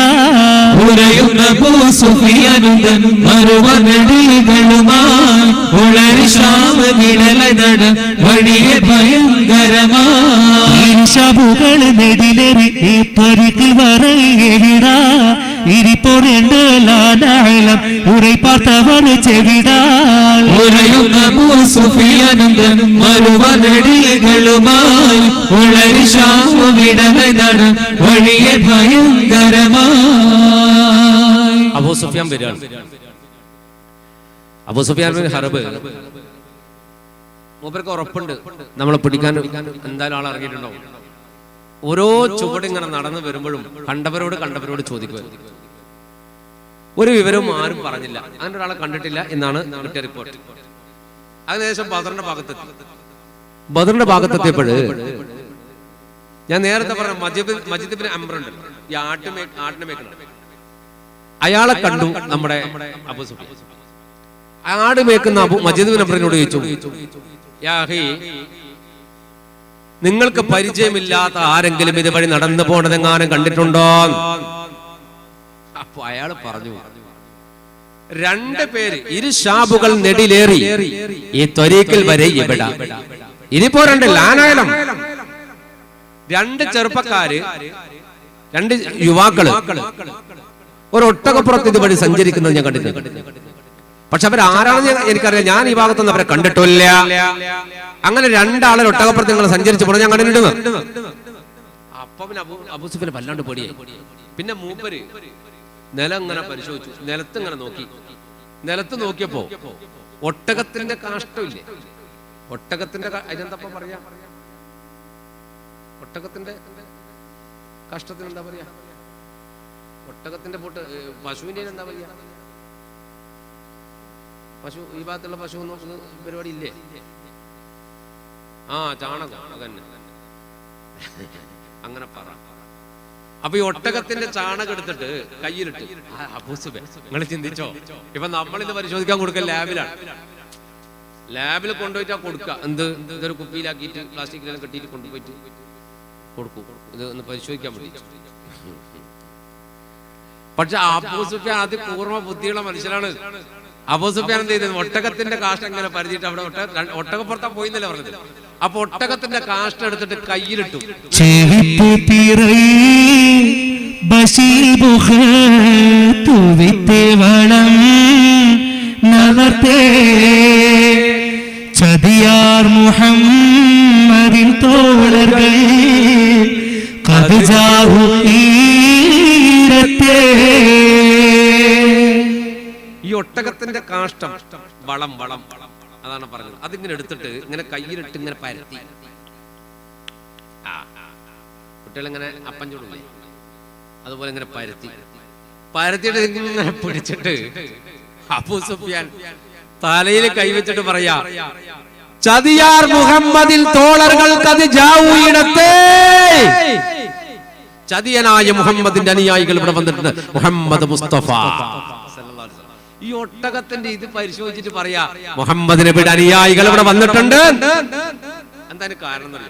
ഉരയുന്ന അബൂ സുഫിയാനും മറുവനടികളുമായി ഉളരി ഷാം വിടലനട വഴിയെ ഭയങ്കരമായി. ശബുകൾ നെടിലേറി ഈ പരിക്കിൽ വരയെവിട ഇരിപ്പൊരേണ്ടലാനളം ഉரை பார்த்தவர் ചെവിടാൽ. ഉരയുന്ന അബൂ സുഫിയാനും മറുവനടികളുമായി ഉളരി ഷാം വിടലനട വഴിയെ ഭയങ്കരമായി. അബൂ സുഫിയാൻ വരികയാണ്. അബൂ സുഫിയാൻ ബിൻ ഹർബ് മൂപ്പർക്ക് ഉറപ്പുണ്ട് നമ്മളെ പിടിക്കാൻ എന്തായാലും ആൾ ഇറങ്ങിയിട്ടുണ്ടാവും. ഓരോ ചുവടിങ്ങനെ നടന്നു വരുമ്പോഴും കണ്ടവരോട് ചോദിക്കുക. ഒരു വിവരവും ആരും പറഞ്ഞില്ല, അങ്ങനെ ഒരാളെ കണ്ടിട്ടില്ല എന്നാണ് കിട്ടിയ റിപ്പോർട്ട്. അതിനുശേഷം ബദറിന്റെ ഭാഗത്തെത്തിയപ്പോഴ് ഞാൻ നേരത്തെ പറഞ്ഞ മജിദ് ബിൻ അംർ ഉണ്ട്, ഈ ആട്ടിനെ മേക്കണം, അയാളെ കണ്ടു നമ്മുടെ അബൂ സുഫിയാൻ. ആട് മേക്കുന്ന മജിദ് ബിൻ അംറിനോട് ചോദിച്ചു, യാ അഖി, നിങ്ങൾക്ക് പരിചയമില്ലാത്ത ആരെങ്കിലും ഇതുവഴി നടന്നു പോണതെങ്ങാനും കണ്ടിട്ടുണ്ടോ? അപ്പൊ അയാൾ പറഞ്ഞു, 2 പേര് ഇരു ഷാബുകൾ നെടിലേറി ഈ ത്വരീക്കിൽ വരെ ഇവിടെ. ഇനിയിപ്പോ 2 ലാനായാലും 2 ചെറുപ്പക്കാര് 2 യുവാക്കള് ഒരു ഒട്ടകപ്പുറത്ത് ഇതുവഴി സഞ്ചരിക്കുന്നത് ഞാൻ കണ്ടിട്ടുണ്ട്. പക്ഷെ അവരാരാണെന്ന് എനിക്കറിയാം, ഞാൻ ഈ ഭാഗത്തൊന്നും അവരെ കണ്ടിട്ടില്ല. അങ്ങനെ 2 ആളെ ഒട്ടകപ്പുറത്ത് നിങ്ങൾ സഞ്ചരിച്ചു പോണത് ഞാൻ കണ്ടിട്ടുണ്ട്. അപ്പൊ പിന്നെ അബൂ സുഫിയാൻ വല്ലാണ്ട് പേടിയായി. പിന്നെ മൂപ്പര് നിലം ഇങ്ങനെ പരിശോധിച്ചു, നിലത്ത് ഇങ്ങനെ നോക്കി. നിലത്ത് നോക്കിയപ്പോ ഒട്ടകത്തിന്റെ കാഷ്ടമില്ലേ, ഒട്ടകത്തിന്റെ അതിനെന്താ പറയാ, ഒട്ടകത്തിന്റെ കാഷ്ടത്തിന് എന്താ പറയാ, ഒട്ടകത്തിന്റെ പൊട്ട്, പശുവിന്റെ എന്താ പറയാ, പശു ഈ ഭാഗത്തുള്ള പശു നോക്കുന്ന പരിപാടി ഇല്ലേ, ചാണകം അതന്നെ, അങ്ങനെ പറ. അപ്പൊ ഈ ഒട്ടകത്തിന്റെ ചാണകം എടുത്തിട്ട് കയ്യിലിട്ട്. അബൂ സുഫിയാൻ നിങ്ങൾ ചിന്തിച്ചോ, ഇപ്പൊ നമ്മളിത് പരിശോധിക്കാൻ കൊടുക്കുക ലാബിലാണ്, ലാബിൽ കൊണ്ടുപോയിട്ടാ കൊടുക്കുക. ഇതൊരു കുപ്പിയിലാക്കിയിട്ട് പ്ലാസ്റ്റിക്കിലെല്ലാം കെട്ടിയിട്ട് കൊണ്ടുപോയിട്ട് കൊടുക്കും, ഇത് ഒന്ന് പരിശോധിക്കാൻ വേണ്ടി. പക്ഷെ അബൂ സുഫിയാൻ അത് പൂർണ്ണ ബുദ്ധിയുള്ള മനുഷ്യനാണ്. അബൂ സുഫിയാൻ എന്ത് ചെയ്തത്, ഒട്ടകത്തിന്റെ കാഷ്ടം ഇങ്ങനെ പരിചിട്ട് അവിടെ ഒട്ടകപ്പുറത്താ പോയിന്നല്ലേ പറഞ്ഞത്. അപ്പൊ ഒട്ടകത്തിന്റെ കാഷ്ടം എടുത്തിട്ട് കയ്യിലിട്ടു. ചതിയാർ മുഹമ്മദിൻ തോളர்கள் കദ്ജാഉ ഈരത്തേ. ഈ ഒട്ടകത്തിന്റെ കാഷ്ടം വളം വളം അതാണ് പറഞ്ഞത്. അതിങ്ങനെ എടുത്തിട്ട് ഇങ്ങനെ കയ്യിലിട്ട് ഇങ്ങനെ പരത്തി, കുട്ടികളിങ്ങനെ അപ്പം ചൂടില്ലേ അതുപോലെ ഇങ്ങനെ പരത്തിയിട്ട് ഇങ്ങനെ പിടിച്ചിട്ട് അബൂ സുഫിയാൻ തലയിൽ കൈവച്ചിട്ട് പറയാ, ചതിയാർ മുഹമ്മദിൽ തോളர்கள் കദ്ജാഉയിടത്തേ. ചതിയനായ മുഹമ്മദിന്റെ അനുയായികൾ ഇവിടെ വന്നിട്ടുണ്ട്, മുഹമ്മദ് മുസ്തഫ. ഈ ഒട്ടകത്തിന്റെ ഇത് പരിശോധിച്ചിട്ട് പറയാ, മുഹമ്മദ് നബിയുടെ അനുയായികൾ ഇവിടെ വന്നിട്ടുണ്ട്. എന്താണ് കാരണം?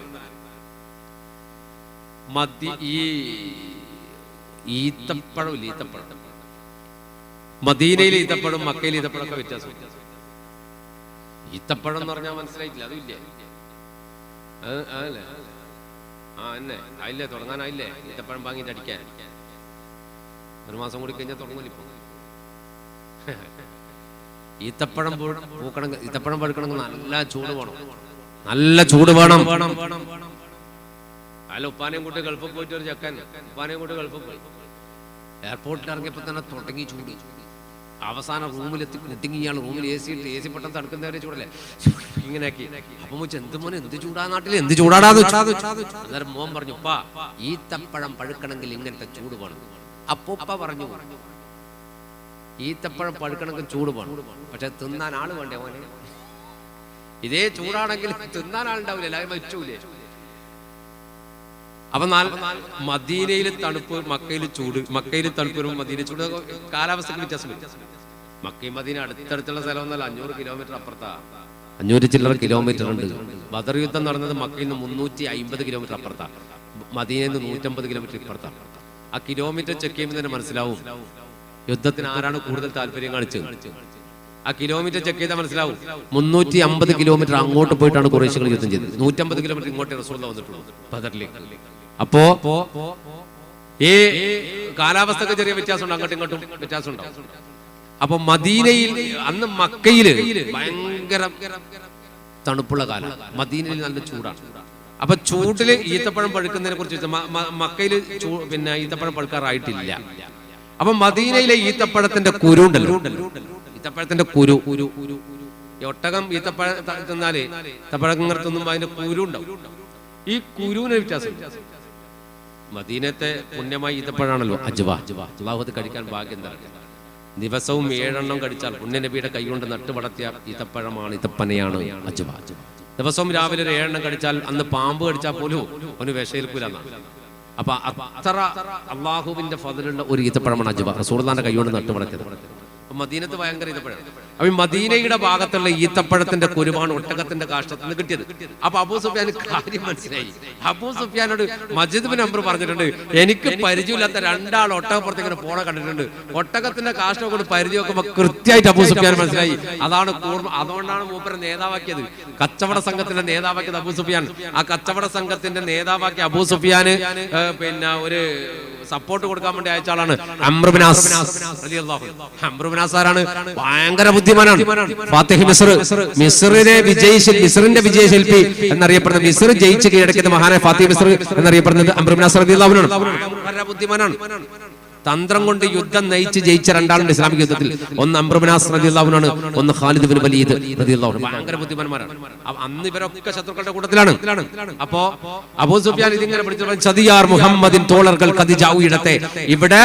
ഈത്തപ്പഴം ഇല്ല, ഈത്തപ്പഴം മദീനയിലെ ഈത്തപ്പഴം മക്കയിലെ ഈത്തപ്പഴം ഒക്കെ വ്യത്യാസം. ഈത്തപ്പഴം എന്ന് പറഞ്ഞാൽ മനസ്സിലായിട്ടില്ല, അതുമില്ലേ, അതല്ലേ, എന്നെ ആയില്ലേ, തുടങ്ങാനായില്ലേ ഈത്തപ്പഴം വാങ്ങിയിട്ട് അടിക്കാൻ. ഒരു മാസം കൂടി കഴിഞ്ഞാൽ തുടങ്ങൂല. ഇപ്പൊ ഈത്തപ്പഴം പൂക്കണം, ഈത്തപ്പഴം പഴുക്കണമെങ്കിൽ നല്ല ചൂട് വേണം, നല്ല ചൂട് വേണം. അല്ല, ഉപ്പാനെയും കൂട്ടി ഗൾഫിൽ പോയിട്ട് ഒരു ചെക്കൻ ഉപ്പാനെയും കൂട്ടി ഗൾഫിൽ പോയി. എയർപോർട്ടിൽ ഇറങ്ങിയപ്പോ തന്നെ തുടങ്ങി ചൂട്. അവസാനം റൂമിലെത്തി കുട്ടിങ്ങി, ഇയാൾ റൂമിൽ എ സി പെട്ടെന്ന് തടുക്കുന്നവരെ ചൂടല്ലേ ഇങ്ങനെയാക്കി. അപ്പൊ വെച്ച് എന്ത് മോനെ എന്ത് ചൂടാ, നാട്ടിൽ എന്ത് ചൂടാടാന്ന്. അന്നേരം മോൻ പറഞ്ഞു, ഉപ്പാ ഈത്തപ്പഴം പഴുക്കണമെങ്കിൽ ഇങ്ങനത്തെ ചൂട് വേണം. അപ്പൊ ഉപ്പ പറഞ്ഞു, ഈത്തപ്പഴം പഴുക്കണമെങ്കിൽ ചൂട് വേണം, പക്ഷെ തിന്നാൻ ആള് വേണ്ടേ മോനെ. ഇതേ ചൂടാണെങ്കിൽ തിന്നാൻ ആളുണ്ടാവില്ല, എല്ലാവരും വെച്ചൂലേ. അപ്പൊ മദീനയിൽ തണുപ്പ്, മക്കയിൽ ചൂട്, മക്കയിൽ തണുപ്പ്, മദീന ചൂട്, കാലാവസ്ഥക്ക് വ്യത്യാസം വരും. മക്കയും മദീന അടുത്തടുത്തുള്ള സ്ഥലം ഒന്നല്ല, 500 കിലോമീറ്റർ അപ്പുറത്താ, 500 ചില്ലറ കിലോമീറ്റർ ഉണ്ട്. ബദർ യുദ്ധം നടന്നത് മക്കയിൽ നിന്ന് 350 കിലോമീറ്റർ അപ്പുറത്താ, മദീനയിൽ നിന്ന് 150 കിലോമീറ്റർ ഇപ്പുറത്താ. ആ കിലോമീറ്റർ ചെക്ക് ചെയ്യുമ്പോൾ തന്നെ മനസ്സിലാവും യുദ്ധത്തിന് ആരാണ് കൂടുതൽ താല്പര്യം കാണിച്ചത്. ആ കിലോമീറ്റർ ചെക്ക് ചെയ്താൽ മനസ്സിലാവും. 350 കിലോമീറ്റർ അങ്ങോട്ട് പോയിട്ടാണ് ഖുറൈശികൾ യുദ്ധം ചെയ്തത്, 150 കിലോമീറ്റർ ഇങ്ങോട്ട് റസൂലുള്ളാഹി വന്നിട്ടുള്ളൂ ബദറിലേക്ക്. അപ്പോ ഈ കാലാവസ്ഥക്ക് ചെറിയ വ്യത്യാസം ഉണ്ട്, അങ്ങോട്ടും ഇങ്ങോട്ടും വ്യത്യാസം ഉണ്ടാവും. അപ്പൊ മദീനയിൽ അന്ന് മക്കയില് ഭയങ്കര തണുപ്പുള്ള കാലം, മദീനയിൽ നല്ല ചൂടാണ്. അപ്പൊ ചൂട്ടില് ഈത്തപ്പഴം പഴുക്കുന്നതിനെ കുറിച്ച് മക്കയില് പിന്നെ ഈത്തപ്പഴം പഴുക്കാറായിട്ടില്ല. അപ്പൊ മദീനയിലെ ഈത്തപ്പഴത്തിന്റെ കുരു ഉണ്ടല്ലോ, ഈത്തപ്പഴത്തിന്റെ കുരു, ഈ ഒട്ടകം ഈത്തപ്പഴം തിന്നാല് ഈത്തപ്പഴം തിന്നുമ്പോ അതിന്റെ കുരു ഉണ്ടാവും. ഈ കുരുവിന് വ്യത്യാസം. മദീനത്തെ പുണ്യമായി ഈത്തപ്പഴാണല്ലോ അജ്വ. അല്ലാഹു അത് കഴിക്കാൻ ഭാഗ്യം തരട്ടെ. ദിവസവും 7 എണ്ണം കഴിച്ചാൽ പുണ്യനബിയുടെ കൈകൊണ്ട് നട്ടു വളർത്തിയ ഈത്തപ്പഴമാണ്, ഈത്തപ്പനയാണ് അജ്വ. ദിവസവും രാവിലെ ഒരു 7 എണ്ണം കഴിച്ചാൽ അന്ന് പാമ്പ് കടിച്ചാൽ പോലും ഒന്ന് വിഷയിൽക്കൂലെന്നാണ്. അപ്പൊ അത്ര അള്ളാഹുവിന്റെ ഫضലുള്ള ഒരു ഈത്തപ്പഴമാണ് അജ്വ, റസൂലുള്ളാഹിന്റെ കൈകൊണ്ട് നട്ടു വളർത്തിയത്. മദീനത്ത് ഭയങ്കര ഈത്തപ്പഴം. അപ്പൊ മദീനയുടെ ഭാഗത്തുള്ള ഈത്തപ്പഴത്തിന്റെ കുരുവാണ് ഒട്ടകത്തിന്റെ കാഷ്ടത്തിൽ നിന്ന് കിട്ടിയത്. അപ്പൊ അബൂ സുഫിയാന് കാര്യം മനസ്സിലായി. അബൂ സുഫിയാനോട് മജിദ് ബിൻ അംർ പറഞ്ഞിട്ടുണ്ട്, എനിക്ക് പരിചയമില്ലാത്ത 2 ആൾ ഒട്ടകപ്പുറത്ത് ഇങ്ങനെ പോണ കണ്ടിട്ടുണ്ട്. ഒട്ടകത്തിന്റെ കാഷ്ടം കൊണ്ട് പരിചയം നോക്കുമ്പോ കൃത്യമായിട്ട് അബൂ സുഫിയാൻ മനസ്സിലായി. അതാണ് അതുകൊണ്ടാണ് മൂപ്പരെ നേതാവാക്കിയത്, കച്ചവട സംഘത്തിന്റെ നേതാവാക്കിയത് അബൂ സുഫിയാൻ. ആ കച്ചവട സംഘത്തിന്റെ നേതാവാക്കിയ അബൂ സുഫിയാന് പിന്നെ ഒരു സപ്പോർട്ട് കൊടുക്കാൻ വേണ്ടി അയച്ച ആളാണ് അംർ ബിൻ ആസ് റളിയല്ലാഹു അൻഹു. അംർ ബിൻ ആസ് ആരാണ്? ഭയങ്കര ബുദ്ധി ബുദ്ധിമാനാണ്. ഫാത്തിഹ് മിസ്റിന്റെ വിജയശില്പി എന്നറിയപ്പെടുന്ന മിസ്ർ ജയിച്ച് കീഴടക്കിയ മഹാനായ ഫാത്തിഹ് മിസ്ർ എന്നറിയപ്പെടുന്നത് അംർ ഇബ്നു അസ് റളിയല്ലാഹു അൻഹു വളരെ ബുദ്ധിമാനാണ്. തന്ത്രം കൊണ്ട് യുദ്ധം നയിച്ച് ജയിച്ച രണ്ടാളുണ്ട് ഇസ്ലാമിക യുദ്ധത്തിൽ. ഒന്ന് അംർ ഇബ്നു അസ് റളിയല്ലാഹു അൻഹു, ഒന്ന് ഖാലിദ് ഇബ്നു വലീദ് റളിയല്ലാഹു അൻഹു. ഭയങ്കര ബുദ്ധിമാന്മാരാണ്. അന്ന് ഇവരൊക്കെ ശത്രുക്കളുടെ കൂട്ടത്തിലാണ്. അപ്പോ അബൂ സുഫിയാൻ ഇതിങ്ങനെ പിടിച്ചു പറഞ്ഞു, ചതിയാർ മുഹമ്മദിൻ തോളർകൾ ഖദീജാഉ ഇടത്തെ. ഇവിടെ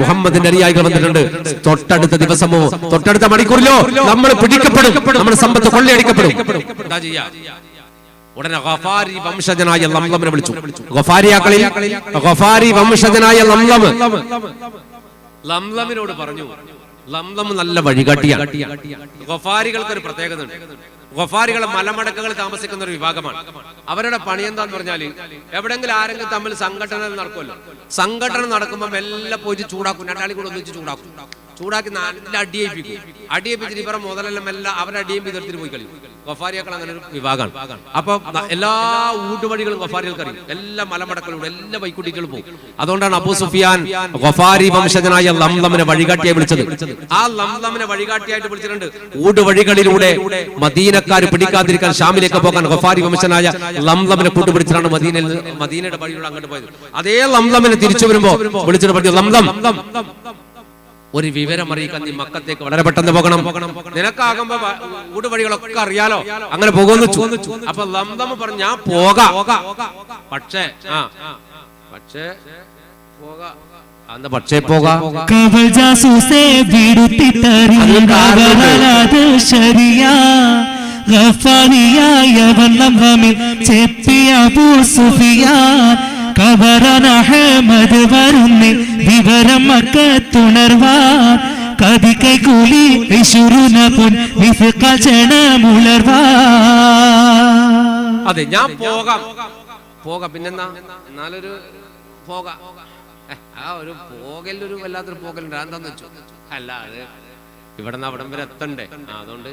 മുഹമ്മദിന്റെ അനുയായികൾ വന്നിട്ടുണ്ട്. തൊട്ടടുത്ത ദിവസമോ തൊട്ടടുത്ത മണിക്കൂറിലോ നമ്മൾ പിടിക്കപ്പെടും, നമ്മുടെ സമ്പത്ത് കൊള്ളയടിക്കപ്പെടും. എന്താ ചെയ്യാ? ഉടനെ ഗഫാരി വംശജനായ ലംലമിനെ വിളിച്ചു. ഗഫാരിയാക്കളിൽ ഗഫാരി വംശജനായ ലംലമിനോട് പറഞ്ഞു. ലംലം നല്ല വഴികാട്ടിയാണ്. ഗഫാരികൾക്ക് ഒരു പ്രത്യേകത ഉണ്ട്. ഗഫാരികളെ മലമടക്കുകളിൽ താമസിക്കുന്ന ഒരു വിഭാഗമാണ്. അവരുടെ പണി എന്താന്ന് പറഞ്ഞാല് എവിടെങ്കിലും ആരെങ്കിലും തമ്മിൽ സംഘടന നടക്കുമല്ലോ, സംഘടന നടക്കുമ്പോൾ മെല്ലെ പോയിട്ട് ചൂടാക്കും. രണ്ടാളി കൂടെ ഒന്നിച്ച് ചൂടാക്കി നല്ല അടിയേപ്പിച്ചിട്ട് ഇവരെ മുതലെല്ലാം എല്ലാം അവരെ അടിയും വിതരത്തിന് പോയി കളിക്കും. ഗഫാരിയാക്കൾ അങ്ങനെ ഒരു വിഭാഗമാണ്. അപ്പൊ എല്ലാ ഊട്ടുവഴികളും ഗഫാരികൾക്ക് അറിയും. എല്ലാ മലമടക്കളിലൂടെ എല്ലാ വൈക്കുട്ടികളും പോകും. അതുകൊണ്ടാണ് അബൂ സുഫിയാൻ ഗഫാരി വംശജനായ ലംലമിനെ വഴികാട്ടിയായി വിളിച്ചത്. ആ ലംലമിനെ വഴികാട്ടിയായിട്ട് വിളിച്ചിട്ടുണ്ട്. ഊടുവഴികളിലൂടെ മദീനക്കാർ പിടിക്കാതിരിക്കാൻ ഷാമിലേക്ക് പോകാൻ ഗഫാരി വംശനായ ലംലമിനെ കൂട്ടുപിടിച്ചിട്ടാണ് മദീനയുടെ വഴിയിലൂടെ അങ്ങോട്ട് പോയത്. അതേ ലംലമിനെ തിരിച്ചു വരുമ്പോ വിളിച്ചിട്ട് പറഞ്ഞു, ലംലം ഒരു വിവരം അറിയിക്കാൻ നീ മക്കത്തേക്ക് വളരെ പെട്ടെന്ന് പോകണം. നിനക്കാകുമ്പോ ഊടുവഴികളൊക്കെ അറിയാലോ, അങ്ങനെ പോകുന്നു. അപ്പൊ ലംലം പറഞ്ഞു, ഞാൻ പോകാം, പക്ഷേ കബറനഹമദ് വരുന്നി വിവരം മക്കത്തുണർവാൻ കതികൈ കൂലി വിശുരുന പുൻ വിഫ്കചനമുളർവാൻ. അതെ, ഞാൻ പോകാം പിന്നെന്താ, എന്നാലൊരു പോകാം. ആ ഒരു പോകലൊരു വല്ലാത്തൊരു പോകലുണ്ട്. എന്താന്ന് വെച്ചു, അല്ല അത് ഇവിടെ നിന്ന് അവിടം വരെ എത്തണ്ടേ, അതുകൊണ്ട്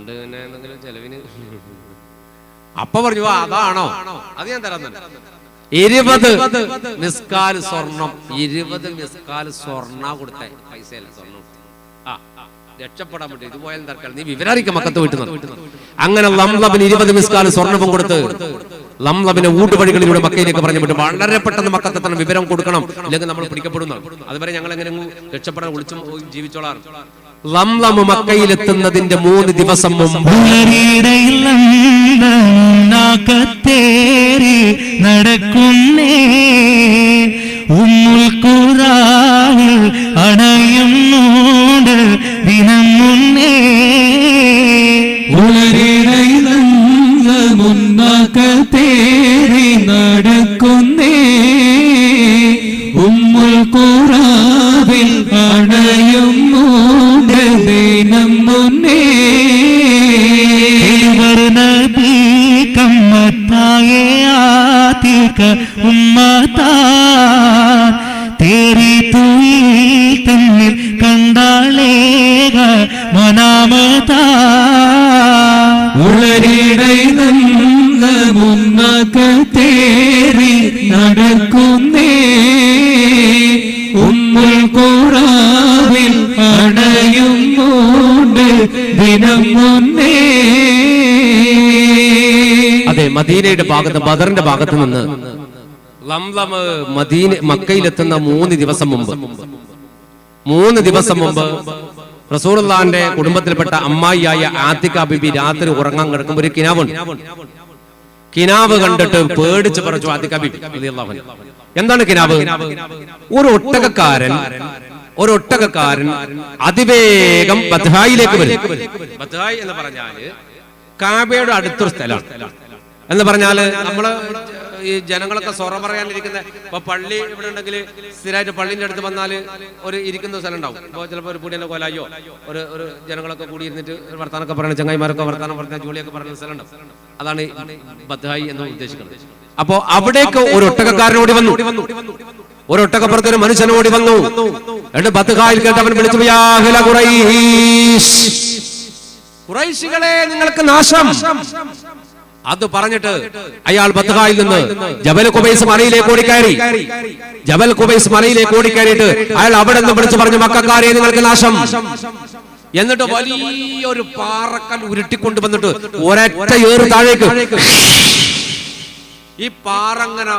പിന്നെ എന്തെങ്കിലും ചെലവിന്. അപ്പൊ പറഞ്ഞു, അതാണോ, അത് ഞാൻ തരാൻ തന്നെ. 20 മിസ്കാൽ സ്വർണം, 20 മിസ്കാൽ സ്വർണ്ണ കൊടുത്തേ, പൈസയല്ല സ്വർണ്ണം. രക്ഷപ്പെടാൻ പറ്റും. ഇത് പോയാലും തർക്കം, നീ വിവരാറിക്ക മക്കത്ത് വീട്ടിൽ. അങ്ങനെ ലംലമിന് 20 മിസ്കാൽ സ്വർണ്ണവും കൊടുത്ത് ലംലമിനെ ഊട്ടുവഴികളിലൂടെ മക്കയിലേക്ക് പറഞ്ഞു വിട്ടു. വളരെ പെട്ടെന്ന് മക്കത്തെത്തണം, വിവരം കൊടുക്കണം, ഇല്ലെങ്കിൽ നമ്മൾ പിടിക്കപ്പെടുന്നു. അതുവരെ ഞങ്ങൾ എങ്ങനെ രക്ഷപ്പെടാൻ വിളിച്ചും ജീവിച്ചോളാറ്. ലംലം മക്കയിലെത്തുന്നതിന്റെ 3 ദിവസം മുമ്പ് നടക്കുന്നേ ഉമ്മുൽ ഖുറാനിൽ അണയുന്നോണ്ട് ദിനം മുന്നേ മുന്നകത്തേറി നടക്കുന്നേ ഉമ്മുൽ ഖുറാനിൽ അണയുന്നോണ്ട് ദിനം മുന്നേ നബി കമ്മത്തായേ ആതിക ഉമ്മത്താ തേരി തുയിൽ തന്നിൽ കണ്ടാളേക മനാമതാ ഉളരിടയിലുള്ള മുന്നകത്തേറി നടക്കുന്നേ ഉമ്മുൽ ഖുറാനിൽ അണയുന്നോണ്ട് ദിനം മുന്നേ. അതെ, മദീനയുടെ ഭാഗത്ത്, ബദറിന്റെ ഭാഗത്ത് നിന്ന് ലംലം മക്കയിലെത്തുന്ന 3 ദിവസം മുമ്പ് റസൂലുള്ളാഹിന്റെ കുടുംബത്തിൽപ്പെട്ട അമ്മായിയായ ആതിക ബിബി രാത്രി ഉറങ്ങാൻ കിടക്കുമ്പോൾ ഒരു കിനാവ് കണ്ടിട്ട് പേടിച്ച് പറഞ്ഞു ആതിക ബിബി റളിയല്ലാഹു അൻഹ. എന്താണ് കിനാവ്? ഒരു ഒട്ടകക്കാരൻ അതിവേഗം ബത്ഹായിലേക്ക് വരും. ബത്ഹായ് എന്ന് പറഞ്ഞാല് കാബയുടെ അടുത്തൊരു സ്ഥലമാണ്. എന്ന് പറഞ്ഞാല് നമ്മള് ഈ ജനങ്ങളൊക്കെ സൊറ പറയാനിരിക്കുന്ന, ഇപ്പൊ പള്ളി ഇവിടെ ഉണ്ടെങ്കിൽ സ്ഥിരമായിട്ട് പള്ളിന്റെ അടുത്ത് വന്നാല് ഒരു ഇരിക്കുന്ന സ്ഥലം ഉണ്ടാവും. ഇപ്പൊ ചിലപ്പോൾ ഒരു പൂടിന്റെ കോലായോ ഒരു ജനങ്ങളൊക്കെ കൂടി ഇരുന്നിട്ട് വർത്താനൊക്കെ പറയുന്ന ചങ്ങായിമാരൊക്കെ വർത്താനം പറഞ്ഞ ജോലിയൊക്കെ പറയുന്ന സ്ഥലം ഉണ്ടാവും. അതാണ് ബത്ഹായി എന്ന് ഉദ്ദേശിക്കുന്നത്. അപ്പോ അവിടേക്ക് ഒരു ഒട്ടകക്കാരനോടി വന്നു, ഒരു ഒട്ടകപ്പുറത്ത് ഒരു മനുഷ്യനോടി വന്നു. എന്നിട്ട് ബത്ഹായിൽ കേട്ടവൻ വിളിച്ചു, ഖുറൈശികളെ നിങ്ങൾക്ക് നാശം. അത് പറഞ്ഞിട്ട് അയാൾ ബത്ഹായിൽ നിന്ന് ജബൽ ഖുബൈസ് മലയിലേക്ക് ഓടിക്കയറിയിട്ട് അയാൾ അവിടെ നിന്ന് വിളിച്ചു പറഞ്ഞു, മക്കക്കാരെ നിങ്ങൾക്ക് നാശം. എന്നിട്ട് വലിയൊരു പാറക്കൽ ഉരുട്ടിക്കൊണ്ട് വന്നിട്ട് ഒരൊറ്റ ഏറ് താഴേക്ക്. ഈ പാറങ്ങനെ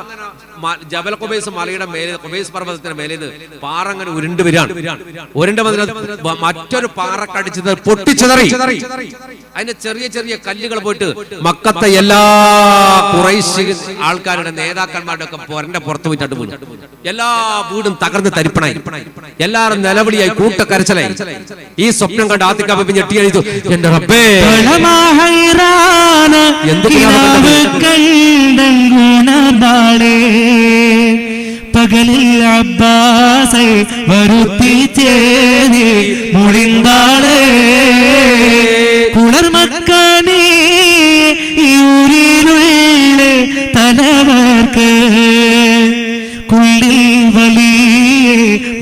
ജബൽ ഖുബൈസ് മലയുടെ മേലെ, ഖുബൈസ് പർവ്വതത്തിന്റെ മേലേന്ന് പാറങ്ങനെ ഉരുണ്ട് വരികയാണ്. ഉരുണ്ട് വന്നിട്ട് മറ്റൊരു പാറക്കടിച്ചത് പൊട്ടിച്ചെതറി. അതിന്റെ ചെറിയ ചെറിയ കല്ലുകൾ പോയിട്ട് മക്കത്തെ എല്ലാ ഖുറൈശ് ആൾക്കാരുടെ നേതാക്കന്മാരുടെ ഒക്കെ പൊരന്റെ പുറത്ത് പോയിട്ട് വീണു. എല്ലാ വീടും തകർന്ന് തരിപ്പണായി. എല്ലാവരും നിലവിളിയായി, കൂട്ടക്കരച്ചിലായി. ഈ സ്വപ്നം കണ്ട് ആത്തിക ബീബി ഞെട്ടി എഴുതു, എന്റെ റബ്ബേ പകലിൽ അബ്ബാസെ വരുത്തിച്ചേനെ മുടിന്താളെ കുളർമക്കാനേ യൂരിലുള്ള തലവർക്ക് കുള്ളിൽ വലിയ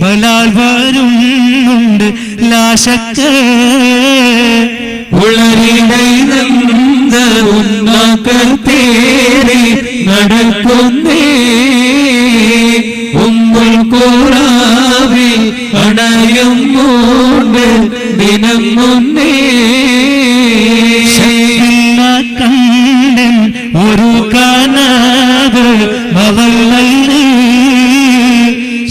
ബലാൽ വരുന്നുണ്ട് ലാശക്ക് ഉള്ളരിടൈനന്ദുന്നേറി നടക്കുന്നേ ഉമ്മുൽ ഖുറാവിൽ അണയും മൂണ്ട് ദിനം മുന്നേ കണ്ണൻ ഒരു കനവ് മവല്ലി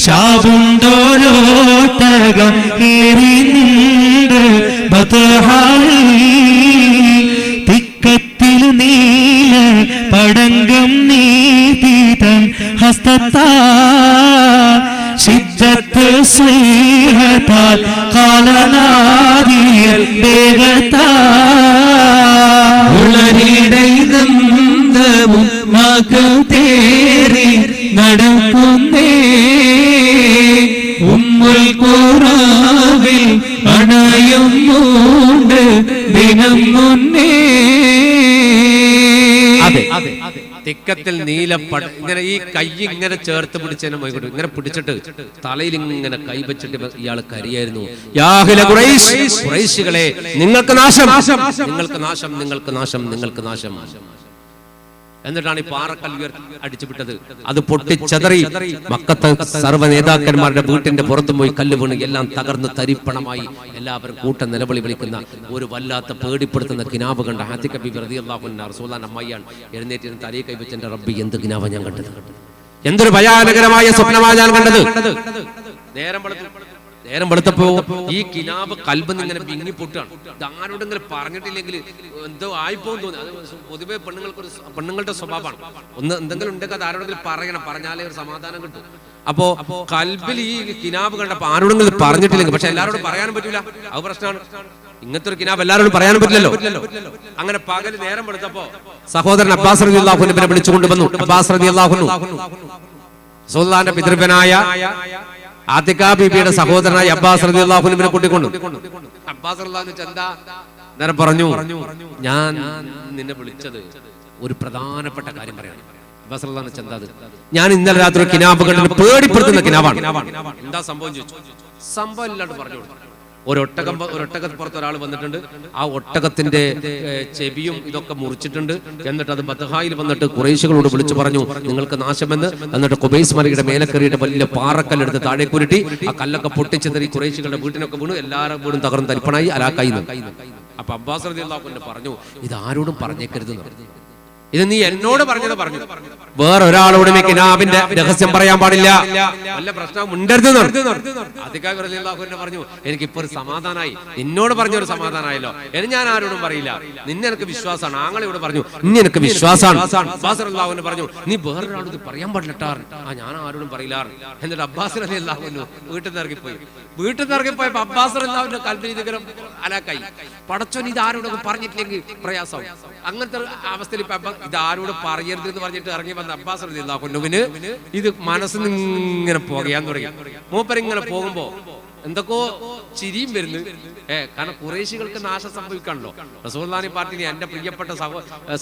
ശാബുണ്ടോരോട്ടകം ഏറി നിണ്ട് ബത്ഹായി തിക്കത്തിൽ നീല പടങ്കം നീതീതൻ ഹസ്തത്താ ശിദ്ദത്ത് സ്നേഹത്താൽ കാലനാദിയൽ വേഗത്താ ഉളരിടൈനന്ദവും മകൾ തേറി നടക്കുന്നേ ഉമ്മുൽ ഖുറാവിൽ അണയും മൂണ്ട് ദിനം മുന്നേ. തിക്കത്തിൽ നീലപ്പട ഇങ്ങനെ ഈ കൈ ഇങ്ങനെ ചേർത്ത് പിടിച്ചതിനെ പോയിക്കോട്ടെ, ഇങ്ങനെ പിടിച്ചിട്ട് തലയിൽ ഇങ്ങനെ കൈവച്ചിട്ട് ഇയാൾ കരിയായിരുന്നു. ഖുറൈശികളെ, നിങ്ങൾക്ക് നാശം, നിങ്ങൾക്ക് നാശം, നിങ്ങൾക്ക് നാശം, നിങ്ങൾക്ക് നാശം. എന്നിട്ടാണ് ഈ പാറക്കൽ അടിച്ചു വിട്ടത്. അത് പൊട്ടിച്ചെതറി മക്കത്തെ സർവ്വ നേതാക്കന്മാരുടെ വീട്ടിന്റെ പുറത്തും പോയി കല്ല് വീണ് എല്ലാം തകർന്ന് തരിപ്പണമായി. എല്ലാവരും കൂട്ടം നിലവിളി വിളിക്കുന്ന ഒരു വല്ലാത്ത പേടിപ്പെടുത്തുന്ന കിനാബ് കണ്ട ആതിക ബീബി റളിയല്ലാഹു അൻഹാ റസൂലുള്ളാഹിന്റെ അമ്മയാണ് എഴുന്നേറ്റ് തലയിൽ കൈവച്ച്, എന്റെ റബ്ബി എന്ത് കിനാബാ ഞാൻ കണ്ടത്, എന്തൊരു ഭയാനകരമായ സ്വപ്നമാണ് ഞാൻ കണ്ടത്. നേരം വെളുത്തപ്പോ ഈ കിനാബ് കൽബിന്ന് ഇങ്ങനെ വിങ്ങി പൊട്ടാണ്. ആരോടെങ്കിലും പറഞ്ഞിട്ടില്ലെങ്കിൽ എന്തോ ആയിപ്പോന്ന് തോന്നി. അത് പൊതുവെ പെണ്ണുങ്ങളുടെ സ്വഭാവമാണ്. എന്തെങ്കിലും ഉണ്ടെങ്കിൽ അത് ആരോടെങ്കിലും പറയണം, പറഞ്ഞാലേ ഒരു സമാധാനം കിട്ടും. അപ്പോ കൽബിൽ ഈ കിനാബ് കണ്ടപ്പോ ആരോടെങ്കിലും പറഞ്ഞിട്ടില്ലെങ്കിൽ, പക്ഷെ എല്ലാവരോടും പറയാനും പറ്റൂല, അത് പ്രശ്നമാണ്. ഇങ്ങനത്തെ ഒരു കിനാബ് എല്ലാവരോടും പറയാനും പറ്റില്ലല്ലോ. അങ്ങനെ പകല് നേരം വെളുത്തപ്പോ സഹോദരൻ അബ്ബാസ് റളിയല്ലാഹു അൻഹുവിനെ വിളിച്ചുകൊണ്ട് വന്നു. അബ്ബാസ് റളിയല്ലാഹു അൻഹു റസൂലുള്ളാഹിന്റെ പിതൃവ്യനായ ആതിക ബീബിയുടെ സഹോദരനായ അബ്ബാസ് റളിയല്ലാഹു അൻഹുവിനെ കൂട്ടിക്കൊണ്ടു. അബ്ബാസ് റളിയല്ലാഹു അൻഹു എന്താ നേരം പറഞ്ഞു, ഞാൻ നിന്നെ വിളിച്ചത് ഒരു പ്രധാനപ്പെട്ട കാര്യം പറയാൻ. അബ്ബാസ് റളിയല്ലാഹു അൻഹു എന്താ, ഞാൻ ഇന്നലെ രാത്രി കിനാബ് കണ്ടു, പേടിപ്പെടുത്തുന്ന കിനാബാണ്. എന്താ സംഭവം ചോദിച്ചു. സംഭവം ഇല്ലാണ്ട് പറഞ്ഞു. ഒരൊട്ടകപ്പുറത്ത് ഒരാൾ വന്നിട്ടുണ്ട്. ആ ഒട്ടകത്തിന്റെ ചെവിയും ഇതൊക്കെ മുറിച്ചിട്ടുണ്ട്. എന്നിട്ട് അത് ബത്ഹായിൽ വന്നിട്ട് ഖുറൈശികളോട് വിളിച്ചു പറഞ്ഞു, നിങ്ങൾക്ക് നാശമെന്ന്. എന്നിട്ട് ഖുബൈസ് മലയുടെ മേലെ കയറിയിട്ട് വലിയ പാറക്കല്ലെടുത്ത് താഴെ കുരുട്ടി ആ കല്ലൊക്കെ പൊട്ടിച്ചെതറി ഖുറൈശികളുടെ വീട്ടിനൊക്കെ വീണു. എല്ലാവരും വീടും തകർന്ന് തരിപ്പണായി അലാക്കായി. അപ്പൊ അബ്ബാസ് റളിയല്ലാഹു അൻഹു പറഞ്ഞു, ഇത് ആരോടും പറഞ്ഞേക്കരുത്, ഇത് നീ എന്നോട് പറഞ്ഞത് പറഞ്ഞു, വേറൊരാളോടും ഈ കിനാബിന്റെ രഹസ്യം പറയാൻ പാടില്ല, വല്ല പ്രശ്നവും ഉണ്ടരുത്. ആതിക റളിയല്ലാഹു അൻഹു പറഞ്ഞു, എനിക്കിപ്പോ ഒരു സമാധാനമായി, നിന്നോട് പറഞ്ഞൊരു സമാധാനമായല്ലോ, ഇനി ഞാൻ ആരോടും പറയില്ല, നിന്നെ എനിക്ക് വിശ്വാസമാണ്. ആങ്ങളോട് പറഞ്ഞു, ഇനി എനിക്ക് വിശ്വാസമാണ്. അബ്ബാസ് റളിയല്ലാഹു അൻഹു പറഞ്ഞു, നീ വേറൊരാളോട് പറയാൻ പാടില്ല. ഞാൻ ആരോടും പറയില്ല. എന്നിട്ട് അബ്ബാസ് റളിയല്ലാഹു അൻഹു വീട്ടിൽ നിന്ന് ഇറങ്ങിപ്പോയി. അബ്ബാസ് റളിയല്ലാഹു അൻഹു കൽബിൽ ഇതിങ്ങനെ അലാക്കായി. പടച്ചോൻ ഇത് ആരോടൊക്കെ പറഞ്ഞിട്ടില്ലെങ്കിൽ പ്രയാസവും. അങ്ങനത്തെ അവസ്ഥയിൽ ഇത് ആരോട് പറയരുത് എന്ന് പറഞ്ഞിട്ട് ഇറങ്ങി വന്ന അബ്ബാസ് റളിയല്ലാഹു അൻഹുവിന് ഇത് മനസ്സിൽ നിന്ന് ഇങ്ങനെ പോകാൻ തുടങ്ങി. മൂപ്പരിങ്ങനെ പോകുമ്പോ എന്തൊക്കെയോ ചിരിയും വരുന്നു. കാരണം ഖുറൈശികൾക്ക് നാശം സംഭവിക്കാണല്ലോ. റസൂലുള്ളാഹി പാർട്ടിനെ, എന്റെ പ്രിയപ്പെട്ട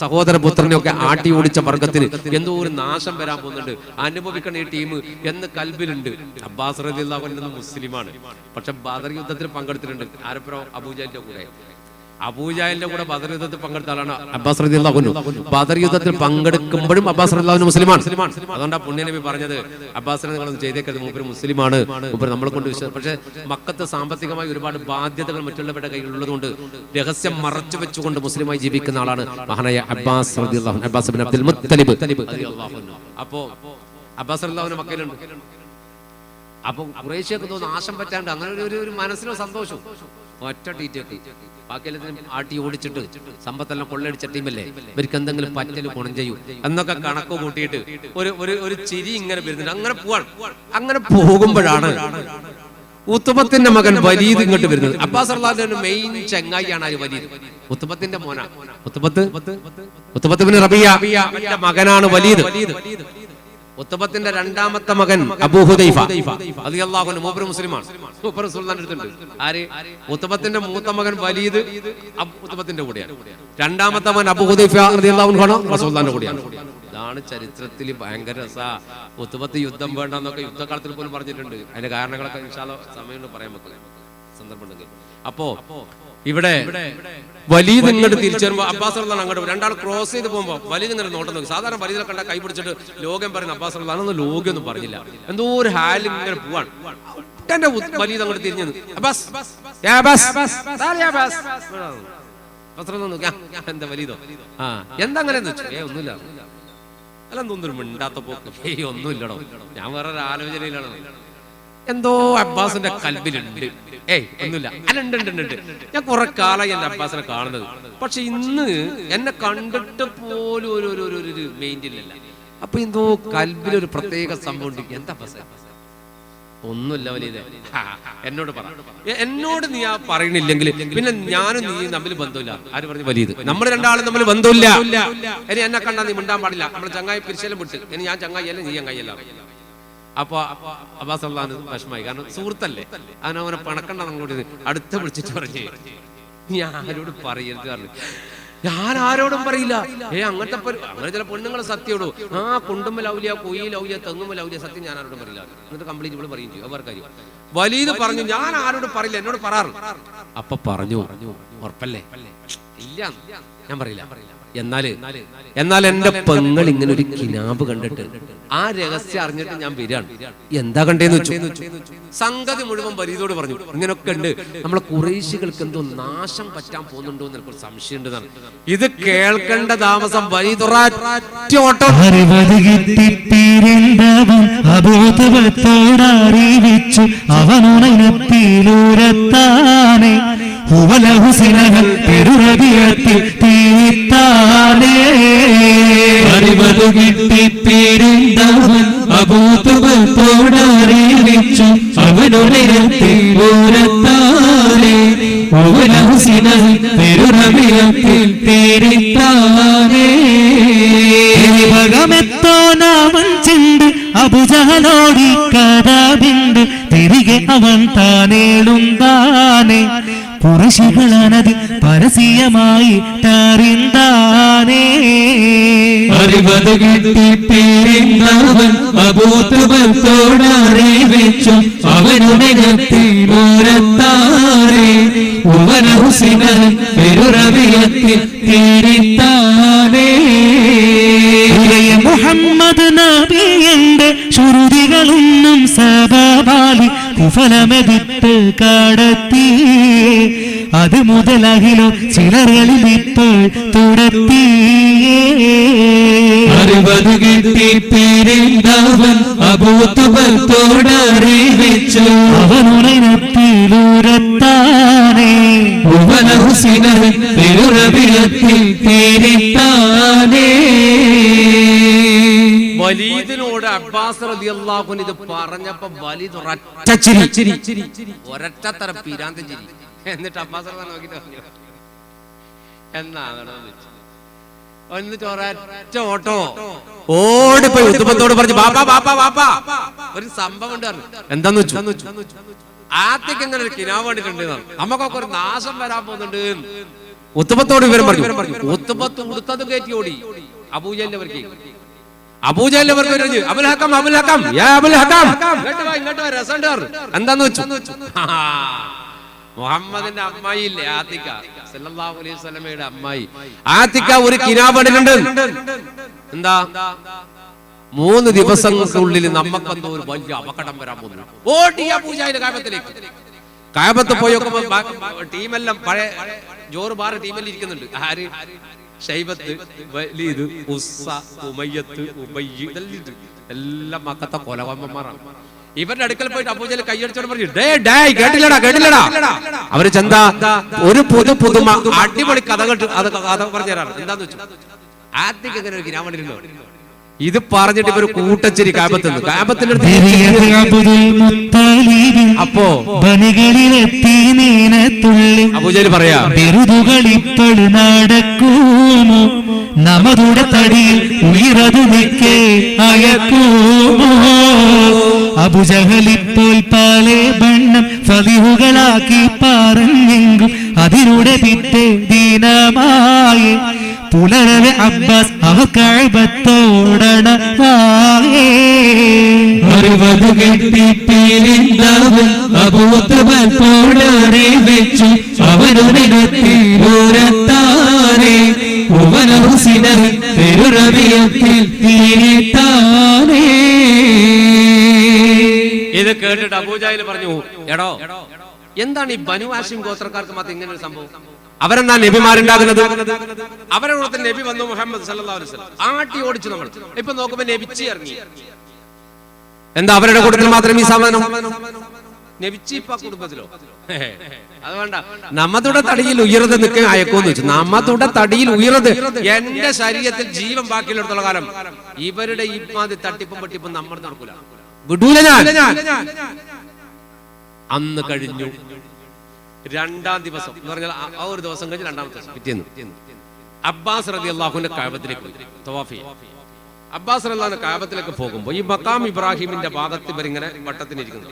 സഹോദര പുത്രനെ ഒക്കെ ആട്ടി ഓടിച്ച വർഗത്തിന് എന്തോ ഒരു നാശം വരാൻ പോകുന്നുണ്ട്, അനുഭവിക്കണ ഈ ടീം എന്ന് കൽബിലുണ്ട്. അബ്ബാസ് റളിയല്ലാഹു അൻഹു മുസ്ലിമാണ്, പക്ഷെ ബദർ യുദ്ധത്തിൽ പങ്കെടുത്തിട്ടുണ്ട്. ആരപ്പുറം അബൂജഹലിന്റെ കൂടെ. അബൂജഹലിന്റെ കൂടെ ബദർ യുദ്ധത്തിൽ പങ്കെടുത്ത ആളാണ് അബ്ബാസ് റളിയല്ലാഹു അൻഹു. ബദർ യുദ്ധത്തിൽ പങ്കെടുക്കുമ്പോഴും അബ്ബാസ് റളിയല്ലാഹു അൻഹു മുസ്ലിമാണ്. അതുകൊണ്ടാണ് പുണ്യനബി പറഞ്ഞത് അബ്ബാസിനെ നിങ്ങളൊന്നും ചെയ്തേക്കരുത്, മൂപ്പര് മുസ്ലിമാണ്, മൂപ്പര് നമ്മളെ കൊണ്ട് വിശ്വാസം. പക്ഷേ മക്കത്ത് സാമ്പത്തികമായി ഒരുപാട് ബാധ്യതകൾ മറ്റുള്ളവരുടെ കയ്യിലുള്ളതുകൊണ്ട് രഹസ്യം മറച്ചു വെച്ചുകൊണ്ട് മുസ്ലിമായി ജീവിക്കുന്ന ആളാണ് മഹാനായ അബ്ബാസ് റളിയല്ലാഹു അൻഹു, അബ്ബാസ് ഇബ്നു അബ്ദുൽ മുത്തലിബ് റളിയല്ലാഹു അൻഹു. അപ്പോ അബ്ബാസ് റളിയല്ലാഹു അൻഹു മക്കയിലുണ്ട്. അപ്പൊ ഖുറൈശിയൊക്കെ തോന്നുന്നു നാശം പറ്റാണ്ട് അങ്ങനെ ഒരു മനസ്സിനോ സന്തോഷം. ഒറ്റ ടീറ്റൊക്കെ ബാക്കി എല്ലാത്തിനും ആട്ടി ഓടിച്ചിട്ട് സമ്പത്തെല്ലാം കൊള്ളയടിച്ച ടീമല്ലേ, ഇവർക്ക് എന്തെങ്കിലും പറ്റല് ഗുണം ചെയ്യൂ എന്നൊക്കെ കണക്ക് കൂട്ടിയിട്ട് ഒരു ചിരി ഇങ്ങനെ വരുന്നുണ്ട്. അങ്ങനെ പോവാണ്. അങ്ങനെ പോകുമ്പോഴാണ് ഉത്തുബത്തിന്റെ മകൻ വലീദ് ഇങ്ങോട്ട് വരുന്നത്. അബ്ബാസ് റളിയല്ലാഹു അൻഹു മെയിൻ ചങ്ങായിയാണ് ആര്? വലീദ്, ഉത്തുബത്തിന്റെ മോനാ. ഉത്തുബത്ത് ഇബ്നു റബീഅ മകനാണ് വലീദ്. ഉത്തുബത്തിന്റെ രണ്ടാമത്തെ മകൻ അബൂ ഹുദൈഫ റളിയല്ലാഹു അൻഹു, മൂപ്പര് മുസ്ലിമാണ്, മൂപ്പര് റസൂലുള്ളാഹിന്റെ അടുത്തുണ്ട്. ആര്? ഉത്തുബത്തിന്റെ മൂത്ത മകൻ വലീദ് ഉത്തുബത്തിന്റെ കൂടെയാണ്. രണ്ടാമത്തെ മകൻ അബൂ ഹുദൈഫ റളിയല്ലാഹു അൻഹു റസൂലുള്ളാഹിന്റെ കൂടെയാണ്. ഇതാണ് ചരിത്രത്തിൽ ഭയങ്കര രസാ. ഉത്തുബത്ത് യുദ്ധം വേണ്ടെന്നൊക്കെ യുദ്ധകാലത്തിൽ പോലും പറഞ്ഞിട്ടുണ്ട്. അതിന്റെ കാരണങ്ങളൊക്കെ ഇൻഷാ അല്ലാഹ് സമയം പറയാൻ പറ്റില്ല, സന്ദർഭം ഉണ്ടെങ്കിൽ. അപ്പോ ഇവിടെ വലീദ് ഇങ്ങോട്ട് തിരിച്ചു വരുമ്പോ അബ്ബാസ് റളിയല്ലാഹു അൻഹു അങ്ങോട്ട് രണ്ടാൾ ക്രോസ് ചെയ്ത് പോകുമ്പോ വലീദ് ഇങ്ങനെ നോട്ടം നോക്കി. സാധാരണ വലീദിനെ കണ്ട കൈ പിടിച്ചിട്ട് ലോകം പറയുന്ന അബ്ബാസ് റളിയല്ലാഹു അൻഹു ലോകമൊന്നും പറഞ്ഞില്ല, എന്തോ ഒരു ഹാലിൽ ഇങ്ങനെ പോവാണ്. എന്റെ വലീദ് അങ്ങോട്ട് തിരിഞ്ഞു, അബ്ബാസ് എന്താ വലീദോ എന്താ അങ്ങനെ ഒന്നുമില്ല, അല്ല എന്തോന്നൊരു മിണ്ടാത്ത പോക്ക്, ഒന്നുമില്ലടോ, ഞാൻ വേറൊരു ആലോചനയിലാണ്. എന്തോ അബ്ബാസിന്റെ കൽബിലുണ്ട്. ഒന്നുമില്ല, അല്ല ഉണ്ട്. ഞാൻ കുറെ കാലമായി എന്റെ അബ്ബാസിനെ കാണുന്നത്, പക്ഷെ ഇന്ന് എന്നെ കണ്ടിട്ട് പോലും ഒരു മെയിൻറ്റില്ല. അപ്പൊ എന്തോ കൽബിലൊരു പ്രത്യേക സംഭവം ഉണ്ട്. എന്താ അബ്ബാസ്? ഒന്നുമില്ല വലീദേ, എന്നോട് പറ. എന്നോട് നീ ആ പറയണില്ലെങ്കിൽ പിന്നെ ഞാനും നീ തമ്മിൽ ബന്ധമില്ല. ആര് പറഞ്ഞു? വലീദ്. നമ്മൾ രണ്ടാളും തമ്മിൽ ബന്ധമില്ല. ഇനി എന്നെ കണ്ടാ നീ മിണ്ടാൻ പാടില്ല. നമ്മൾ ചങ്ങായി പിരിശലും വിട്ട്, ഇനി ഞാൻ ചങ്ങായിയല്ല നീ ചങ്ങായിയല്ല. അപ്പൊ അബ്ബാസ് റളിയല്ലാഹു അൻഹു വിഷമായി, കാരണം സുഹൃത്തല്ലേ, അവനെ പണക്കണ്ട. അങ്ങോട്ട് അടുത്ത വിളിച്ചിട്ട് പറഞ്ഞേ, ഞാൻ ആരോട് പറയരുത് പറഞ്ഞു. ഞാൻ ആരോടും പറയില്ല. അങ്ങനത്തെ അങ്ങനെ ചില പെണ്ണുങ്ങളെ സത്യോടോ, കുണ്ടുമ്മൽ ഔലിയ, കൊയ്യിൽ ഔലിയ, തെങ്ങുമ്മൽ ഔലിയ, സത്യം ഞാൻ ആരോടും പറയില്ല. എന്നിട്ട് കംപ്ലീറ്റ് ഇവിടെ പറയും ചെയ്യും. അവർ കാര്യം വലീദ് പറഞ്ഞു, ഞാൻ ആരോടും പറയില്ല, എന്നോട് പറയാറ്. അപ്പൊ പറഞ്ഞു, ഉറപ്പല്ലേ? ഇല്ല, ഞാൻ പറയില്ല. എന്നാൽ എന്റെ പെങ്ങൾ ഇങ്ങനെ ഒരു കിനാബ് കണ്ടിട്ട് ആ രഹസ്യം അറിഞ്ഞിട്ട് ഞാൻ വരികയാണ്. എന്താ കണ്ടേന്ന് വെച്ചു. സംഗതി മുഴുവൻ വലീദോട് പറഞ്ഞു, ഇങ്ങനൊക്കെ ഉണ്ട്, നമ്മളെ ഖുറൈശികൾക്ക് എന്തോ നാശം പറ്റാൻ പോകുന്നുണ്ടോ എന്ന് എനിക്ക് സംശയം ഉണ്ടെന്നാണ്. ഇത് കേൾക്കേണ്ട താമസം വലീദ് അറിയിച്ചു അവനുണത്തിലൂരത്താനെ അറിവതു കിട്ടിത്തീരുന്നവൻ അബൂതുബത്തോടറിയിച്ചു അവനുണത്തിലൂരത്താനെ പെരുറബിയത്തിൽ തീരിത്താനേ ഭഗമെത്തോനവൻ ചെണ്ട് അബുജഹലോടി കഥാബിണ്ട് തിരികെ അവൻ താനേളുന്താനെ പുരുഷികളാണത് പരസ്യമായി തറിന്താനേ അറിവത് കിട്ടിത്തീരുന്നവൻ അബൂതുബത്തോടറിയിച്ചു അവനുണത്തിലൂരത്താനെ മുഹമ്മദ് നബിയുടെ ശ്രുതികളൊന്നും സബാലി കുഫലമെതിട്ട് കടത്തി അത് മുതലകിലോ ചിലകളിൽ ഇപ്പോൾ തുടത്തിയേ അറിവത് കിട്ടിത്തീരുന്നവൻ അബൂതുബത്തോടറിയിച്ചു അവനുണത്തിലൂരത്താനെ വലീദിനോട് അബ്ബാസ് റളിയല്ലാഹു അൻഹു ഇത് പറഞ്ഞപ്പോ വലീദ് ഒരൊറ്റത്തര പിരാന്ത ചിരി. എന്നിട്ട് അബ്ബാസ് നോക്കിട്ട് പറഞ്ഞു, എന്നിട്ട് ഒരൊറ്റ ഓട്ടോ ഓടിപ്പോയി ഉത്തുബത്തോട് പറഞ്ഞു, ബാപ്പാ ബാപ്പാ ബാപ്പാ ഒരു സംഭവം ഉണ്ട്. എന്താന്ന് വെച്ചു, ആദ്യക്ക് ഇങ്ങനെ ഒരു കിനാവ് കണ്ടിട്ടുണ്ട്, നമുക്കൊക്കെ ഒരു നാശം വരാൻ പോകുന്നുണ്ട്. ഉത്തുബത്തോട് വിവരം പറഞ്ഞു. ഉത്തുബത്ത് ഉടുത്തത് കയറ്റി ഓടി. അബൂജഹലിന്റെ എന്താന്ന് വെച്ചു, മുഹമ്മദിന്റെ അമ്മായി ഇല്ലേ ആത്തിക്ക, സല്ലല്ലാഹു അലൈഹി വസല്ലമയുടെ അമ്മായി ആത്തിക്ക ഒരു കിനാബണിലുണ്ട്. എന്താ? 3 ദിവസങ്ങൾക്കുള്ളിൽ നമുക്കെന്തോ ഒരു വലിയ അപകടം വരാൻ പോകുന്നു. ഓടിയ പൂജാരി കാബത്തിലേക്ക്. കാബത്ത് പോയി നോക്കുമ്പോൾ ടീമെല്ലാം പഴയ ജോറ് ബാറ് ടീമെല്ലാം ഇരിക്കുന്നുണ്ട്. ആര്? ഷൈബത്ത്, വലീദ്, ഉസ്സ, ഉമയ്യത്ത്, ഉബയ്യ്, എല്ലാം മക്കത്തെ കൊലകൊമ്പന്മാരാണ്. ഇവരുടെ അടുക്കൽ പോയിട്ട് അബൂജഹൽ കൈയടിച്ചോണ്ട് പറഞ്ഞു, കേട്ടില്ലടാ. അവര് ചെന്താ ഒരു പുതുമ അടിപൊളി കഥകൾ കഥ പറഞ്ഞു തരാണ്. എന്താന്ന് വെച്ചു, ആദ്യം എങ്ങനെ ഒരു കിനാമണിരുന്നോ ഇത് പറഞ്ഞിട്ട് ഇവര് കൂട്ടച്ചിരി കാബത്തുനിന്ന് അപ്പോ അബൂജഹൽ പറയാ, ബിരുദുകളിപ്പോൾ നടക്കുമോ നമ്മുടെ തടിയിൽ ഉയരതു നിൽക്കേ അയക്കുമോ. അബൂജഹലിപ്പോൾ പല ബണ്ണം ഫലിഹുകളാക്കി പറഞ്ഞെങ്കും അതിലൂടെ പിറ്റേ ദിനമായി പുലരവെ അബ്ബാസ് അവക്കഴബത്തോടണവായേ. 60 കെട്ടിപ്പിരിന്തവൻ അബൂതബൽ പോടരെ വെച്ചു അവനുരത്തിലൂരത്താനേ ഉവനഹുസിനറി പെരുറവിയത്തിൽ തിരിത്താനേ. ഇത് കേട്ടിട്ട് അബൂജഹൽ പറഞ്ഞു, എടോ എന്താണ് ഈ ബനു ഹാഷിം ഗോത്രക്കാർക്ക് മാത്രം ഇങ്ങനെ ഒരു സംഭവം? അവരെന്താ നബിമാരുണ്ടാകുന്നത്? അവരുടെ നബി വന്നു മുഹമ്മദ് സല്ലല്ലാഹു അലൈഹി വസല്ലം ആട്ടി ഓടിച്ചു. നമ്മൾ ഇപ്പൊ നോക്കുമ്പോ നബിച്ചി ഇറങ്ങി. എന്താ അവരുടെ കൂട്ടത്തിൽ മാത്രം ഈ സമാനം? നബിച്ചി ഇപ്പൊ കുടുംബത്തിലോ? അത് വേണ്ട. നമ്മുടെ തടിയിൽ ഉയർന്ന് നിൽക്കാൻ അയക്കോന്ന് വെച്ചു. നമ്മുടെ തടിയിൽ ഉയർന്ന് എന്റെ ശരീരത്തിൽ ജീവൻ ബാക്കിയുള്ളിടത്തോളം കാലം ഇവരുടെ ഈ മാതി തട്ടിപ്പും പട്ടിപ്പും നമ്മൾ നടക്കൂല, വിടൂല ഞാൻ. അന്ന് കഴിഞ്ഞു 2-ാം ദിവസം എന്ന് പറഞ്ഞാൽ ആ ഒരു ദിവസം കഴിഞ്ഞ് 2-ാമത്തെ ദിവസം പിറ്റേന്ന് അബ്ബാസ് റളിയല്ലാഹുവിന്റെ കഅബത്തിലേക്ക് പോയി തവാഫ് ചെയ്യാൻ. അബ്ബാസ് റളിയല്ലാഹു കഅബത്തിലേക്ക് പോകുമ്പോൾ ഈ മഖാം ഇബ്രാഹിമിന്റെ ഭാഗത്ത് ഇവരിങ്ങനെ വട്ടത്തിനിരിക്കുന്നു.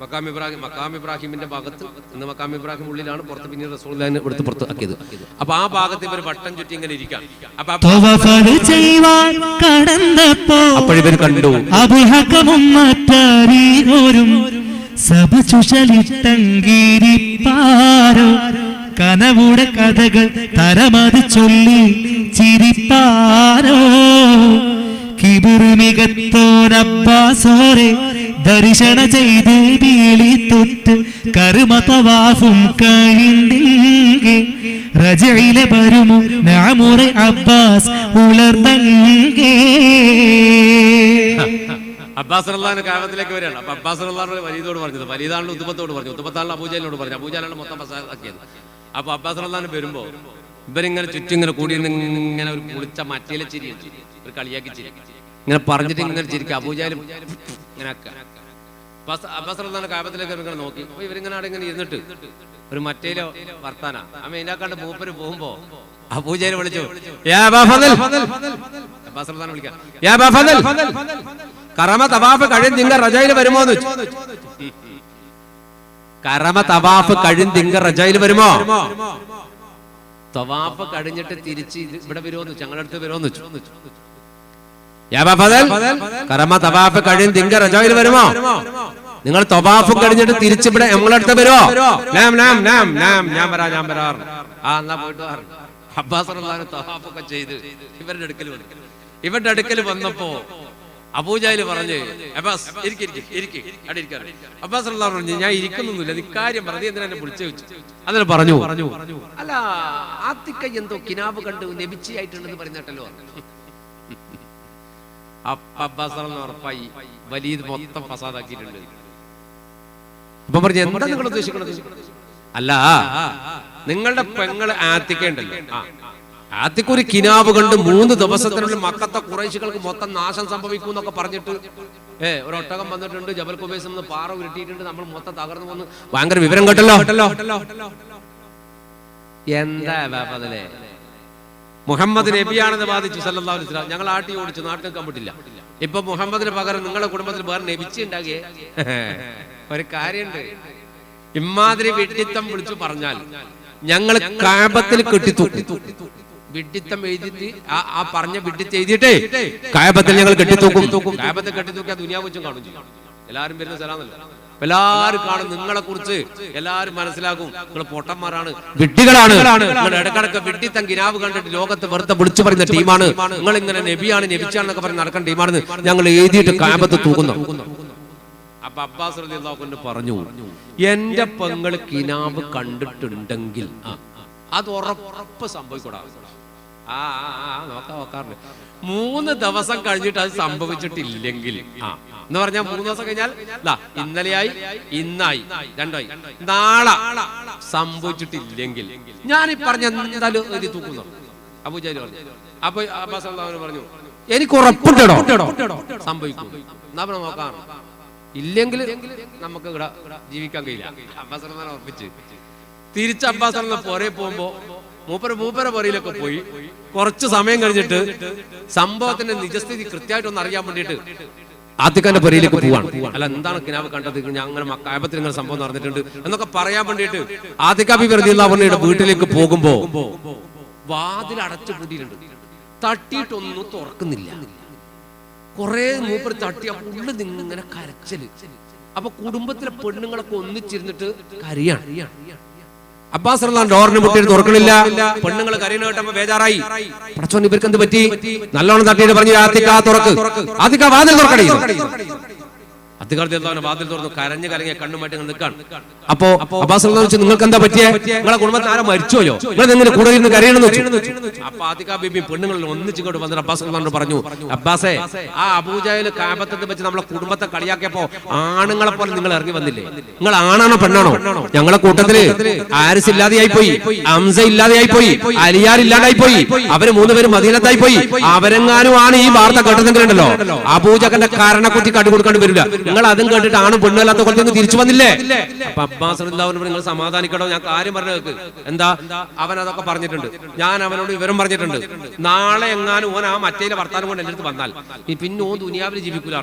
മഖാം ഇബ്രാഹിമിന്റെ ഭാഗത്ത്, ഇന്ന് മഖാം ഇബ്രാഹിം ഉള്ളിലാണ്, പുറത്ത് പിന്നീട് റസൂലുള്ളാഹിനെ എടുത്ത് പുറത്ത് ആക്കിയത്. അപ്പൊ ആ ഭാഗത്ത് ഇവർ വട്ടം ചുറ്റി ഇങ്ങനെ ഇരിക്കാം. അപ്പോഴിവർ കണ്ടു സഭ ചുഷലിട്ടങ്കിരിപ്പാരോ കനവുടെ കഥകൾ തരമത് ചൊല്ലി ചിരിപ്പാരോ. കിബിറുമികത്തോരബ്ബാസോരെ ദർശന ചെയ്ത് വീളി തൊട്ട് കർമ്മതവാഫും കഴിഞ്ഞെങ്കിൽ റജയിലെ വരുമോ നാമുറെ അബ്ബാസ് ഉളർന്നെങ്കേ. അബ്ബാസ് റളിയല്ലാഹു കഅബത്തിലേക്ക് വരികയാണ്. അപ്പൊ അബ്ബാസ് റളിയല്ലാഹു വലീദോട് പറഞ്ഞത്, വലീദാണ് ഉദ്ബത്തോട് പറഞ്ഞു, ഉദ്ബത്താണ് അബൂജഹലിനോട് പറഞ്ഞു, അബൂജഹലാണ് മൊത്തം ഫസാദാക്കിയത്. അപ്പൊ അബ്ബാസ് റളിയല്ലാഹു വരുമ്പോ ഇവരിങ്ങനെ ചുറ്റും ഇങ്ങനെ കൂടി ഇങ്ങനെ ഒരു കുളിച്ച മറ്റേലെ ചിരി, ഒരു കളിയാക്കി ചിരി ഇങ്ങനെ പറഞ്ഞിട്ട് ഇങ്ങനെ ചിരിക്കുക. അബൂജഹലും ഇങ്ങനെ അബ്ബാസ് റളിയല്ലാഹു കഅബത്തിലേക്ക് ഇങ്ങനെ നോക്കി. അപ്പൊ ഇവരിങ്ങനെ അവിടെ ഇങ്ങനെ ഇരുന്നിട്ട് ഒരു മറ്റേലോ വർത്താന അമ്മ ഇതിനാക്കാണ്ട് മൂപ്പര് പോകുമ്പോ അബൂജഹൽ വിളിച്ചു, അബ്ബാസ് റളിയല്ലാഹു വിളിക്കാം, കറമ തവാഫ് കഴിഞ്ഞ് റജയിൽ വരുമോ എന്ന് വെച്ചു. കറമ തവാഫ് കഴിഞ്ഞ് റജയിൽ വരുമോ? തവാഫ് കഴിഞ്ഞിട്ട് തിരിച്ച് ഇവിടെ വരുമോന്ന് വെച്ചു, ഞങ്ങളുടെ അടുത്ത് വരുമോന്ന് വെച്ചു. കറമ തവാഫ് കഴിഞ്ഞ് റജയിൽ വരുമോ? നിങ്ങൾ തവാഫ് കഴിഞ്ഞിട്ട് തിരിച്ചിവിടെ ഞങ്ങളുടെ അടുത്ത് വരുമോ? ഞാൻ വരാം. ആ എന്നാ പോയിട്ട് അബ്ബാസ് റളിയല്ലാഹു തവാഫൊക്കെ ചെയ്ത് ഇവരുടെ അടുക്കൽ വന്നപ്പോ അബൂജഹൽ പറഞ്ഞു, അബ്ബാസ് ഇരിക്ക്. അബ്ബാസ് റളിയല്ലാഹു പറഞ്ഞു, ഞാൻ ഇരിക്കുന്നൊന്നുമില്ല, നീ കാര്യം പറഞ്ഞു, എന്തിനാ എന്നെ വിളിച്ചു വെച്ചു. അതിന് പറഞ്ഞു, അല്ല ആത്തിക്ക എന്തോ കിനാബ് കണ്ടു നബിച്ചിയായിട്ടുണ്ടെന്ന് പറഞ്ഞിട്ടല്ലോ. അബ്ബാസ് റളിയല്ലാഹു ഉറപ്പായി വലീദ് മൊത്തം ഫസാദാക്കിയിട്ടുണ്ട്. അപ്പൊ പറഞ്ഞു, എന്താ നിങ്ങൾ ഉദ്ദേശിക്കുന്നത്? അല്ല നിങ്ങളുടെ പെങ്ങള് ആത്തിക്ക ഉണ്ടല്ലോ, ആത്തിക്ക് ഒരു കിനാബ് കണ്ട് 3 ദിവസത്തിനുള്ളിൽ മക്കത്തെ ഖുറൈശികൾക്ക് മൊത്തം നാശം സംഭവിക്കും എന്നൊക്കെ പറഞ്ഞിട്ട് ഒരു ഒട്ടകം വന്നിട്ടുണ്ട്, ജബൽ ഖുബൈസ് എന്ന് പാറ ഉരുട്ടിയിട്ടുണ്ട്, നമ്മൾ മൊത്തം തകർന്നു വന്ന് ഭയങ്കര വിവരം കേട്ടല്ലോ. എന്താ ബാപ്പതിലെ മുഹമ്മദ് നബിയാണെന്ന് ബാധിച്ചു സല്ലല്ലാഹു അലൈഹി വസല്ലം. ഞങ്ങൾ ആട്ടി ഓടിച്ചു, നാട്ടിൽ കമ്പിട്ടില്ല. ഇപ്പൊ മുഹമ്മദിന് പകരം നിങ്ങളുടെ കുടുംബത്തിൽ വേറെ നബിച്ചി ഉണ്ടാകിയേ. ഒരു കാര്യമുണ്ട്, ഇമാതിരി വിഡ്ഢിത്തം വിളിച്ചു പറഞ്ഞാൽ ഞങ്ങൾ കഅബത്തിൽ കെട്ടിത്തൂക്കും. വിഡ്ഢിത്തം എഴുതിട്ട് ആ പറഞ്ഞ വിഡ്ഢിത്തം എഴുതിയിട്ടേ കഅബത്തിൽ ഞങ്ങൾ കെട്ടിത്തൂക്കും. കഅബത്തിൽ കെട്ടിത്തൂക്കിയാൽ ദുനിയാവ് വെച്ചും കാണും ചെയ്യും. എല്ലാവരും വരുന്ന സ്ഥലമാണല്ലോ. എല്ലാവരും കാണും നിങ്ങളെ കുറിച്ച്, എല്ലാവരും മനസ്സിലാക്കും നിങ്ങൾ പൊട്ടന്മാരാണ്, വിഡ്ഢികളാണ്, നിങ്ങൾ ഇടക്കിടക്ക് വിഡ്ഢിത്തം കിനാവ് കണ്ടിട്ട് ലോകത്ത് വെറുതെ വിളിച്ചു പറയുന്ന ടീമാണ്, നിങ്ങൾ ഇങ്ങനെ നബിയാണ് നബിച്ചാണെന്നൊക്കെ പറഞ്ഞ് നടക്കുന്ന ടീമാണെന്ന് ഞങ്ങൾ എഴുതിയിട്ട് കാബത്ത് തൂക്കുന്നു. അപ്പൊ അബ്ബാസ് റളിയല്ലാഹു അൻഹു പറഞ്ഞു, എന്റെ പെങ്ങള് കിനാവ് കണ്ടിട്ടുണ്ടെങ്കിൽ അത് ഉറപ്പ് സംഭവിക്കൂടാ. നോക്കാറുണ്ട് 3 ദിവസം കഴിഞ്ഞിട്ട് അത് സംഭവിച്ചിട്ടില്ലെങ്കിൽ എന്ന് പറഞ്ഞാൽ 3 ദിവസം കഴിഞ്ഞാൽ ഇന്നലെയായി, ഇന്നായി, 2 ആയി, നാളെ സംഭവിച്ചിട്ടില്ലെങ്കിൽ ഞാൻ ഈ പറഞ്ഞ എന്തായാലും എഴുതി തൂക്കുന്നു. അബൂജഹൽ പറഞ്ഞു. അപ്പൊ അബ്ബാസ് റളിയല്ലാഹു അൻഹു പറഞ്ഞു, എനിക്ക് ഉറപ്പുണ്ടോ സംഭവിക്കും. എന്നാ പിന്നെ നോക്കാം, ഇല്ലെങ്കിൽ നമുക്ക് ഇവിടെ ജീവിക്കാൻ കഴിയില്ല. അബ്ബാസ് റളിയല്ലാഹു അൻഹു ഉറപ്പിച്ച് തിരിച്ച് അബ്ബാസ് റളിയല്ലാഹു അൻഹു പുറകെ പോകുമ്പോ മൂപ്പര പുറയിലൊക്കെ പോയി കുറച്ച് സമയം കഴിഞ്ഞിട്ട് സംഭവത്തിന്റെ നിജസ്ഥിതി കൃത്യമായിട്ടൊന്ന് അറിയാൻ വേണ്ടിയിട്ട് ആത്തിഖാന്റെ പുരയിലേക്ക് പോവാണ്. അല്ല എന്താണ് കിനാവ് കണ്ടത്, ഞാൻ അങ്ങനെ കാബത്തിൽ ഇങ്ങനെ സംഭവം നടന്നിട്ടുണ്ട് എന്നൊക്കെ പറയാൻ വേണ്ടിയിട്ട് ആത്തിഖ ബീബി റളിയല്ലാഹു അൻഹയുടെ വീട്ടിലേക്ക് പോകുമ്പോ വാതിൽ അടച്ചു പൂട്ടിയിട്ടുണ്ട്. തട്ടിയിട്ടൊന്നും തുറക്കുന്നില്ല. കുറെ മൂപ്പർ തട്ടി ഉള്ളിൽ ഇങ്ങനെ കരച്ചല്. അപ്പൊ കുടുംബത്തിലെ പെണ്ണുങ്ങളൊക്കെ ഒന്നിച്ചിരുന്നിട്ട് കരയാണ്. അബ്ബാസ് റളിയല്ലാഹു ഡോറിന് മുട്ടിയിട്ട് തുറക്കണില്ല. പെണ്ണുങ്ങൾ കരയുന്ന കേട്ടപ്പോ ബേജാറായി. പടച്ചോൻ ഇവർക്ക് എന്ത് പറ്റി? നല്ലോണം തട്ടിയിട്ട് പറഞ്ഞു, ആത്തിഖ തുറക്ക്, ആത്തിഖ വാതിൽ തുറക്കണേ. ആത്തിഖ റളിയല്ലാഹു അൻഹു വാതിൽ തുറന്നു. കരഞ്ഞ് കണ്ണുമായിട്ട് നിൽക്കാണ്. അപ്പോ അബ്ബാസ് റളിയല്ലാഹു അൻഹു നിങ്ങൾക്ക് എന്താ പറ്റിയേ? നിങ്ങളെ കുടുംബത്തിൽ ആരും മരിച്ചോയോ? നിങ്ങൾ എങ്ങനെ കൂടെ ഇരുന്ന് കരയണമെന്ന് വെച്ചു. അപ്പൊ ആത്തിഖ ബീബി പെണ്ണുങ്ങളിൽ ഒന്നിച്ചിങ്ങോട്ട് വന്നിട്ട് അബ്ബാസ് റളിയല്ലാഹു അൻഹു പറഞ്ഞു, അബ്ബാസേ, ആ അബൂജഹൽ കാബത്തെ വെച്ച് നമ്മളെ കുടുംബത്തെ കളിയാക്കിയപ്പോ ആണുങ്ങളെ പോലെ നിങ്ങൾ ഇറങ്ങി വന്നില്ലേ? നിങ്ങൾ ആണാണോ പെണ്ണാണോ? ഞങ്ങളെ കൂട്ടത്തില് ആരിസ് ഇല്ലാതെയായി പോയി, ഹംസ ഇല്ലാതെയായി പോയി, അലിയാർ ഇല്ലാണ്ടായി പോയി, അവര് 3 പേരും മദീനത്തായി പോയി. അവരെങ്ങാനും ആണ് ഈ വാർത്ത കേട്ടതെങ്കിലുണ്ടല്ലോ അബൂജഹലിന്റെ കാരണക്കുറ്റി കടു കൊടുക്കാണ്ട് വരില്ല. നിങ്ങൾ അതും കേട്ടിട്ട് ആണും പെണ്ണല്ലാത്ത കൊല്ലം തിരിച്ചു വന്നില്ലേ? അപ്പൊ അബ്ബാസ് റളിയല്ലാഹു അൻഹു നിങ്ങൾ സമാധാനിക്കണോ, ഞാൻ കാര്യം പറഞ്ഞു കേൾക്ക്. എന്താ? അവൻ അതൊക്കെ പറഞ്ഞിട്ടുണ്ട്, ഞാൻ അവനോട് വിവരം പറഞ്ഞിട്ടുണ്ട്. നാളെ എങ്ങാനും ഓൻ ആ മറ്റേ വർത്താനം കൊണ്ട് എന്റെ അടുത്ത് വന്നാൽ പിന്നെ ഓൻ ദുനിയാവിൽ ജീവിക്കൂല.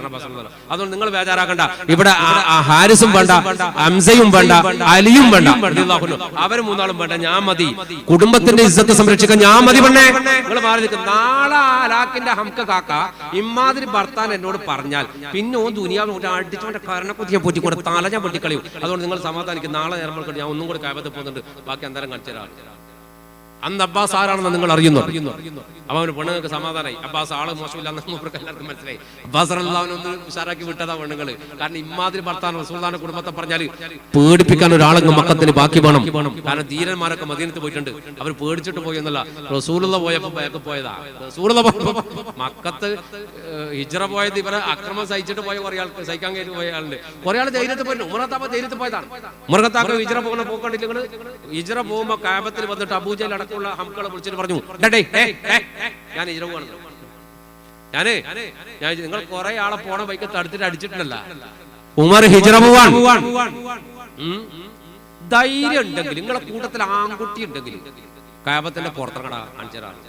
അതുകൊണ്ട് നിങ്ങൾ ബേജാറാക്കണ്ട. ഇവിടെ ഹാരിസും വേണ്ട, ഹംസയും വേണ്ട, അലിയും വേണ്ട, അവര് 3 ആളും വേണ്ട, ഞാൻ മതി. കുടുംബത്തിന്റെ ഇസ്സത്ത് സംരക്ഷിക്കാൻ ഞാൻ മതി. പെണ്ണേ നിങ്ങൾ മാറി നിൽക്കും. നാളെ അലാക്കിന്റെ ഹംക കാക്ക ഇമാതിരി ഭർത്താൻ എന്നോട് പറഞ്ഞാൽ പിന്നെ ഓൻ ദുനിയാവിൽ അടിച്ചോന്റെ കാരണക്കുത്തി ഞാൻ പൊറ്റിക്കൂടെ തല ഞാൻ പൊട്ടിക്കളയും. അതുകൊണ്ട് നിങ്ങൾ സമാധാനിക്കും. നാളെ നേരം ഞാൻ ഒന്നും കൂടെ കാബത്ത് പോകുന്നുണ്ട്, ബാക്കി അന്തരം കാണിച്ചു തരാം. അന്ന് അബ്ബാസ് ആരാണെന്ന് നിങ്ങൾ അറിയുന്നു. അപ്പൊ അവന് പെണ്ണുങ്ങൾക്ക് സമാധാനമായി. അബ്ബാസ് ആള് മോശമില്ലാന്ന് എല്ലാവർക്കും മനസ്സിലായി. അബ്ബാസ് റളിയല്ലാഹു അൻഹു ഒന്ന് ഉഷാറാക്കി വിട്ടതാ പെണ്ണുങ്ങള്. കാരണം ഇമാതിരി ഭർത്താവ് റസൂലുള്ളാഹിന്റെ കുടുംബത്തെ പറഞ്ഞാല് പേടിപ്പിക്കാൻ ഒരാളെങ്ങ് മക്കത്തിന് ബാക്കി വേണം. കാരണം ധീരന്മാരൊക്കെ മദീനത്ത് പോയിട്ടുണ്ട്. അവർ പേടിച്ചിട്ട് പോയി എന്നല്ല, റസൂലുള്ള പോയപ്പോ ബാക്ക് പോയതാ. റസൂലുള്ള മക്കത്ത് ഹിജ്റ പോയത് ഇവരെ അക്രമം സഹിച്ചിട്ട് പോയ കുറെ ആൾക്ക് സഹിക്കാൻ കഴിഞ്ഞ് പോയ ആളുണ്ട്. കുറെ ആൾ ധൈര്യത്തിൽ പോയി. ഉമറത്താപ്പ ധൈര്യത്തിൽ പോയതാണ്. ഉമറത്താക്ക ഹിജ്റ പോകുന്ന പോക്കണ്ടില്ല. നിങ്ങൾ ഹിജ്റ പോകുമ്പോ കാബത്തിൽ വന്നിട്ട് അബൂജഹൽ അടക്കമുള്ള ഹംകളെ വിളിച്ചിട്ട് പറഞ്ഞു, ഞാൻ ഹിജ്റ പോകണം. ഞാൻ നിങ്ങൾ കുറെ ആളെ പോണ ബൈക്ക് തടുത്തിട്ട് അടിച്ചിട്ടുണ്ടല്ല. ഉമർ ഹിജ്റ പോവാൻ ധൈര്യം ഉണ്ടെങ്കിൽ, നിങ്ങളെ കൂട്ടത്തിൽ ആൺകുട്ടി ഉണ്ടെങ്കിൽ കാബത്തിന്റെ പുറത്തിറങ്ങടാ അഞ്ചരാണ്.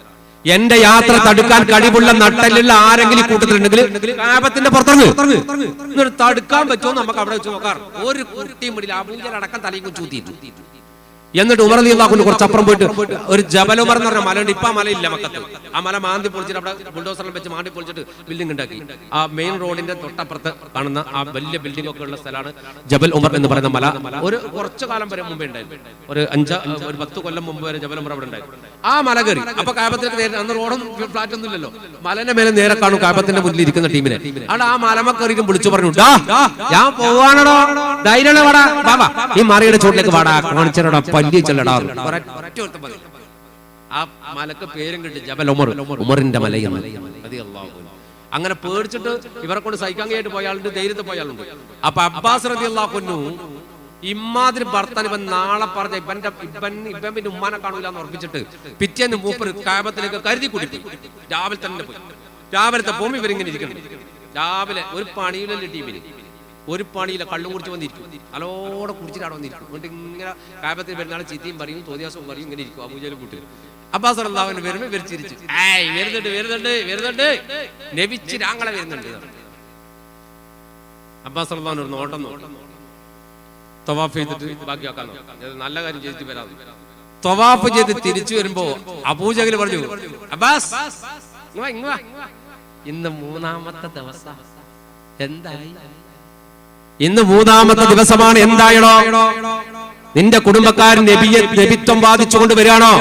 എന്റെ യാത്ര തടുക്കാൻ കഴിവുള്ള നട്ടലുള്ള ആരെങ്കിലും കൂട്ടത്തിലുണ്ടെങ്കിൽ കാബത്തിന്റെ പുറത്തിറങ്ങ്. തടുക്കാൻ പറ്റുമോ നമുക്ക് അവിടെ വെച്ച് നോക്കാം. ഒരു കുട്ടിയും പിടിയില്ല. അബൂജഹൽ അടക്കം തലയും ചൂത്തിയിട്ടു. എന്നിട്ട് ഉമർ റളിയല്ലാഹു അൻഹു കുറച്ചപ്പുറം പോയിട്ട് ഒരു ജബൽ ഉമർ എന്ന് പറഞ്ഞ മലയുണ്ട്. ഇപ്പൊ മലയില്ല മക്കത്ത്. ആ മല മാന്തി പൊളിച്ചിട്ട് അവിടെ ബുൾഡോസറിൽ വെച്ച് മാന്തി പൊളിച്ചിട്ട് ബിൽഡിംഗ് ഉണ്ടാക്കി. ആ മെയിൻ റോഡിന്റെ തൊട്ടപ്പുറത്ത് കാണുന്ന ആ വലിയ ബിൽഡിംഗ് ഒക്കെ ഉള്ള സ്ഥലമാണ് ജബൽ ഉമർ എന്ന് പറയുന്ന മല. ഒരു കുറച്ചു കാലം വരെ മുമ്പേ ഉണ്ടായിരുന്നു. ഒരു 10 കൊല്ലം മുമ്പ് വരെ ജബൽ ഉമർ അവിടെ ഉണ്ടായിരുന്നു. ആ മല കയറി. അപ്പൊ കാബത്തിലേക്ക് നേരെ, അന്ന് റോഡും ഫ്ലാറ്റ് ഒന്നും ഇല്ലല്ലോ, മലന്റെ മേലെ നേരെ കാണും കാബത്തിന്റെ മുന്നിൽ ഇരിക്കുന്ന ടീമിനെ. അവിടെ ആ മലമ കയറിക്കും വിളിച്ചു പറഞ്ഞു, ഞാൻ പോവാണോ, ധൈര്യം വാടാ, ബാബാ ഈ മറിയുടെ ചോട്ടിലേക്ക് വാടാ, കാണിച്ചടാ പല്ലി ചെല്ലടാ. ആ മലക്ക് പേരും കിട്ടി ജബൽ ഉമർ, ഉമറിന്റെ മലയാണ്. അങ്ങനെ പേടിച്ചിട്ട് ഇവരെ കൊണ്ട് സഹിക്കാൻ കഴിയായിട്ട് പോയ ആളുണ്ട്, ധൈര്യത്തിൽ പോയ ആളുണ്ട്. അപ്പൊ അബ്ബാസ് റളിയല്ലാഹു അൻഹു ഇമാതിരി ഭർത്താൻ ഇവൻ നാളെ പറഞ്ഞ ഇവൻ പിന്നെ ഉമ്മാനെ കാണൂല എന്ന് ഉറപ്പിച്ചിട്ട് പിറ്റേന്ന് മൂപ്പർ കാബത്തിലേക്ക് കരുതി കൂടി രാവിലെ തന്നെ പോയി. രാവിലത്തെ പോകുമ്പോ ഇവരിങ്ങനെ ഇരിക്കണം. രാവിലെ ഒരു പണിയിലല്ലേ ടീമിന്, ഒരു പണിയില്ല, കള്ളും കുടിച്ച് വന്നിരിക്കും. നല്ലോടെ കുടിച്ചിട്ട് അവിടെ വന്നിരിക്കും. എന്നിട്ട് ഇങ്ങനെ കാബത്തിൽ പെരുന്നാൾ ചീത്തയും പറയും, തോന്നിയാസവും പറയും, ഇങ്ങനെ ഇരിക്കും അബൂജഹൽ കൂട്ടി. അബ്ബാസ് റളിയല്ലാഹു അൻഹു വരുമ്പോ ഇവർ ചിരിച്ചു, വരുന്നുണ്ട് നബിച്ച് ഞങ്ങളെ വരുന്നുണ്ട്. അബ്ബാസ് റളിയല്ലാഹു അൻഹു നോട്ടം തവാഫ് ചെയ്തിട്ട് ബാക്കിയാക്കാൻ നല്ല കാര്യം ചെയ്തിട്ട് വരാം. തവാഫ് ചെയ്ത് തിരിച്ചു വരുമ്പോ അബൂജഹൽ പറഞ്ഞു, അബ്ബാസ് ഇന്ന് 3-ാമത്തെ ദിവസം എന്തായി? ഇന്ന് 3-ാമത്തെ ദിവസമാണ്. എന്തായണോ നിന്റെ കുടുംബക്കാരൻ നബിത്വം വാദിച്ചുകൊണ്ട് വരികയാണോ?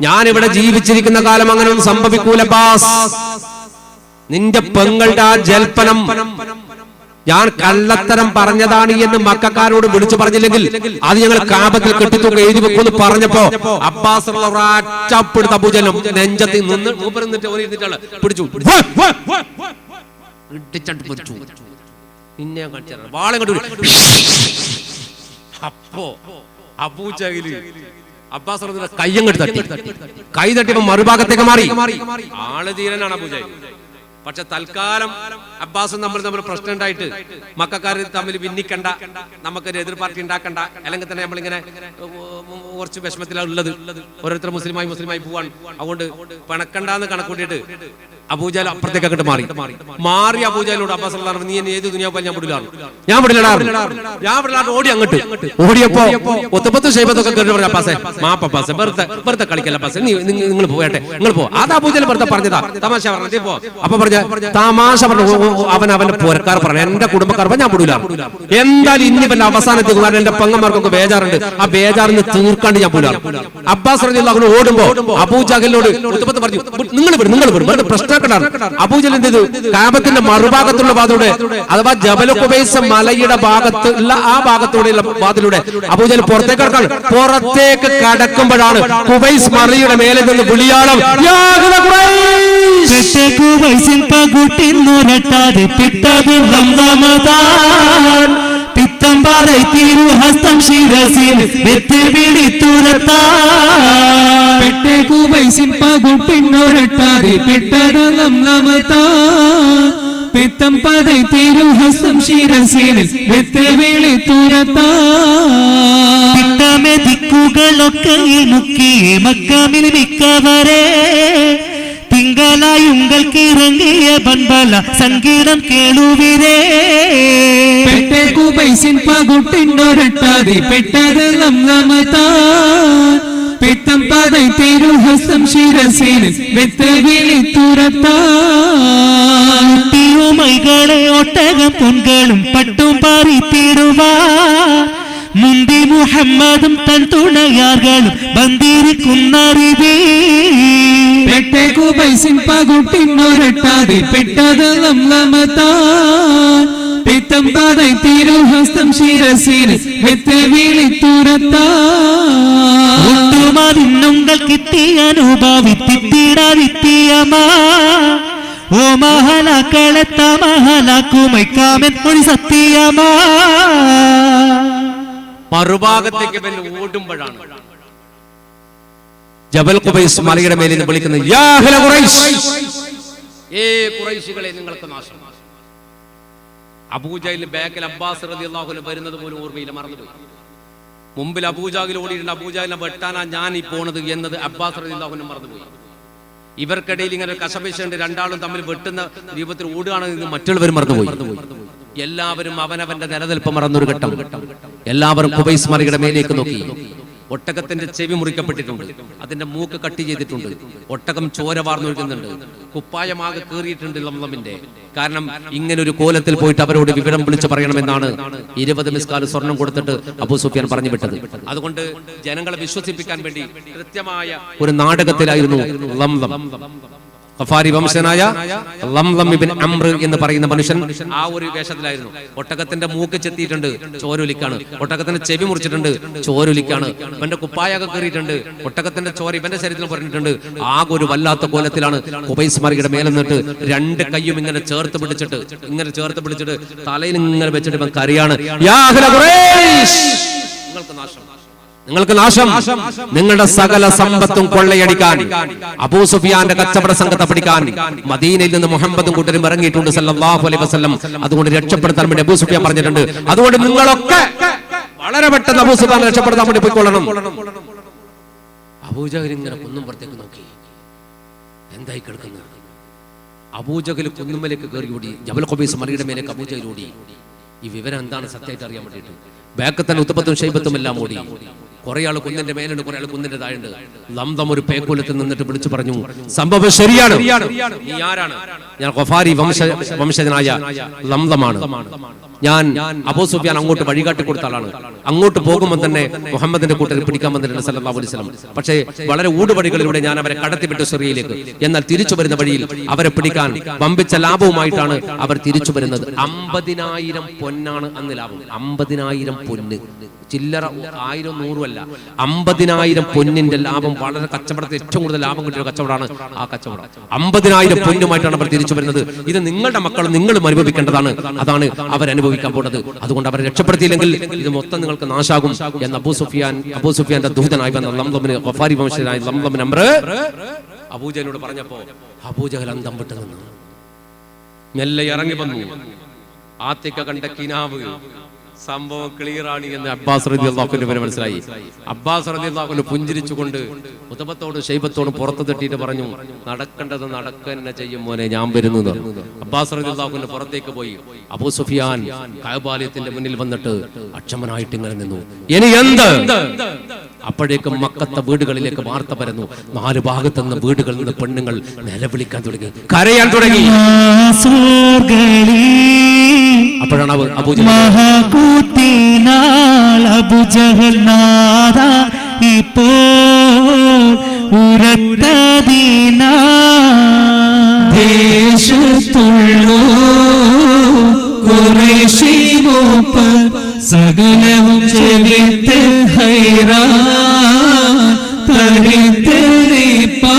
ഞാനിവിടെ ജീവിച്ചിരിക്കുന്ന കാലം അങ്ങനെ ഒന്നും സംഭവിക്കൂല അബ്ബാസ്. നിന്റെ പെങ്ങളുടെ ആ ജൽപ്പനം ഞാൻ കള്ളത്തരം പറഞ്ഞതാണ് എന്ന് മക്കാരോട് വിളിച്ചു പറഞ്ഞില്ലെങ്കിൽ അത് ഞങ്ങൾ കാബത്തിൽ കെട്ടിത്തൂക്ക് എഴുതി വെക്കുമെന്ന് പറഞ്ഞപ്പോ അബ്ബാസ് ഒറ്റപ്പെടുത്ത അബൂജഹലും നെഞ്ചത്തിൽ നിന്ന് പിടിച്ചു നിന്നെ വാളം കണ്ടു. അപ്പോ അബൂജഹൽ അബ്ബാസ് കയ്യങ്ങട്ട് തട്ടി. കൈ തട്ടിയപ്പോ മറുഭാഗത്തേക്ക് മാറി. ആള് ധീരനാണ് അബൂജഹൽ. പക്ഷെ തൽക്കാലം അബ്ബാസും നമ്മൾ പ്രശ്നം ഉണ്ടായിട്ട് മക്കാർ തമ്മിൽ ഭിന്നിക്കണ്ട, നമുക്കൊരു എതിർ പാർട്ടി ഉണ്ടാക്കണ്ട, അല്ലെങ്കിൽ തന്നെ നമ്മളിങ്ങനെ കുറച്ച് വിഷമത്തിലാണ് ഉള്ളത്. ഓരോരുത്തർ മുസ്ലിമായി പോവാൻ. അതുകൊണ്ട് പണക്കണ്ടെന്ന് കണക്കൂട്ടിയിട്ട് അബൂജഹൽ അപ്പുറത്തേക്ക് അങ്ങോട്ട് മാറി അബൂജഹലിനോട് അബ്ബാസ് നീ ഏത് ദുനിയാവ് ഞാൻ വിടില്ലാണ്ട് ഓടി അങ്ങോട്ട്. ഓടിയപ്പോ ഒത്തപ്പത്ത് ഷൈബത്തൊക്കെ കേട്ട് പറഞ്ഞു അബ്ബാസെ മാപ്പബ്ബാസെ വെറുതെ കളിക്കല്ല അബ്ബാസെ, നിങ്ങൾ പോകട്ടെ, നിങ്ങൾ പോ. അത് അബൂജഹൽ വെറുതെ പറഞ്ഞതാ, തമാശ പറഞ്ഞു. പോ. അപ്പൊ പറഞ്ഞ തമാശ പറഞ്ഞു. അവന്റെ പുരക്കാർ പറഞ്ഞു, എന്റെ കുടുംബക്കാർ ഞാൻ വിടൂല. എന്തായാലും ഇനി വല്ല അവസാനത്തേക്ക് കാരണം എന്റെ പെങ്ങന്മാർക്കൊക്കെ ബേജാറുണ്ട്, ആ ബേജാറിന് തീർക്കാണ്ട് ഞാൻ പോലാണ്. അബ്ബാസ് റളിയല്ലാഹു അൻഹു ഓടുമ്പോ അബൂജഹലിനോട് ഒത്തപ്പത്ത് പറഞ്ഞു നിങ്ങൾ വിടും വെറുതെ പ്രശ്നം. അബൂജഹൽ എന്ത് ചെയ്തു? കാബത്തിന്റെ മറുഭാഗത്തുള്ള വാതിലൂടെ, അഥവാ ജബൽ ഖുബൈസ് മലയുടെ ഭാഗത്തുള്ള ആ ഭാഗത്തൂടെയുള്ള വാതിലൂടെ അബൂജഹൽ പുറത്തേക്ക് കടക്കാൻ. പുറത്തേക്ക് കടക്കുമ്പോഴാണ് ഖുബൈസ് മലയുടെ മേലെ നിന്ന് വിളിയാളം പിത്തമ്പാറൈ തിരുഹസ്തം ശിരസിൽ ും പകുട്ടിന്നൊരട്ടാതെ പെട്ടതം നമതാ പിത്തം പതൈ തിരുഹസ്തം ശിരസിൽ വെത്തവിളി തുരത്താ. പിത്തമെ ദിക്കുകളൊക്കെ മുക്കിയ മക്കാമിൽ മിക്കവരെ തിങ്കളായി ഉങ്ങൾക്ക് ഇറങ്ങിയ ബൻബല സംഗീതം കേളുവിരേ. പെട്ടേക്കുപൈസിൻ പകുട്ടിന്നൊരട്ടാതെ പെട്ടതെല്ലാം നമതാ പിത്തം പതൈ തിരുഹസ്തം ശിരസിൽ വെത്തവിളി തുരത്താ. മൈകളെ ഒട്ടകം പൊൻകളും പട്ടും പാറിത്തിടുവാ മുന്തി മുഹമ്മദും തൻ തുണയാർകളും ബന്ധിരിക്കുന്നറിവേ. പെട്ടേക്കുപൈസിൻ പകുട്ടിന്നൊരട്ടാതെ പെട്ടതെല്ലാം നമതാ പിത്തം പതൈ തിരുഹസ്തം ശിരസിൽ വെത്തവിളി തുരത്താ. ഒട്ടുമതിന്നുങ്ങൾ കിട്ടിയ അനുഭവിത്തിടാതിത്തിയമാ ഓ മഹലാക്കളെത്ത മഹലാക്കുമൈക്കാമൻ ഒരു സത്യമാ. മറുഭാഗത്തേക്ക് ഓടുമ്പോഴാണ് ജബൽ ഖുബൈസ് മലയുടെ മേലിൽ നിന്ന് വിളിക്കുന്നത് യാ അഹ്ല ഖുറൈശ്, ഏ ഖുറൈശികളെ നിങ്ങൾക്ക് നാശം. അബൂജഹൽ ബാക്കിൽ അബ്ബാസ് റളിയല്ലാഹു അൻഹു വരുന്നത് പോലും ഓർമ്മയില്ല, മറന്നുപോയി. മുമ്പിൽ അബൂജഹൽ ഓടിയിട്ടുണ്ട്, അബൂജഹലിനെ വെട്ടാനാ ഞാൻ ഈ പോണത് എന്നത് അബ്ബാസ് റളിയല്ലാഹു അൻഹു മറന്നുപോയി. ഇവർക്കിടയിൽ ഇങ്ങനെ ഒരു കശപിശുണ്ട്, രണ്ടാളും തമ്മിൽ വെട്ടുന്ന രൂപത്തിൽ ഓടുകയാണെന്ന് മറ്റുള്ളവർ മറന്നുപോയി. എല്ലാവരും അവനവന്റെ നിലനിൽപ്പ് മറന്നൊരു ഘട്ടം. എല്ലാവരും ഖുബൈസ് മലയുടെ മേലേക്ക് നോക്കി. ഒട്ടകത്തിന്റെ ചെവി മുറിക്കപ്പെട്ടിട്ടുണ്ട്, അതിന്റെ മൂക്ക് കട്ട് ചെയ്തിട്ടുണ്ട്, ഒട്ടകം ചോര വാർന്നൊഴുകുന്നുണ്ട്, കുപ്പായമാകെ കീറിയിട്ടുണ്ട് ലംലമിന്റെ. കാരണം ഇങ്ങനെ ഒരു കോലത്തിൽ പോയിട്ട് അവരോട് വിവരം വിളിച്ചു പറയണമെന്നാണ് 20 മിസ്കാൽ സ്വർണം കൊടുത്തിട്ട് അബൂ സുഫിയാൻ പറഞ്ഞു വിട്ടത്. അതുകൊണ്ട് ജനങ്ങളെ വിശ്വസിപ്പിക്കാൻ വേണ്ടി കൃത്യമായ ഒരു നാടകത്തിലായിരുന്നു ലംലം. ഖഫാരി വംശനായ ലംലം ഇബ്നു അംർ എന്ന് പറയുന്ന മനുഷ്യൻ ആ ഒരു വേഷത്തിലായിരുന്നു. ഒട്ടകത്തിന്റെ മൂക്ക് ചെത്തിയിട്ടുണ്ട്, ചോരൊലിക്കാണ്. ഒട്ടകത്തിന്റെ ചെവി മുറിച്ചിട്ടുണ്ട്, ചോരൊലിക്കാണ്. ഇവന്റെ കുപ്പായൊക്കെ കീറിയിട്ടുണ്ട്, ഒട്ടകത്തിന്റെ ചോര ഇവന്റെ ശരീരത്തിൽ പറഞ്ഞിട്ടുണ്ട്. ആകെ ഒരു വല്ലാത്ത കോലത്തിലാണ് ഖുബൈസ് മലയുടെ മേലെ നിന്നിട്ട് 2 കൈയും ഇങ്ങനെ ചേർത്ത് പിടിച്ചിട്ട് തലയിൽ ഇങ്ങനെ വെച്ചിട്ട് ഇവൻ കരയാണ്, യാ അഹ്ല ഖുറൈശ്, നിങ്ങൾക്ക് നാശം, നിങ്ങളുടെ സകല സമ്പത്തും കൊള്ളയടിക്കാൻ അബൂ സുഫിയാന്റെ കച്ചവട സംഘത്തെ പിടിക്കാൻ മദീനയിൽ നിന്ന് മുഹമ്മദും കൂട്ടരും ഇറങ്ങിയിട്ടുണ്ട് സല്ലല്ലാഹു അലൈഹി വസല്ലം. അതുകൊണ്ട് രക്ഷപ്പെടുത്താൻ വേണ്ടി അബൂ സുഫിയാൻ പറഞ്ഞിട്ടുണ്ട്, അതുകൊണ്ട് നിങ്ങളൊക്കെ വളരെ പെട്ടെന്ന് അബൂ സുഫിയാൻ രക്ഷപ്പെടുത്താൻ വേണ്ടി പോയിക്കൊള്ളണം. അബൂജഹൽ ഇങ്ങനെ കുന്നുംപുറത്തേക്ക് നോക്കി, എന്തായി കിടക്കുന്നത്? അബൂജഹൽ കുന്നുമലേക്ക് കയറി ഓടി, ജബൽ ഖുബൈസ് മലയുടെ മേലേക്ക് അബൂജഹൽ ഓടി. ഈ വിവരം എന്താണ് സത്യമായിട്ട് അറിയാൻ വേണ്ടിയിട്ട് ബാക്ക് തന്നെ ഉത്തപ്പത്തും ഷൈബത്തും എല്ലാം ഓടി. കുറെ ആൾ കുന്നിന്റെ മേലുണ്ട്, കുറെ ആൾ കുന്നിന്റെ താഴുണ്ട്. ലംദം ഒരു പേക്കുലത്തിൽ നിന്നിട്ട് വിളിച്ചു പറഞ്ഞു, സംഭവം ശരിയാണ്. നീ ആരാണ്? ഞാൻ ഖഫാരി വംശജനായ ലംദമാണ്. ഞാൻ അബൂ സുഫിയാൻ അങ്ങോട്ട് വഴികാട്ടി കൊടുത്ത ആളാണ്. അങ്ങോട്ട് പോകുമ്പോൾ തന്നെ മുഹമ്മദിന്റെ കൂട്ടർ പിടിക്കാൻ വന്നിട്ടുണ്ട് സല്ലല്ലാഹു അലൈഹി വസല്ലം. പക്ഷേ വളരെ ഊടുവഴികളിലൂടെ ഞാൻ അവരെ കടത്തിവിട്ടു സിറിയയിലേക്ക്. എന്നാൽ തിരിച്ചു വരുന്ന വഴിയിൽ അവരെ പിടിക്കാൻ വമ്പിച്ച ലാഭവുമായിട്ടാണ് അവർ തിരിച്ചു വരുന്നത്. 50,000 പൊന്നാണ് അന്ന് ലാഭം. 50,000 പൊന്ന്, ചില്ലറ 1000 100 അല്ല, 50,000 പൊന്നിന്റെ ലാഭം. വളരെ കച്ചവടത്തിൽ ഏറ്റവും കൂടുതൽ ലാഭം കിട്ടിയ കച്ചവടമാണ് ആ കച്ചവടം. 50,000 പൊന്നുമായിട്ടാണ് അവർ തിരിച്ചു വരുന്നത്. ഇത് നിങ്ങളുടെ മക്കൾ നിങ്ങളും അനുഭവിക്കേണ്ടതാണ്. അതാണ് അവരനുഭവിക്കാൻ പോകുന്നത്. അതുകൊണ്ട് അവരെ രക്ഷപ്പെടുത്തിയില്ലെങ്കിൽ ഇത് മൊത്തം നിങ്ങൾക്ക് നാശാകും എന്ന് അബൂസുഫിയാന്റെ ദൂതനായി വന്ന ലംദമിന്, ഖഫാരി വംശജനായ ലംദമിന് അംർ അബൂജഹലിനോട് പറഞ്ഞപ്പോ അബൂജഹൽ അന്തം വിട്ടു നിന്നു. മെല്ലെ ഇറങ്ങി വന്നു. ആത്തിക്ക കണ്ട കിനാവ് സംഭവം ക്ലിയർ ആണ് എന്ന് അബ്ബാസ് റളിയല്ലാഹു അൻഹു മനസ്സിലായി. അബ്ബാസ് റളിയല്ലാഹു അൻഹു പുഞ്ചിരിച്ചുകൊണ്ട് ഉതബത്തോടും ശൈബത്തോടും പുറത്തു തട്ടിയിട്ട് പറഞ്ഞു, നടക്കേണ്ടത് നടക്കന്നെ ചെയ്യും മോനെ, ഞാൻ വരുന്നത്. അബ്ബാസ് റളിയല്ലാഹു അൻഹു പുറത്തേക്ക് പോയി. അബൂ സുഫിയാൻ കഅബാലയത്തിന്റെ മുന്നിൽ വന്നിട്ട് അക്ഷമനായിട്ട് ഇങ്ങനെ നിന്നു. ഇനി എന്ത്? അപ്പോഴേക്കും മക്കത്തെ വീടുകളിലേക്ക് വാർത്ത പരന്നു. 4 ഭാഗത്തു നിന്ന് വീടുകളിൽ നിന്ന് പെണ്ണുങ്ങൾ നിലവിളിക്കാൻ തുടങ്ങി, കരയാൻ തുടങ്ങി. അപ്പോഴാണ് അബൂജഹൽ നാദാ ഇപ്പോൾ ഉരത്തദീനാ ദേശത്തുള്ളൂ ഖുറൈശി മൂപ്പർ സകലവും ചെവിത്ത് ഹൈറാൻ പരിതരിപ്പാ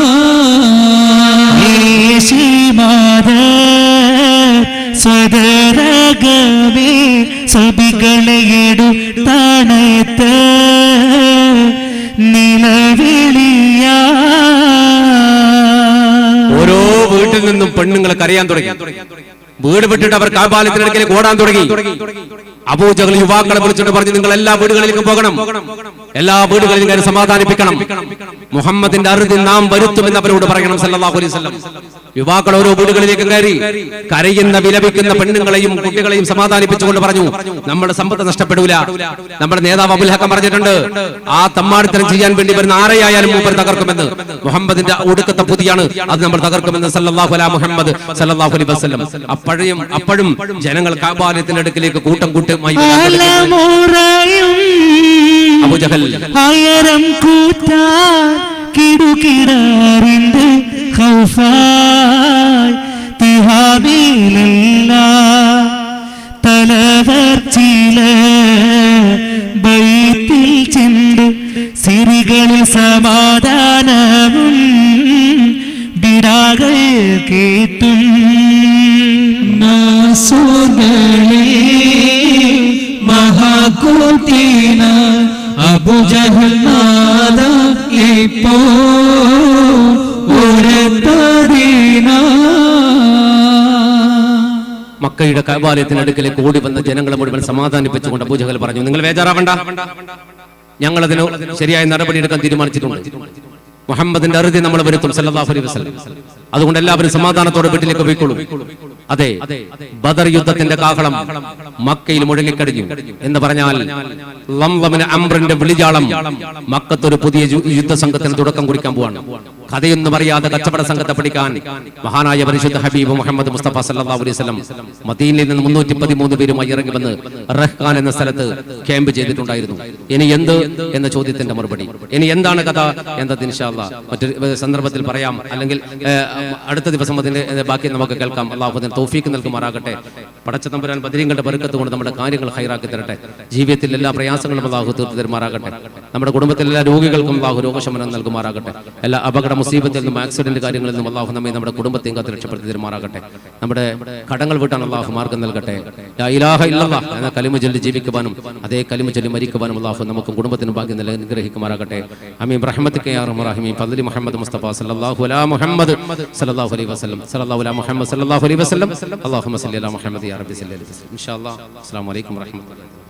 സ്വദരകവേ സബികളെ എടുത്താണത്ത് നിലവിളിയ. ഓരോ വീട്ടിൽ നിന്നും പെണ്ണുങ്ങളെ കരയാൻ തുടങ്ങി. വീട് വിട്ടിട്ട് അവർ കഅബാലയത്തിനടുക്കലേക്ക് ഓടാൻ തുടങ്ങി. അബൂജഹൽ യുവാക്കളെ വിളിച്ചിട്ട് പറഞ്ഞു, നിങ്ങൾ എല്ലാ വീടുകളിലേക്കും പോകണം, എല്ലാ വീടുകളിലും കയറി സമാധാനിപ്പിക്കണം. മുഹമ്മദിന്റെ അറുതി നാം വരുത്തുമെന്ന് അവരോട് പറയണം സല്ലല്ലാഹു അലൈഹി വസല്ലം. യുവാക്കൾ ഓരോ വീടുകളിലേക്കും കയറി കരയുന്ന വിലപിക്കുന്ന പെണ്ണുങ്ങളെയും കുട്ടികളെയും സമാധാനിപ്പിച്ചുകൊണ്ട് പറഞ്ഞു, നമ്മുടെ സമ്പത്ത് നഷ്ടപ്പെടൂല. നമ്മുടെ നേതാവ് അബുൽ ഹക്കം പറഞ്ഞിട്ടുണ്ട്, ആ തമ്മാടിത്തരം ചെയ്യാൻ വേണ്ടി വരുന്ന ആരെയായാലും മൂപ്പർ തകർക്കുമെന്ന്. മുഹമ്മദിന്റെ ഒടുക്കത്തെ പുതിയാണ്, അത് നമ്മൾ തകർക്കുമെന്ന് സല്ലല്ലാഹു അലാ മുഹമ്മദ് സല്ലല്ലാഹു അലൈഹി വസല്ലം. അപ്പോഴും ജനങ്ങൾ കഅബാലയത്തിന്റെ അടുക്കിലേക്ക് കൂട്ടം കൂട്ടമായി അബൂജഹൽ ആയിരം കൂട്ടാൻ കിടുകിടാറിന്റെ ഖൗഫായ് തിഹാബിലല്ല തലവർച്ചില ബൈത്തിൽ ചെണ്ട് സിരികളിൽ സമാധാനവും ബിരാകൾ കേട്ടും മഹാകൂട്ടീന അബൂജഹൽ നാദാ ഇപ്പോൾ മക്കയുടെ കഅബാലയത്തിന്റെ അടുക്കലേക്ക് ഓടി വന്ന ജനങ്ങളെ മുഴുവൻ സമാധാനിപ്പിച്ചുകൊണ്ട് അബൂജഹൽ പറഞ്ഞു, നിങ്ങൾ ബേജാറാവണ്ട, ഞങ്ങളതിന് ശരിയായ നടപടിയെടുക്കാൻ തീരുമാനിച്ചിട്ടുണ്ട്. മുഹമ്മദിന്റെ അറുതി നമ്മൾ വരുത്തും സല്ലല്ലാഹു അലൈഹി വസല്ലം. അതുകൊണ്ട് എല്ലാവരും സമാധാനത്തോടെ വീട്ടിലേക്ക് പോയിക്കൊള്ളൂ. അതെ, ബദർ യുദ്ധത്തിന്റെ കാഹളം മക്കയിൽ മുഴങ്ങിക്കഴിഞ്ഞു എന്ന് പറഞ്ഞാൽ ലംലമിന് അംറിന്റെ വിളിജാളം മക്കത്തൊരു പുതിയ യുദ്ധസംഘത്തിന് തുടക്കം കുറിക്കാൻ പോവാണ്. കഥയൊന്നും അറിയാതെ കച്ചവട സംഘത്തെ പിടിക്കാൻ മഹാനായ പരിശുദ്ധ ഹബീബ് മുഹമ്മദ് മുസ്തഫ സല്ലല്ലാഹു അലൈഹി വസല്ലം മദീനയിൽ നിന്ന് 313 പേരുമായി ഇറങ്ങി വന്ന് റഹ്ഖാൻ എന്ന സ്ഥലത്ത് ക്യാമ്പ് ചെയ്തിട്ടുണ്ടായിരുന്നു. ഇനി എന്ത് എന്ന ചോദ്യത്തിന്റെ മറുപടി, ഇനി എന്താണ് കഥ എന്നത് ഇൻഷാ അല്ലാഹ് മറ്റൊരു സന്ദർഭത്തിൽ പറയാം, അല്ലെങ്കിൽ അടുത്ത ദിവസം അതിന്റെ ബാക്കി നമുക്ക് കേൾക്കാം. അല്ലാഹു അതിന് തൗഫീഖ് നൽകുമാറാകട്ടെ. പടച്ച തമ്പുരാൻ ബദരീങ്ങളുടെ ബർക്കത്ത് കൊണ്ട് നമ്മുടെ കാര്യങ്ങൾ ഹൈറാക്കി തരട്ടെ. ജീവിതത്തിൽ എല്ലാ പ്രയാസങ്ങളും അല്ലാഹു തീർത്തു തരുമാറാകട്ടെ. നമ്മുടെ കുടുംബത്തിലെ എല്ലാ രോഗികൾക്കും അല്ലാഹു രോഗശമനം നൽകുമാറാകട്ടെ. എല്ലാ അപകട മുസീബത്തിൽ നിന്നും ആക്സിഡന്റ് കാര്യങ്ങളിൽ നിന്നും അല്ലാഹു നമ്മെ നമ്മുടെ കുടുംബത്തെയും കാത്ത് രക്ഷപ്പെടുത്തി തരുമാറാകട്ടെ. നമ്മുടെ കടങ്ങൾ വീട്ടാൻ അല്ലാഹു മാർഗം നൽകട്ടെ. ലാ ഇലാഹ ഇല്ലല്ലാഹ് എന്ന കലിമ ചൊല്ലി ജീവിക്കുവാനും അതേ കലിമ ചൊല്ലി മരിക്കുവാനും അല്ലാഹു നമുക്കും കുടുംബത്തിനും ഭാഗ്യം നൽകി അനുഗ്രഹിക്കുമാറാകട്ടെ. ആമീൻ റഹ്മത്തുക യാ അർഹമർ റഹീമീൻ ഫദ്ലി മുഹമ്മദ് മുസ്തഫ സല്ലല്ലാഹു അലാ മുഹമ്മദ് സല്ലല്ലാഹു അലൈഹി വസല്ലം സല്ലല്ലാഹു അലാ മുഹമ്മദ് സല്ലല്ലാഹു അലൈഹി വസല്ലം അല്ലാഹുമ്മ സല്ലി അലാ മുഹമ്മദ് യാ റബ്ബി സല്ലി അലൈഹി വസല്ലം. ഇൻഷാ അല്ലാഹ്. അസ്സലാമു അലൈക്കും വറഹ്മത്തുള്ളാഹി.